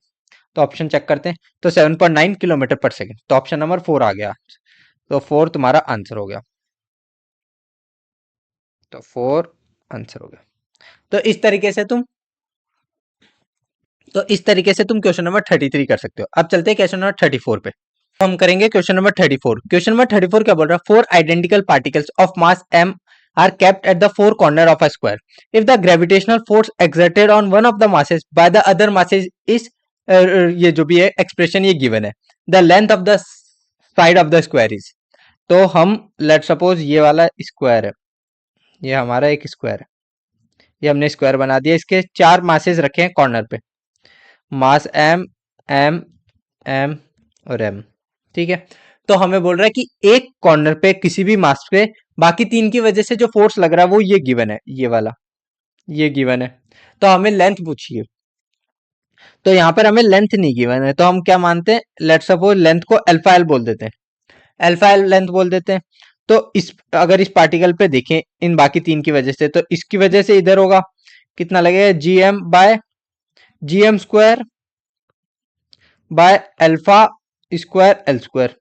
तो ऑप्शन चेक करते हैं, तो 7.9 किलोमीटर पर सेकेंड, तो ऑप्शन नंबर 4 आ गया। तो 4 तुम्हारा आंसर हो गया। तो 4 आंसर हो गया। तो इस तरीके से तुम क्वेश्चन नंबर 33 कर सकते हो। अब चलते हैं क्वेश्चन नंबर 34 पे। तो हम करेंगे क्वेश्चन नंबर 34। क्वेश्चन नंबर 34 क्या बोल रहा है? 4 identical particles of mass m are kept at the four corner of a square. If the gravitational force exerted on one of the masses by the other masses is ये जो भी है एक्सप्रेशन ये गिवन है, the length of the side of the square is। तो हम लेट सपोज ये वाला स्क्वायर है, ये हमारा एक स्क्वायर है, ये हमने स्क्वायर बना दिया, इसके 4 मासेस रखे हैं कॉर्नर पे, मास m m m और m, ठीक है। तो हमें बोल रहा है कि एक कॉर्नर पे किसी भी मास पे बाकी 3 की वजह से जो फोर्स लग रहा है वो ये गिवन है, ये वाला ये गिवन है। तो हमें लेंथ पूछिए, तो यहाँ पर हमें लेंथ नहीं गिवन है, तो हम क्या मानते हैं, लेट्स सपोज लेंथ को अल्फा एल बोल देते हैं, अल्फा एल लेंथ बोल देते हैं। तो इस अगर इस पार्टिकल पे देखें इन बाकी 3 की वजह से, तो इसकी वजह से इधर होगा कितना लगेगा, G M by G M square by alpha square L square.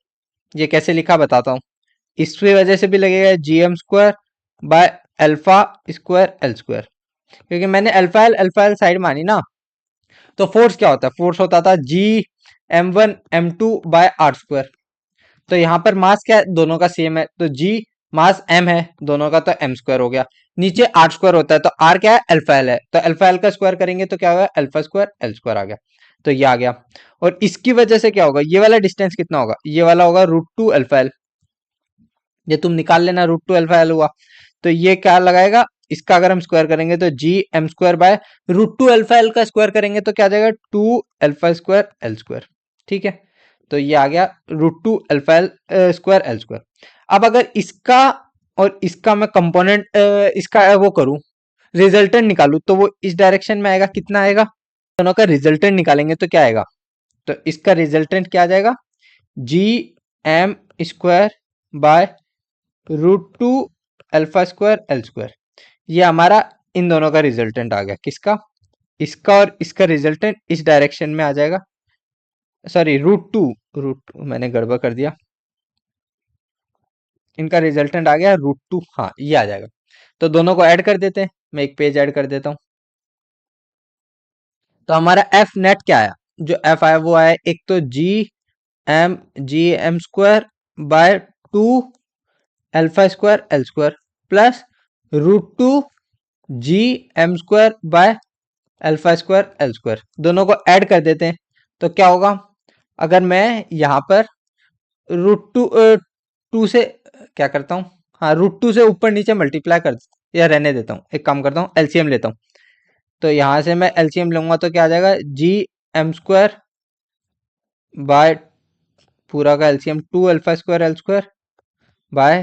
ये कैसे लिखा बताता हूँ, इसकी वजह से भी लगेगा G M square by alpha square L square, क्योंकि मैंने अल्फा एल साइड मानी ना। तो फोर्स क्या होता है, फोर्स होता था G M one M two by are square. तो यहाँ पर मास क्या है, दोनों का सेम है, तो जी मास एम है दोनों का, तो एम स्क्वायर हो गया। नीचे आर स्क्वायर होता है, तो आर क्या है, अल्फा एल है, तो अल्फा एल का स्क्वायर करेंगे तो क्या होगा, अल्फा स्क्वायर एल स्क्वायर आ गया। तो ये आ गया। और इसकी वजह से क्या होगा, ये वाला डिस्टेंस कितना होगा, ये वाला होगा √2 अल्फा एल। ये तुम निकाल लेना, √2 अल्फा एल हुआ। तो ये क्या लगाएगा, इसका अगर हम स्क्वायर करेंगे तो G M square by √2 alpha L का स्क्वायर करेंगे तो क्या आ जाएगा, 2 अल्फा स्क्वायर एल स्क्वायर, ठीक है। तो ये आ गया √2 alpha L square L square. अब अगर इसका और इसका मैं कंपोनेंट इसका वो करूं, रिजल्टेंट निकालू, तो वो इस डायरेक्शन में आएगा, कितना आएगा, दोनों का रिजल्टेंट निकालेंगे तो क्या आएगा, तो इसका रिजल्टेंट क्या आ जाएगा, G M square by √2 alpha square L square. ये हमारा इन दोनों का रिजल्टेंट आ गया, किसका, इसका और इसका रिजल्टेंट इस डायरेक्शन में आ जाएगा, सॉरी √2 मैंने गड़बड़ कर दिया, इनका रिजल्टेंट आ गया √2, हाँ ये आ जाएगा। तो दोनों को ऐड कर देते हैं, मैं एक पेज ऐड कर देता हूं। तो हमारा एफ नेट क्या आया, जो एफ आया वो आया, एक तो G M square by 2 alpha square L square plus √2 G M square by alpha square L square, दोनों को ऐड कर देते हैं। तो क्या होगा, अगर मैं यहाँ पर √2 से क्या करता हूँ, हाँ √2 से ऊपर नीचे मल्टीप्लाई कर या रहने देता हूँ, एक काम करता हूँ एलसीएम लेता हूँ। तो यहाँ से मैं एलसीएम लूंगा तो क्या आ जाएगा, जी एम स्क्वायर बाय पूरा का LCM 2 alpha square L square by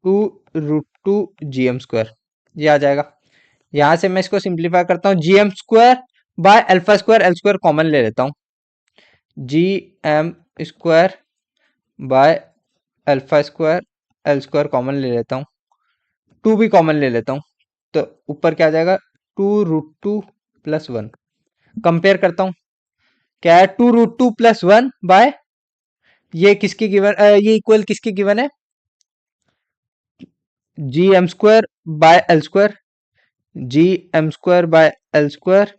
2 √2 G M square, ये आ जाएगा। यहाँ से मैं इसको सिंप्लीफाई करता हूँ, G M square by alpha square L square common ले लेता हूँ, G M square by alpha square L square common ले लेता हूँ, 2 भी कॉमन ले लेता हूँ, तो ऊपर क्या आ जाएगा, 2 √2 प्लस 1। कंपेयर करता हूँ, क्या है, 2 √2 प्लस 1 बाय ये किसकी गिवन, ये इक्वल किसकी गिवन है, G M square by L square, G M square by L square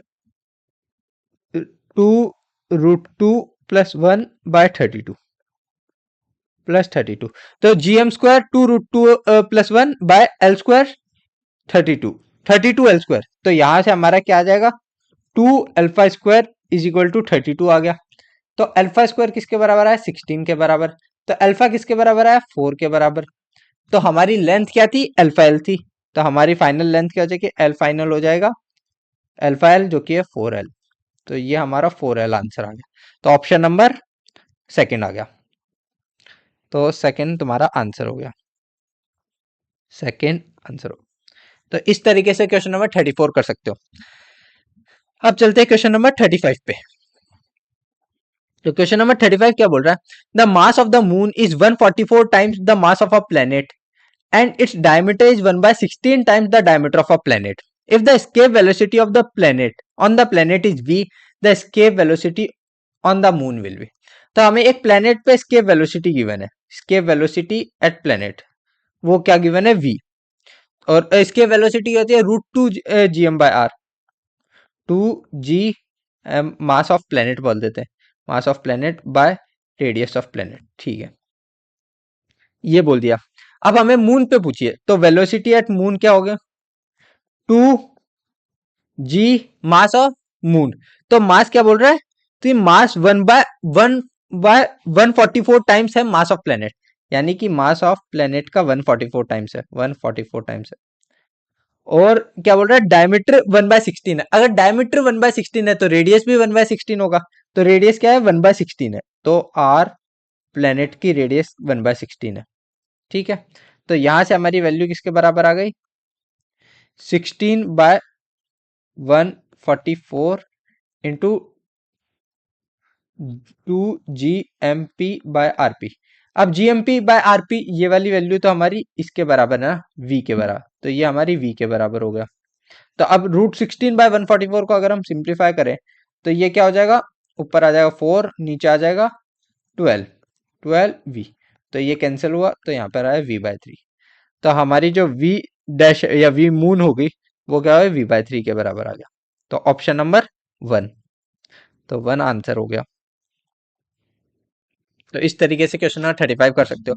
2 √2 plus 1 by 32 plus 32। तो G M square 2 √2 plus 1 by L square 32 L square. तो यहां से हमारा क्या आ जाएगा, 2 alpha square is equal to 32 आ गया। तो अल्फा स्क्वायर किसके बराबर है, 16 के बराबर। तो अल्फा किसके बराबर है, 4 के बराबर। तो हमारी लेंथ क्या थी, अल्फा एल थी। तो हमारी फाइनल लेंथ क्या हो जाएगी, एल फाइनल हो जाएगा, अल्फा एल जो कि है 4L। तो ये हमारा 4L आंसर आ गया। तो ऑप्शन नंबर सेकंड आ गया। तो सेकंड तुम्हारा आंसर हो गया, सेकंड आंसर हो। तो इस तरीके से क्वेश्चन नंबर 34 कर सकते हो। अब चलते हैं क्वेश्चन नंबर 35 पे। तो क्वेश्चन नंबर 35 क्या बोल रहा है, the mass of the moon is 144 times the mass of a planet and its diameter is 1 by 16 times the diameter of a planet. If the escape velocity of the planet on the planet is v, the escape velocity on the moon will be. तो हमें एक planet पे escape velocity given है, escape velocity at planet, वो क्या given है v, और escape velocity होती है √2 gm/r, 2 g mass of planet बोल देते हैं, मास of planet bye radius of planet, ठीक है, ये बोल दिया। अब हमें मून पे पूछिए, तो वेलोसिटी एट मून क्या हो गया, 2 जी मास ऑफ मून, तो मास क्या बोल रहा है, तो ये मास 1/144 टाइम्स है मास ऑफ प्लेनेट, यानी कि मास ऑफ प्लेनेट का 144 टाइम्स है, 144 टाइम्स है। और क्या बोल रहा है, डायमीटर 1/16 है, अगर डायमीटर 1/16 है तो रेडियस भी 1/16 होगा, तो रेडियस क्या है, 1/16 है, तो आर प्लेनेट की रेडियस 1/16 है, ठीक है। तो यहां से हमारी वैल्यू किसके बराबर आ गई, 16/144 इंटू 2 GMP/RP। अब GMP/RP ये वाली वैल्यू तो हमारी इसके बराबर है ना, v के बराबर, तो ये हमारी v के बराबर हो गया। तो अब √16/144 को अगर हम सिंप्लीफाई करें तो ये क्या हो जाएगा, ऊपर आ जाएगा 4, नीचे आ जाएगा 12v, तो ये कैंसिल हुआ, तो यहाँ पर आया v/3। तो हमारी जो v डैश या v मून होगी वो क्या है, v/3 के बराबर आ गया, तो ऑप्शन नंबर 1, तो 1 आंसर हो गया। तो इस तरीके से क्वेश्चन नंबर 35 कर सकते हो।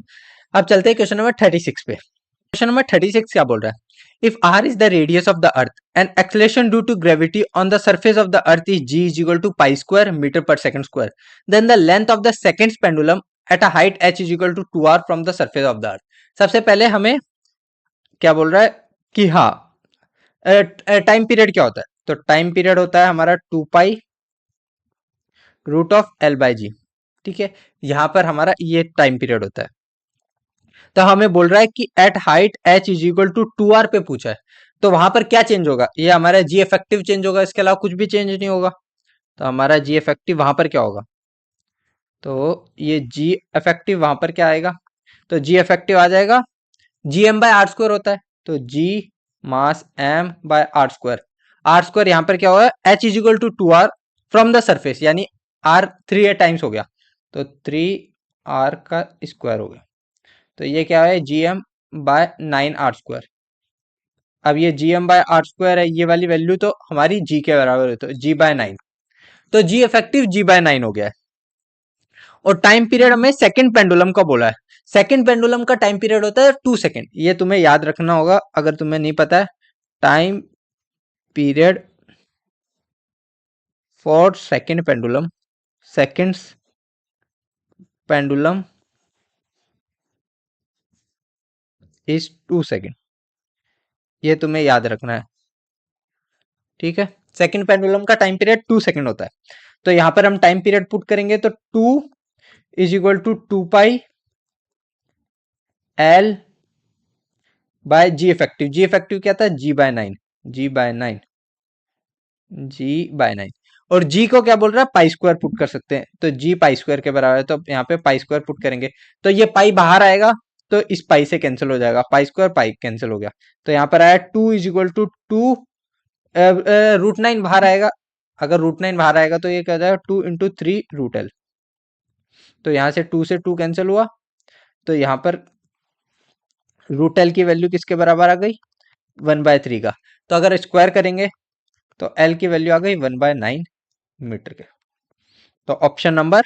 अब चलते हैं क्वेश्चन नंबर 36 पे। क्वेश्चन नंबर 36 क्या बोल रहा है, if r is the radius of the earth and acceleration due to gravity on the surface of the earth is g is equal to pi square meter per second square, then the length of the seconds pendulum at a height h is equal to 2r from the surface of the earth। सबसे पहले हमें क्या बोल रहा है कि हाँ टाइम पीरियड क्या होता है, तो टाइम पीरियड होता है हमारा 2 पाई √L/g, ठीक है, यहां पर हमारा ये टाइम पीरियड होता है। तो हमें बोल रहा है कि at height h is equal to 2r पे पूछा है, तो वहां पर क्या चेंज होगा, ये हमारा जी इफेक्टिव चेंज होगा, इसके अलावा कुछ भी चेंज नहीं होगा। तो हमारा जी इफेक्टिव वहां पर क्या होगा, तो ये जी इफेक्टिव वहां पर क्या आएगा, तो जी इफेक्टिव आ जाएगा gm/r² होता है, तो g मास m/r², r² यहाँ पर क्या होगा, h is equal to 2r from the surface, यानी r 3 टाइम्स हो गया, तो 3r का स्क्वायर हो गया, तो ये क्या है gm/9r²। अब ये gm/r² है, ये वाली वैल्यू तो हमारी g के बराबर है, तो g/9, तो g इफेक्टिव g/9 हो गया है। और टाइम पीरियड हमें सेकंड पेंडुलम का बोला है, सेकंड पेंडुलम का टाइम पीरियड होता है 2 सेकंड, ये तुम्हें याद रखना होगा अगर तुम्हें नहीं पता है, time period for second pendulum, seconds pendulum is 2 second, ये तुम्हें याद रखना है, ठीक है। सेकंड पेंडुलम का टाइम पीरियड 2 सेकंड होता है, तो यहां पर हम टाइम पीरियड पुट करेंगे, तो 2 is equal to 2 pi L by g effective, g effective क्या था, g/9, g/9, g/9, और g को क्या बोल रहा है, पाई² पुट कर सकते हैं, तो g पाई² के बराबर है, तो यहाँ पे पाई² पुट करेंगे, तो ये पाई बाहर आएगा, तो इस पाई से कैंसिल हो जाएगा, पाई² पाई कैंसिल हो गया, तो यहाँ पर आया 2 इज इक्वल टू 2, √9 बाहर आएगा, अगर √9 बाहर आएगा तो ये क्या हो जाएगा 2 इंटू 3 √L, तो यहाँ से 2 से 2 कैंसिल हुआ, तो यहाँ पर √L की वैल्यू किसके बराबर आ गई, 1/3 का, तो अगर स्क्वायर करेंगे तो L की वैल्यू आ गई 1/9 मीटर के, तो ऑप्शन नंबर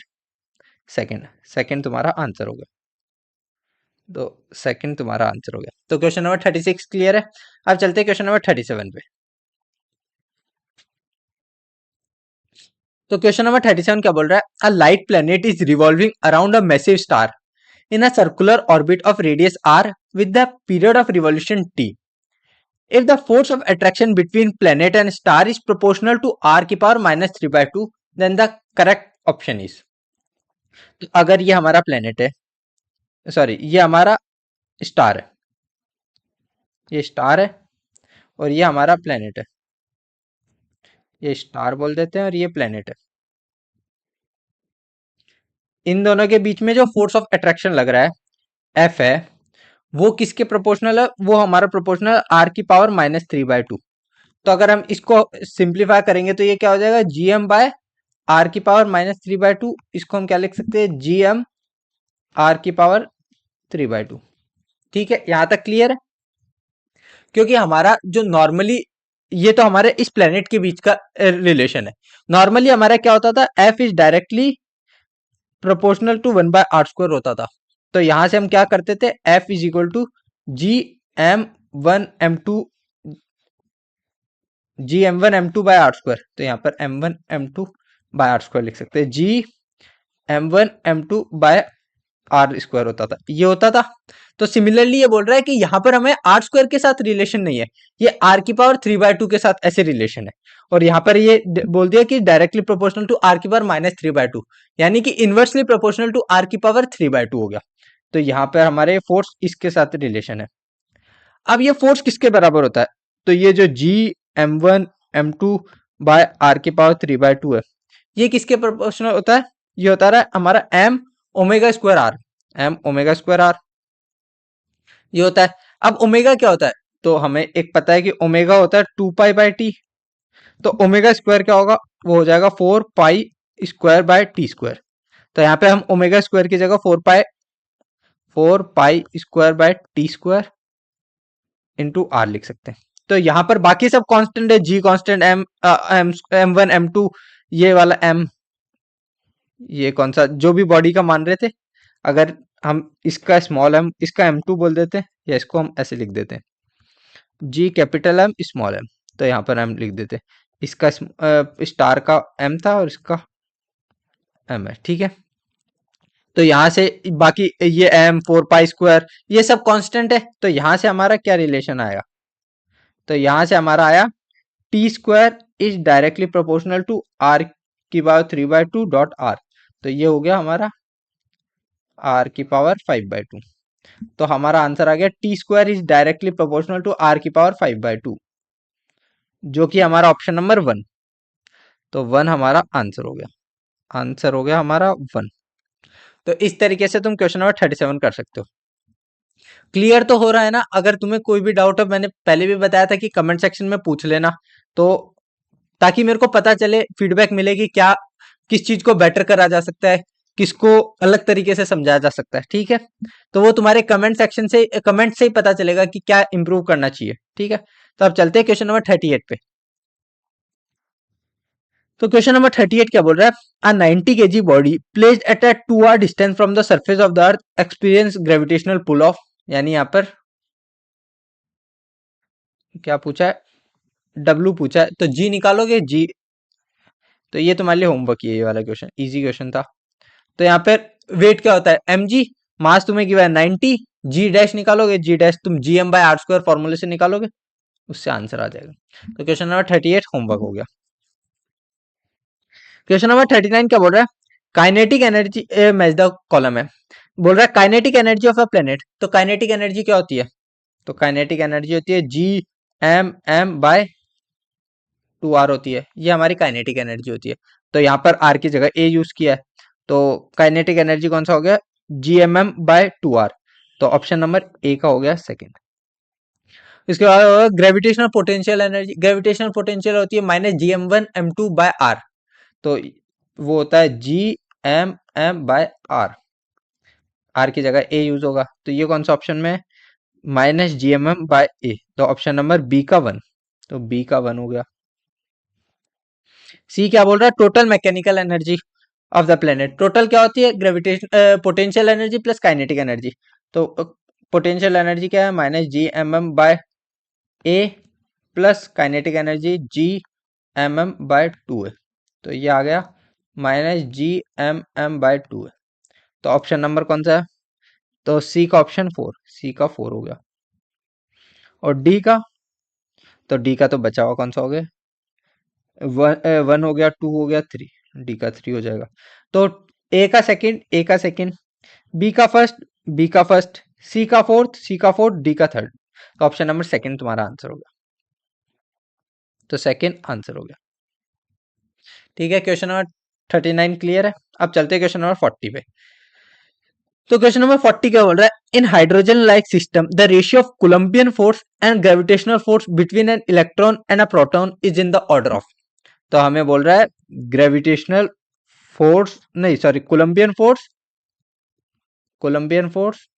सेकंड, सेकंड तुम्हारा आंसर हो गया, तो सेकंड तुम्हारा आंसर हो गया। तो क्वेश्चन नंबर 36 क्लियर है। अब चलते हैं क्वेश्चन नंबर 37 पे। तो क्वेश्चन नंबर 37 क्या बोल रहा है, a light planet is revolving around a massive star in a circular orbit of radius r with the period of revolution t. If the force of attraction between planet and star is proportional to r की power -3/2, then the correct option is। तो अगर ये हमारा प्लेनेट है, सॉरी ये हमारा स्टार है, ये स्टार है और ये हमारा प्लेनेट है, ये स्टार बोल देते हैं और ये प्लेनेट है, इन दोनों के बीच में जो फोर्स ऑफ अट्रैक्शन लग रहा है F है, वो किसके प्रोपोर्शनल है, वो हमारा प्रोपोर्शनल आर की पावर -3/2। तो अगर हम इसको सिंप्लीफाई करेंगे तो ये क्या हो जाएगा, जी एम बाय आर की पावर -3/2। इसको हम क्या लिख सकते हैं, जी एम आर की पावर 3/2। ठीक है, यहां तक क्लियर है। क्योंकि हमारा जो नॉर्मली, ये तो हमारे इस प्लेनेट के बीच का रिलेशन है। नॉर्मली हमारा क्या होता था, F is directly proportional to 1/r² होता था। तो यहां से हम क्या करते थे, F is equal to G m1 m2 g m1 m2/r²। तो यहाँ पर m1 m2/r² लिख सकते हैं, जी m1 m2/r² होता था, ये होता था। तो सिमिलरली ये बोल रहा है कि यहाँ पर हमें r² के साथ रिलेशन नहीं है, ये r की पावर 3/2 के साथ ऐसे रिलेशन है। और यहाँ पर ये बोल दिया कि डायरेक्टली प्रोपोर्शनल टू r की पावर -3/2, यानी कि इनवर्सली प्रोपोर्शनल टू r की पावर 3/2 हो गया। तो यहाँ पर हमारे फोर्स इसके साथ रिलेशन है। अब ये फोर्स किसके बराबर होता है, तो ये जो जी m1 m2/r² है, ये किसके प्रोपोर्शनल होता है, ये होता है हमारा m⍵²r, m⍵²r ये होता है। अब ओमेगा क्या होता है, तो हमें एक पता है कि ओमेगा होता है 2π/t। तो ओमेगा स्क्वायर क्या होगा, वो हो जाएगा 4π² तो यहाँ पे हम ओमेगा स्क्वायर की जगह 4π² इंटू आर लिख सकते हैं। तो यहाँ पर बाकी सब कांस्टेंट है, जी कांस्टेंट, m1 m2, ये वाला m, ये कौन सा जो भी बॉडी का मान रहे थे, अगर हम इसका स्मॉल m इसका m2 बोल देते हैं, या इसको हम ऐसे लिख देते हैं, G capital M small m, तो यहाँ पर m लिख देते हैं। इसका स्टार का m था और इसका m है, ठीक है। तो यहाँ से बाकी ये m 4π² ये सब कांस्टेंट है। तो यहाँ से हमारा क्या रिलेशन आएगा, तो यहाँ से हमारा आया t² is directly proportional to r की पावर 3/2 .r। तो ये हो गया हमारा r की पावर 5/2। तो हमारा आंसर आ गया t² is directly proportional to r की पावर 5/2, जो कि हमारा ऑप्शन नंबर 1। तो 1 हमारा आंसर हो गया, आंसर हो गया हमारा 1। तो इस तरीके से तुम क्वेश्चन नंबर 37 कर सकते हो। क्लियर तो हो रहा है ना। अगर तुम्हें कोई भी डाउट है, मैंने पहले भी बताया था कि कमेंट सेक्शन में पूछ लेना, तो ताकि मेरे को पता चले, फीडबैक मिले कि क्या किस चीज को बेटर करा जा सकता है, किसको अलग तरीके से समझाया जा सकता है। ठीक है, तो वो तुम्हारे कमेंट सेक्शन से, कमेंट से ही पता चलेगा कि क्या इंप्रूव करना चाहिए। ठीक है, तो अब चलते हैं क्वेश्चन नंबर 38 पे। तो क्वेश्चन नंबर 38 क्या बोल रहा है, a 90 kg body placed at a 2r distance from the surface of the earth experience gravitational pull of. यानी यहाँ पर क्या पूछा है, डब्लू पूछा है, तो जी निकालोगे, जी। तो ये तुम्हारे लिए होमवर्क है, ये वाला क्वेश्चन इजी क्वेश्चन था। तो यहाँ पर वेट क्या होता है, mg, मास तुम्हें गिवा है 90, जी डैश निकालोगे, जी डैश तुम gm/r² फॉर्मूले से निकालोगे, उससे आंसर आ जाएगा। तो क्वेश्चन नंबर 38 होमवर्क हो गया। क्वेश्चन नंबर 39 क्या बोल रहा है, kinetic energy match the column है। बोल रहा है kinetic energy of a planet. तो काइनेटिक एनर्जी क्या होती है, तो काइनेटिक एनर्जी होती है Gm/2r होती है, ये हमारी काइनेटिक एनर्जी होती है। तो यहाँ पर r की जगह a यूज किया है, तो काइनेटिक एनर्जी कौन सा हो गया, Gmm/2r। तो ऑप्शन नंबर ए का हो गया सेकंड। इसके बाद gravitational potential energy, gravitational potential होती है -Gm1m2/r। तो वो होता है Gmm/r, r की जगह a यूज होगा। तो ये कौन सा ऑप्शन में है, -Gmm/a। तो ऑप्शन नंबर बी का 1, तो बी का 1 हो गया। सी क्या बोल रहा है, total mechanical energy of the planet. Total क्या होती है, gravitation potential energy plus kinetic energy. तो पोटेंशियल एनर्जी क्या है, -Gmm/a plus kinetic energy Gmm/2 है। तो ये आ गया -Gmm/2 है। तो ऑप्शन नंबर कौन सा है, तो सी का ऑप्शन 4, सी का 4 हो गया। और डी का, तो डी का तो बचा हुआ कौन सा हो गया, 1 हो गया, 2 हो गया, 3, डी का 3 हो जाएगा। तो ए का सेकंड, ए का सेकंड, बी का फर्स्ट, बी का फर्स्ट, सी का फोर्थ, सी का फोर्थ, डी का थर्ड। तो ऑप्शन नंबर सेकंड तुम्हारा आंसर होगा। तो सेकंड आंसर हो गया। ठीक है, क्वेश्चन नंबर 39 क्लियर है। अब चलते हैं क्वेश्चन नंबर 40 पे। तो क्वेश्चन नंबर 40 क्या बोल रहा है, in hydrogen like system the ratio of Coulombian force and gravitational force between an electron and a proton is in the order of. तो हमें बोल रहा है ग्रेविटेशनल फोर्स, नहीं sorry, Coulombian force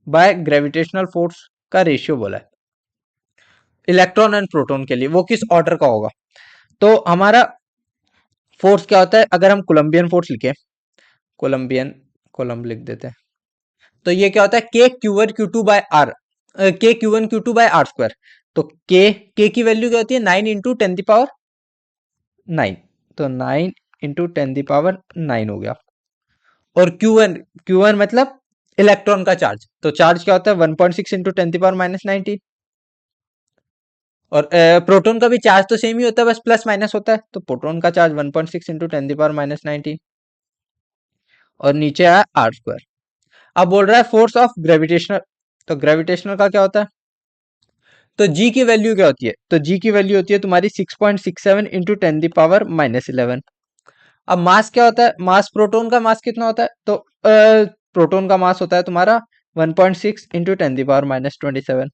by gravitational force का रेशियो बोला है इलेक्ट्रॉन एंड प्रोटॉन के लिए, वो किस ऑर्डर का होगा। तो हमारा फोर्स क्या होता है, अगर हम कोलम्बियन फोर्स लिखे, कोलम्बियन, कोलम्ब लिख देते हैं, तो ये क्या होता है k q one q two by r, k q one q two by are square. तो के की वैल्यू क्या होती है 9 इंटू 10⁹ तो 9 इंटू 10⁹ हो गया। और क्यू वन मतलब इलेक्ट्रॉन का चार्ज, तो चार्ज क्या होता है 1.6 इंटू 10⁻⁹ और प्रोटॉन का भी चार्ज तो सेम ही होता है, बस प्लस माइनस होता है, तो प्रोटॉन का चार्ज 1.6 इंटू 10⁻⁹ और नीचे आया आर स्क्वायर। अब बोल रहा है फोर्स ऑफ ग्रेविटेशनल, तो ग्रेविटेशनल का क्या होता है, तो जी की वैल्यू क्या होती है, तो जी की वैल्यू होती है तुम्हारी 6.67 इंटू 10⁻⁻11। अब मास क्या होता है, मास प्रोटॉन का मास कितना होता है, तो प्रोटॉन का मास होता है तुम्हारा 1.6 इंटू 10⁻⁻27।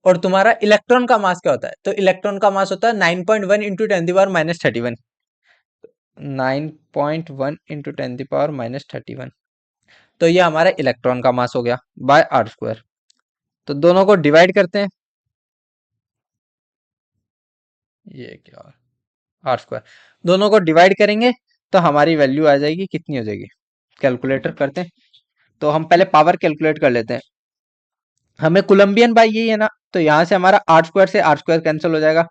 और तुम्हारा इलेक्ट्रॉन का मास क्या होता है, तो इलेक्ट्रॉन का मास होता है 9.1 इंटू 10⁻31। 9.1 इंटू 10⁻31, तो ये हमारा इलेक्ट्रॉन का मास हो गया बाय आर स्क्वायर। तो दोनों को डिवाइड करते हैं, ये क्या, आर स्क्वायर, दोनों को डिवाइड करेंगे तो हमारी वैल्यू आ जाएगी, कितनी हो जाएगी, कैलकुलेटर करते हैं। तो हम पहले पावर कैलकुलेट कर लेते हैं, हमें कोलम्बियन बाई यही है ना, तो यहाँ से हमारा आर स्क्वायर से आर स्क्वायर कैंसिल हो जाएगा।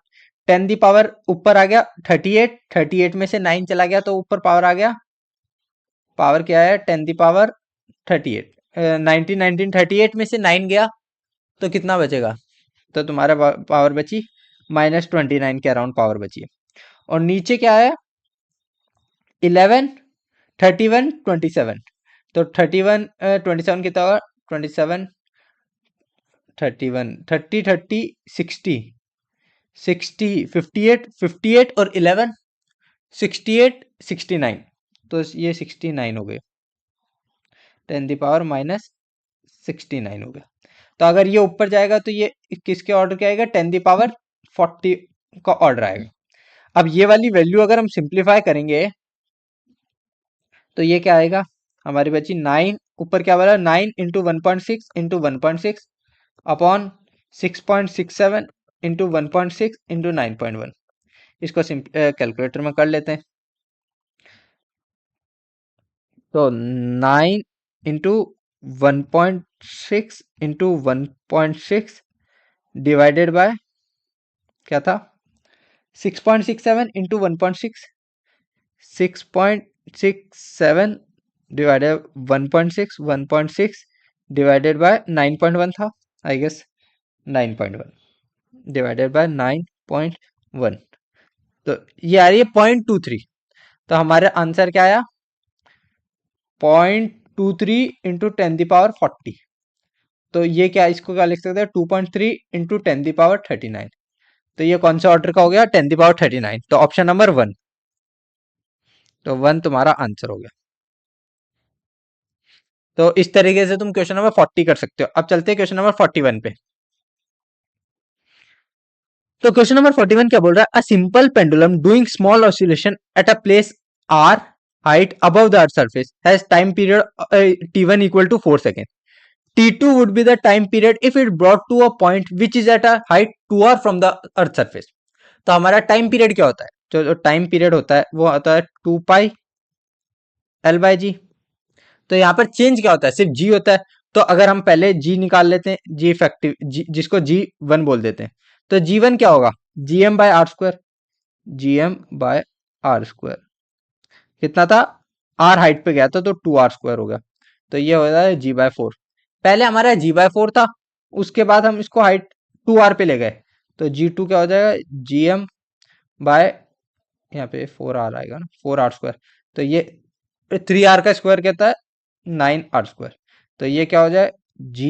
10 दी पावर ऊपर आ गया 38, 38 में से 9 चला गया तो ऊपर पावर आ गया, पावर क्या है 10 दी पावर 38, 19 38 में से 9 गया तो कितना बचेगा, तो तुम्हारा पावर बची -29 के अराउंड पावर बची है। और नीचे क्या है 11, 31, 27, तो 31 27 कितना होगा 27, 31, 30 30 60 60 58 58 और 11 68 69, तो ये 69 हो गए, 10⁻⁻69 हो गया। तो अगर ये ऊपर जाएगा तो ये किसके ऑर्डर के आएगा, 10⁻40 का ऑर्डर आएगा। अब ये वाली वैल्यू अगर हम सिंप्लीफाई करेंगे तो ये क्या आएगा, हमारी बची 9, ऊपर क्या बोला 9 into 1.6 into 1.6 upon 6.67 into 1.6 into 9.1। इसको कैलकुलेटर में कर लेते हैं, तो 9 इंटू 1.6 इंटू 1.6 डिवाइडेड बाय क्या था 6.67 इंटू 1.6, 6.67 डिवाइडेड 1.6, 1.6 डिवाइडेड बाय 9.1 था, आई गेस 9.1 डिवाइडेड बाय 9.1, तो ये आ रही है 0.23। तो हमारा आंसर क्या आया 0.23 इंटू 10⁻40। तो ये क्या, इसको क्या लिख सकते हैं 2.3 इंटू 10⁻39। तो ये कौन सा ऑर्डर का हो गया 10⁻39, तो ऑप्शन नंबर 1, तो 1 तुम्हारा आंसर हो गया। तो इस तरीके से तुम क्वेश्चन नंबर 40 कर सकते हो। अब चलते हैं क्वेश्चन नंबर 41 पे। तो क्वेश्चन नंबर 41 क्या बोल रहा है, a simple pendulum doing small oscillation at a place R height above the earth surface has time period t1 equal to 4 second. t2 would be the time period if it brought to a point which is at a height 2r from the earth surface। तो हमारा टाइम पीरियड क्या होता है, जो टाइम पीरियड होता है वो होता है 2 पाई एल बाई जी। तो यहाँ पर चेंज क्या होता है, सिर्फ जी होता है। तो अगर हम पहले जी निकाल लेते हैं, जी इफेक्टिव जी, जिसको जी1 बोल देते हैं, तो जी1 क्या होगा GM by are square, GM by are square कितना था, आर हाइट पे गया था तो 2r स्क्वायर हो गया, तो ये हो जाता है g/4। पहले हमारा g/4 था, उसके बाद हम इसको हाइट 2r पे ले गए, तो g2 क्या हो जाएगा gm बाय, यहाँ पे 4r आएगा ना, 4r स्क्वायर, तो ये 3r का स्क्वायर कहता है 9r स्क्वायर, तो ये क्या हो जाए g,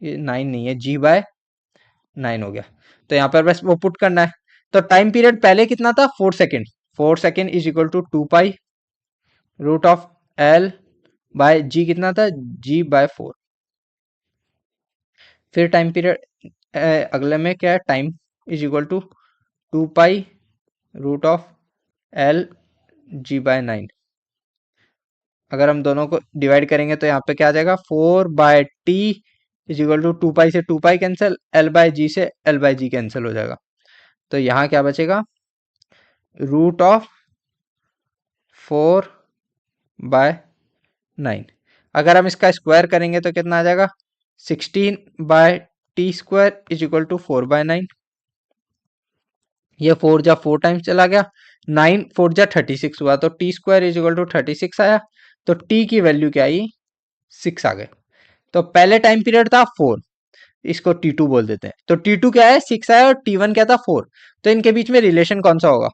ये 9 नहीं है g/9 हो गया। तो यहाँ पर बस वो पुट करना है। तो टाइम पीरियड पहले कितना था 4 second, 4 second is equal to 2 pi root of l by g कितना था, जी बाय 4। फिर टाइम पीरियड अगले में क्या है, time is equal to 2 pi root of L g by 9। अगर हम दोनों को डिवाइड करेंगे तो यहाँ पे क्या आ जाएगा, 4/t इज इक्वल टू 2 पाई से 2 पाई कैंसिल, एल बाय जी से एल बाय जी कैंसिल हो जाएगा। तो यहाँ क्या बचेगा, रूट ऑफ 4/9। अगर हम इसका स्क्वायर करेंगे तो कितना आ जाएगा, 16/t² इज इक्वल टू 4/9। ये 4 जा 4 टाइम्स चला गया, 9 4 जा 36 हुआ, तो t² इज इक्वल टू 36 आया। तो t की वैल्यू क्या आई, 6 आ गए। तो पहले टाइम पीरियड था 4, इसको T2 बोल देते हैं। तो T2 क्या है, 6 आया, और T1 क्या था, 4। तो इनके बीच में रिलेशन कौन सा होगा,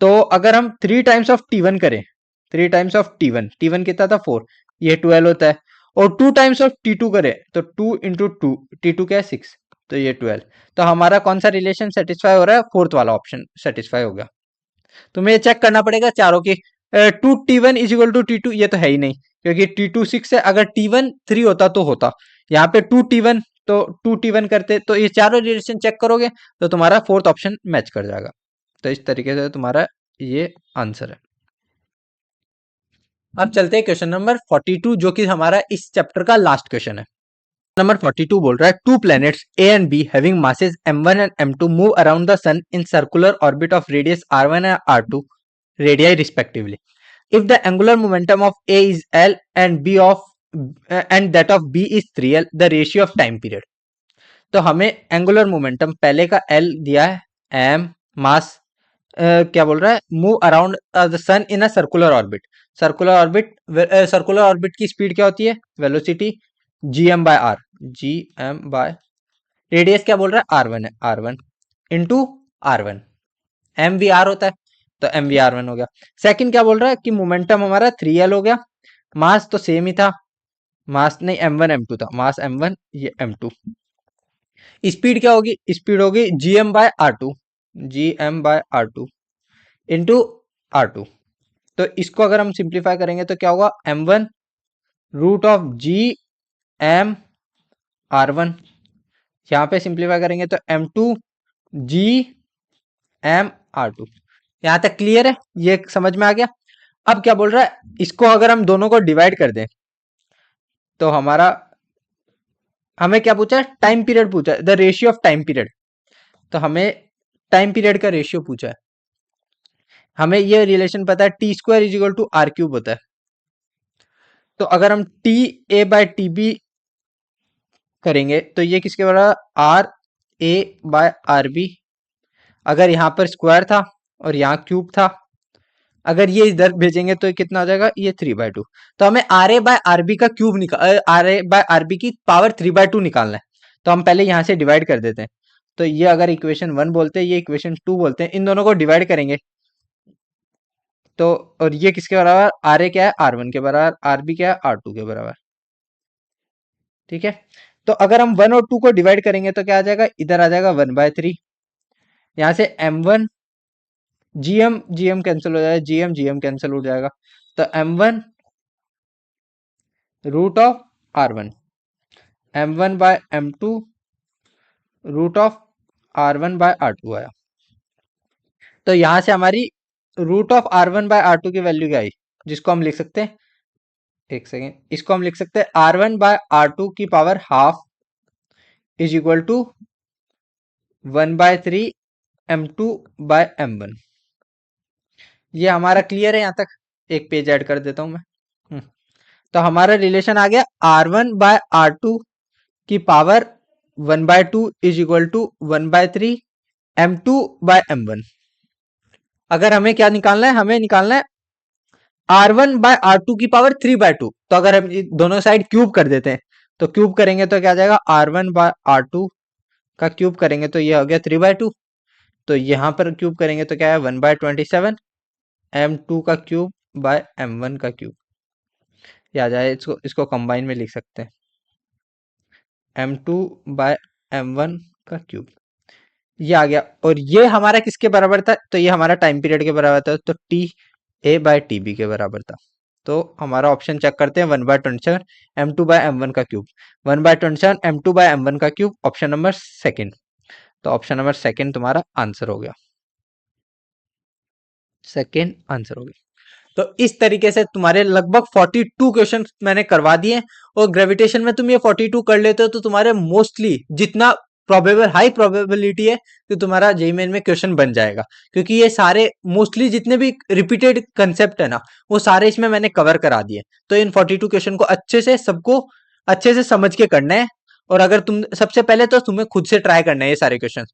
तो अगर हम 3 टाइम्स ऑफ T1 करें, 3 टाइम्स ऑफ T1, T1 कितना था 4, ये 12 होता है। और 2 टाइम्स ऑफ T2 करें तो 2 इंटू 2, T2 क्या है 6, तो ये 12। तो हमारा कौन सा रिलेशन सेटिस्फाई हो रहा है, फोर्थ वाला ऑप्शन सेटिस्फाई हो गया। तुम्हें ये चेक करना पड़ेगा चारों की। 2T1 is equal to T2 ये तो है ही नहीं, क्योंकि T2 6 है, अगर T1 3 होता तो होता। यहाँ पे 2T1, तो 2T1 करते, तो ये चारों रिलेशन चेक करोगे तो तुम्हारा फोर्थ ऑप्शन मैच कर जाएगा। तो इस तरीके से तुम्हारा ये आंसर है। अब चलते हैं क्वेश्चन नंबर 42, जो कि हमारा इस चैप्टर का लास्ट क्वेश्चन है। नंबर 42 बोल रहा है, two planets A and B having masses m1 and m2 move around the sun in circular orbit of radius r1 and r2 radii respectively. If the angular momentum of A is L and B of and that of B is 3L, the ratio of time period। तो हमें एंगुलर मोमेंटम पहले का L दिया है, m मास क्या बोल रहा है, move around the sun in a circular orbit. Circular orbit की स्पीड क्या होती है, वेलोसिटी gm/r, gm/, रेडियस क्या बोल रहा है r1 है, r1 into r1, M we are होता है, तो एम वी आर वन हो गया। सेकंड क्या बोल रहा है कि मोमेंटम हमारा 3L हो गया, मास तो सेम ही था, मास नहीं m1 m2 था, मास m1 ये m2। स्पीड क्या होगी, स्पीड होगी gm/r2, gm/r2 इंटू r2। तो इसको अगर हम सिंप्लीफाई करेंगे तो क्या होगा, m1 root of gm r1, यहाँ पे सिंप्लीफाई करेंगे तो m2 gm r2। यहाँ तक क्लियर है, ये समझ में आ गया। अब क्या बोल रहा है, इसको अगर हम दोनों को डिवाइड कर दें तो हमारा, हमें क्या पूछा है, टाइम पीरियड पूछा है, the ratio of time period. तो हमें टाइम पीरियड का रेशियो पूछा है। हमें ये रिलेशन पता है, t² is equal to r³ होता है। तो अगर हम TA/TB करेंगे तो ये किसके बराबर, RA/RB। अगर यहाँ पर स्क्वायर था और यहाँ क्यूब था, अगर ये इधर भेजेंगे तो कितना हो जाएगा, ये 3/2। तो हमें RA/RB का क्यूब निकाल, RA/RB की पावर 3/2 निकालना है। तो हम पहले यहाँ से डिवाइड कर देते हैं। तो ये अगर इक्वेशन 1 बोलते हैं, ये इक्वेशन 2 बोलते हैं, इन दोनों को डिवाइड करेंगे तो, और ये किसके बराबर, RA क्या है, R1 के बराबर, RB क्या है, R2 के बराबर। ठीक है, तो अगर हम 1 और 2 को डिवाइड करेंगे तो क्या आ जाएगा, इधर आ जाएगा 1/3। यहाँ से m1 GM कैंसिल हो जाएगा, GM कैंसिल हो जाएगा, तो m1 root of r1, m1/m2 root of r1/r2 आया। तो यहां से हमारी रूट ऑफ r1/r2 की वैल्यू क्या आई, जिसको हम लिख सकते हैं, एक सेकेंड, इसको हम लिख सकते हैं r1/r2 की power half is equal to 1/3 m2/m1। ये हमारा क्लियर है यहाँ तक, एक पेज ऐड कर देता हूं मैं। तो हमारा रिलेशन आ गया r1/r2 की power 1/2 is equal to 1/3 m2/m1। अगर हमें क्या निकालना है, हमें निकालना है r1/r2 की पावर 3/2। तो अगर हम दोनों साइड क्यूब कर देते हैं, तो क्यूब करेंगे तो क्या आ जाएगा, r1/r2 का क्यूब करेंगे तो ये हो गया 3/2। तो यहाँ पर क्यूब करेंगे तो क्या है, 1/27 m2 का क्यूब बाय m1 का क्यूब। ये आ जाए, इसको कंबाइन में लिख सकते हैं, m2/m1 का क्यूब। ये आ गया, और ये हमारा किसके बराबर था, तो ये हमारा टाइम पीरियड के बराबर था, तो TA/TB के बराबर था। तो हमारा ऑप्शन चेक करते हैं, 1/27 m2/m1 का क्यूब, 1/27 m2/m1 का क्यूब, ऑप्शन नंबर सेकंड। तो ऑप्शन नंबर सेकंड तुम्हारा आंसर हो गया, सेकंड आंसर हो गया। तो इस तरीके से तुम्हारे लगभग 42 क्वेश्चन मैंने करवा दिए, और ग्रेविटेशन में तुम ये 42 कर लेते हो तो तुम्हारे मोस्टली जितना प्रोबेबल हाई प्रोबेबिलिटी है कि तुम्हारा जेईई मेन में क्वेश्चन बन जाएगा, क्योंकि ये सारे मोस्टली जितने भी रिपीटेड कंसेप्ट है ना वो सारे इसमें मैंने कवर करा दिए। तो इन 42 क्वेश्चन को अच्छे से सबको अच्छे से समझ के करना है। और अगर तुम सबसे पहले तो तुम्हें खुद से ट्राई करना है ये सारे क्वेश्चन,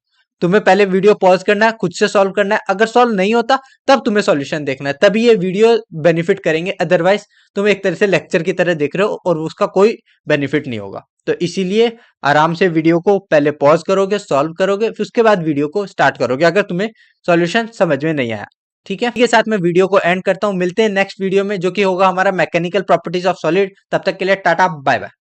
तुम्हें पहले वीडियो पॉज करना है, खुद से सॉल्व करना है, अगर सॉल्व नहीं होता तब तुम्हें सॉल्यूशन देखना है, तभी ये वीडियो बेनिफिट करेंगे, अदरवाइज तुम एक तरह से लेक्चर की तरह देख रहे हो और उसका कोई बेनिफिट नहीं होगा। तो इसीलिए आराम से वीडियो को पहले पॉज करोगे, सॉल्व करोगे, फिर उसके बाद वीडियो को स्टार्ट करोगे अगर तुम्हें सॉल्यूशन समझ में नहीं आया। ठीक है, इसके साथ मैं वीडियो को एंड करता हूं, मिलते हैं नेक्स्ट वीडियो में जो कि होगा हमारा मैकेनिकल प्रॉपर्टीज ऑफ सॉलिड। तब तक के लिए टाटा बाय बाय।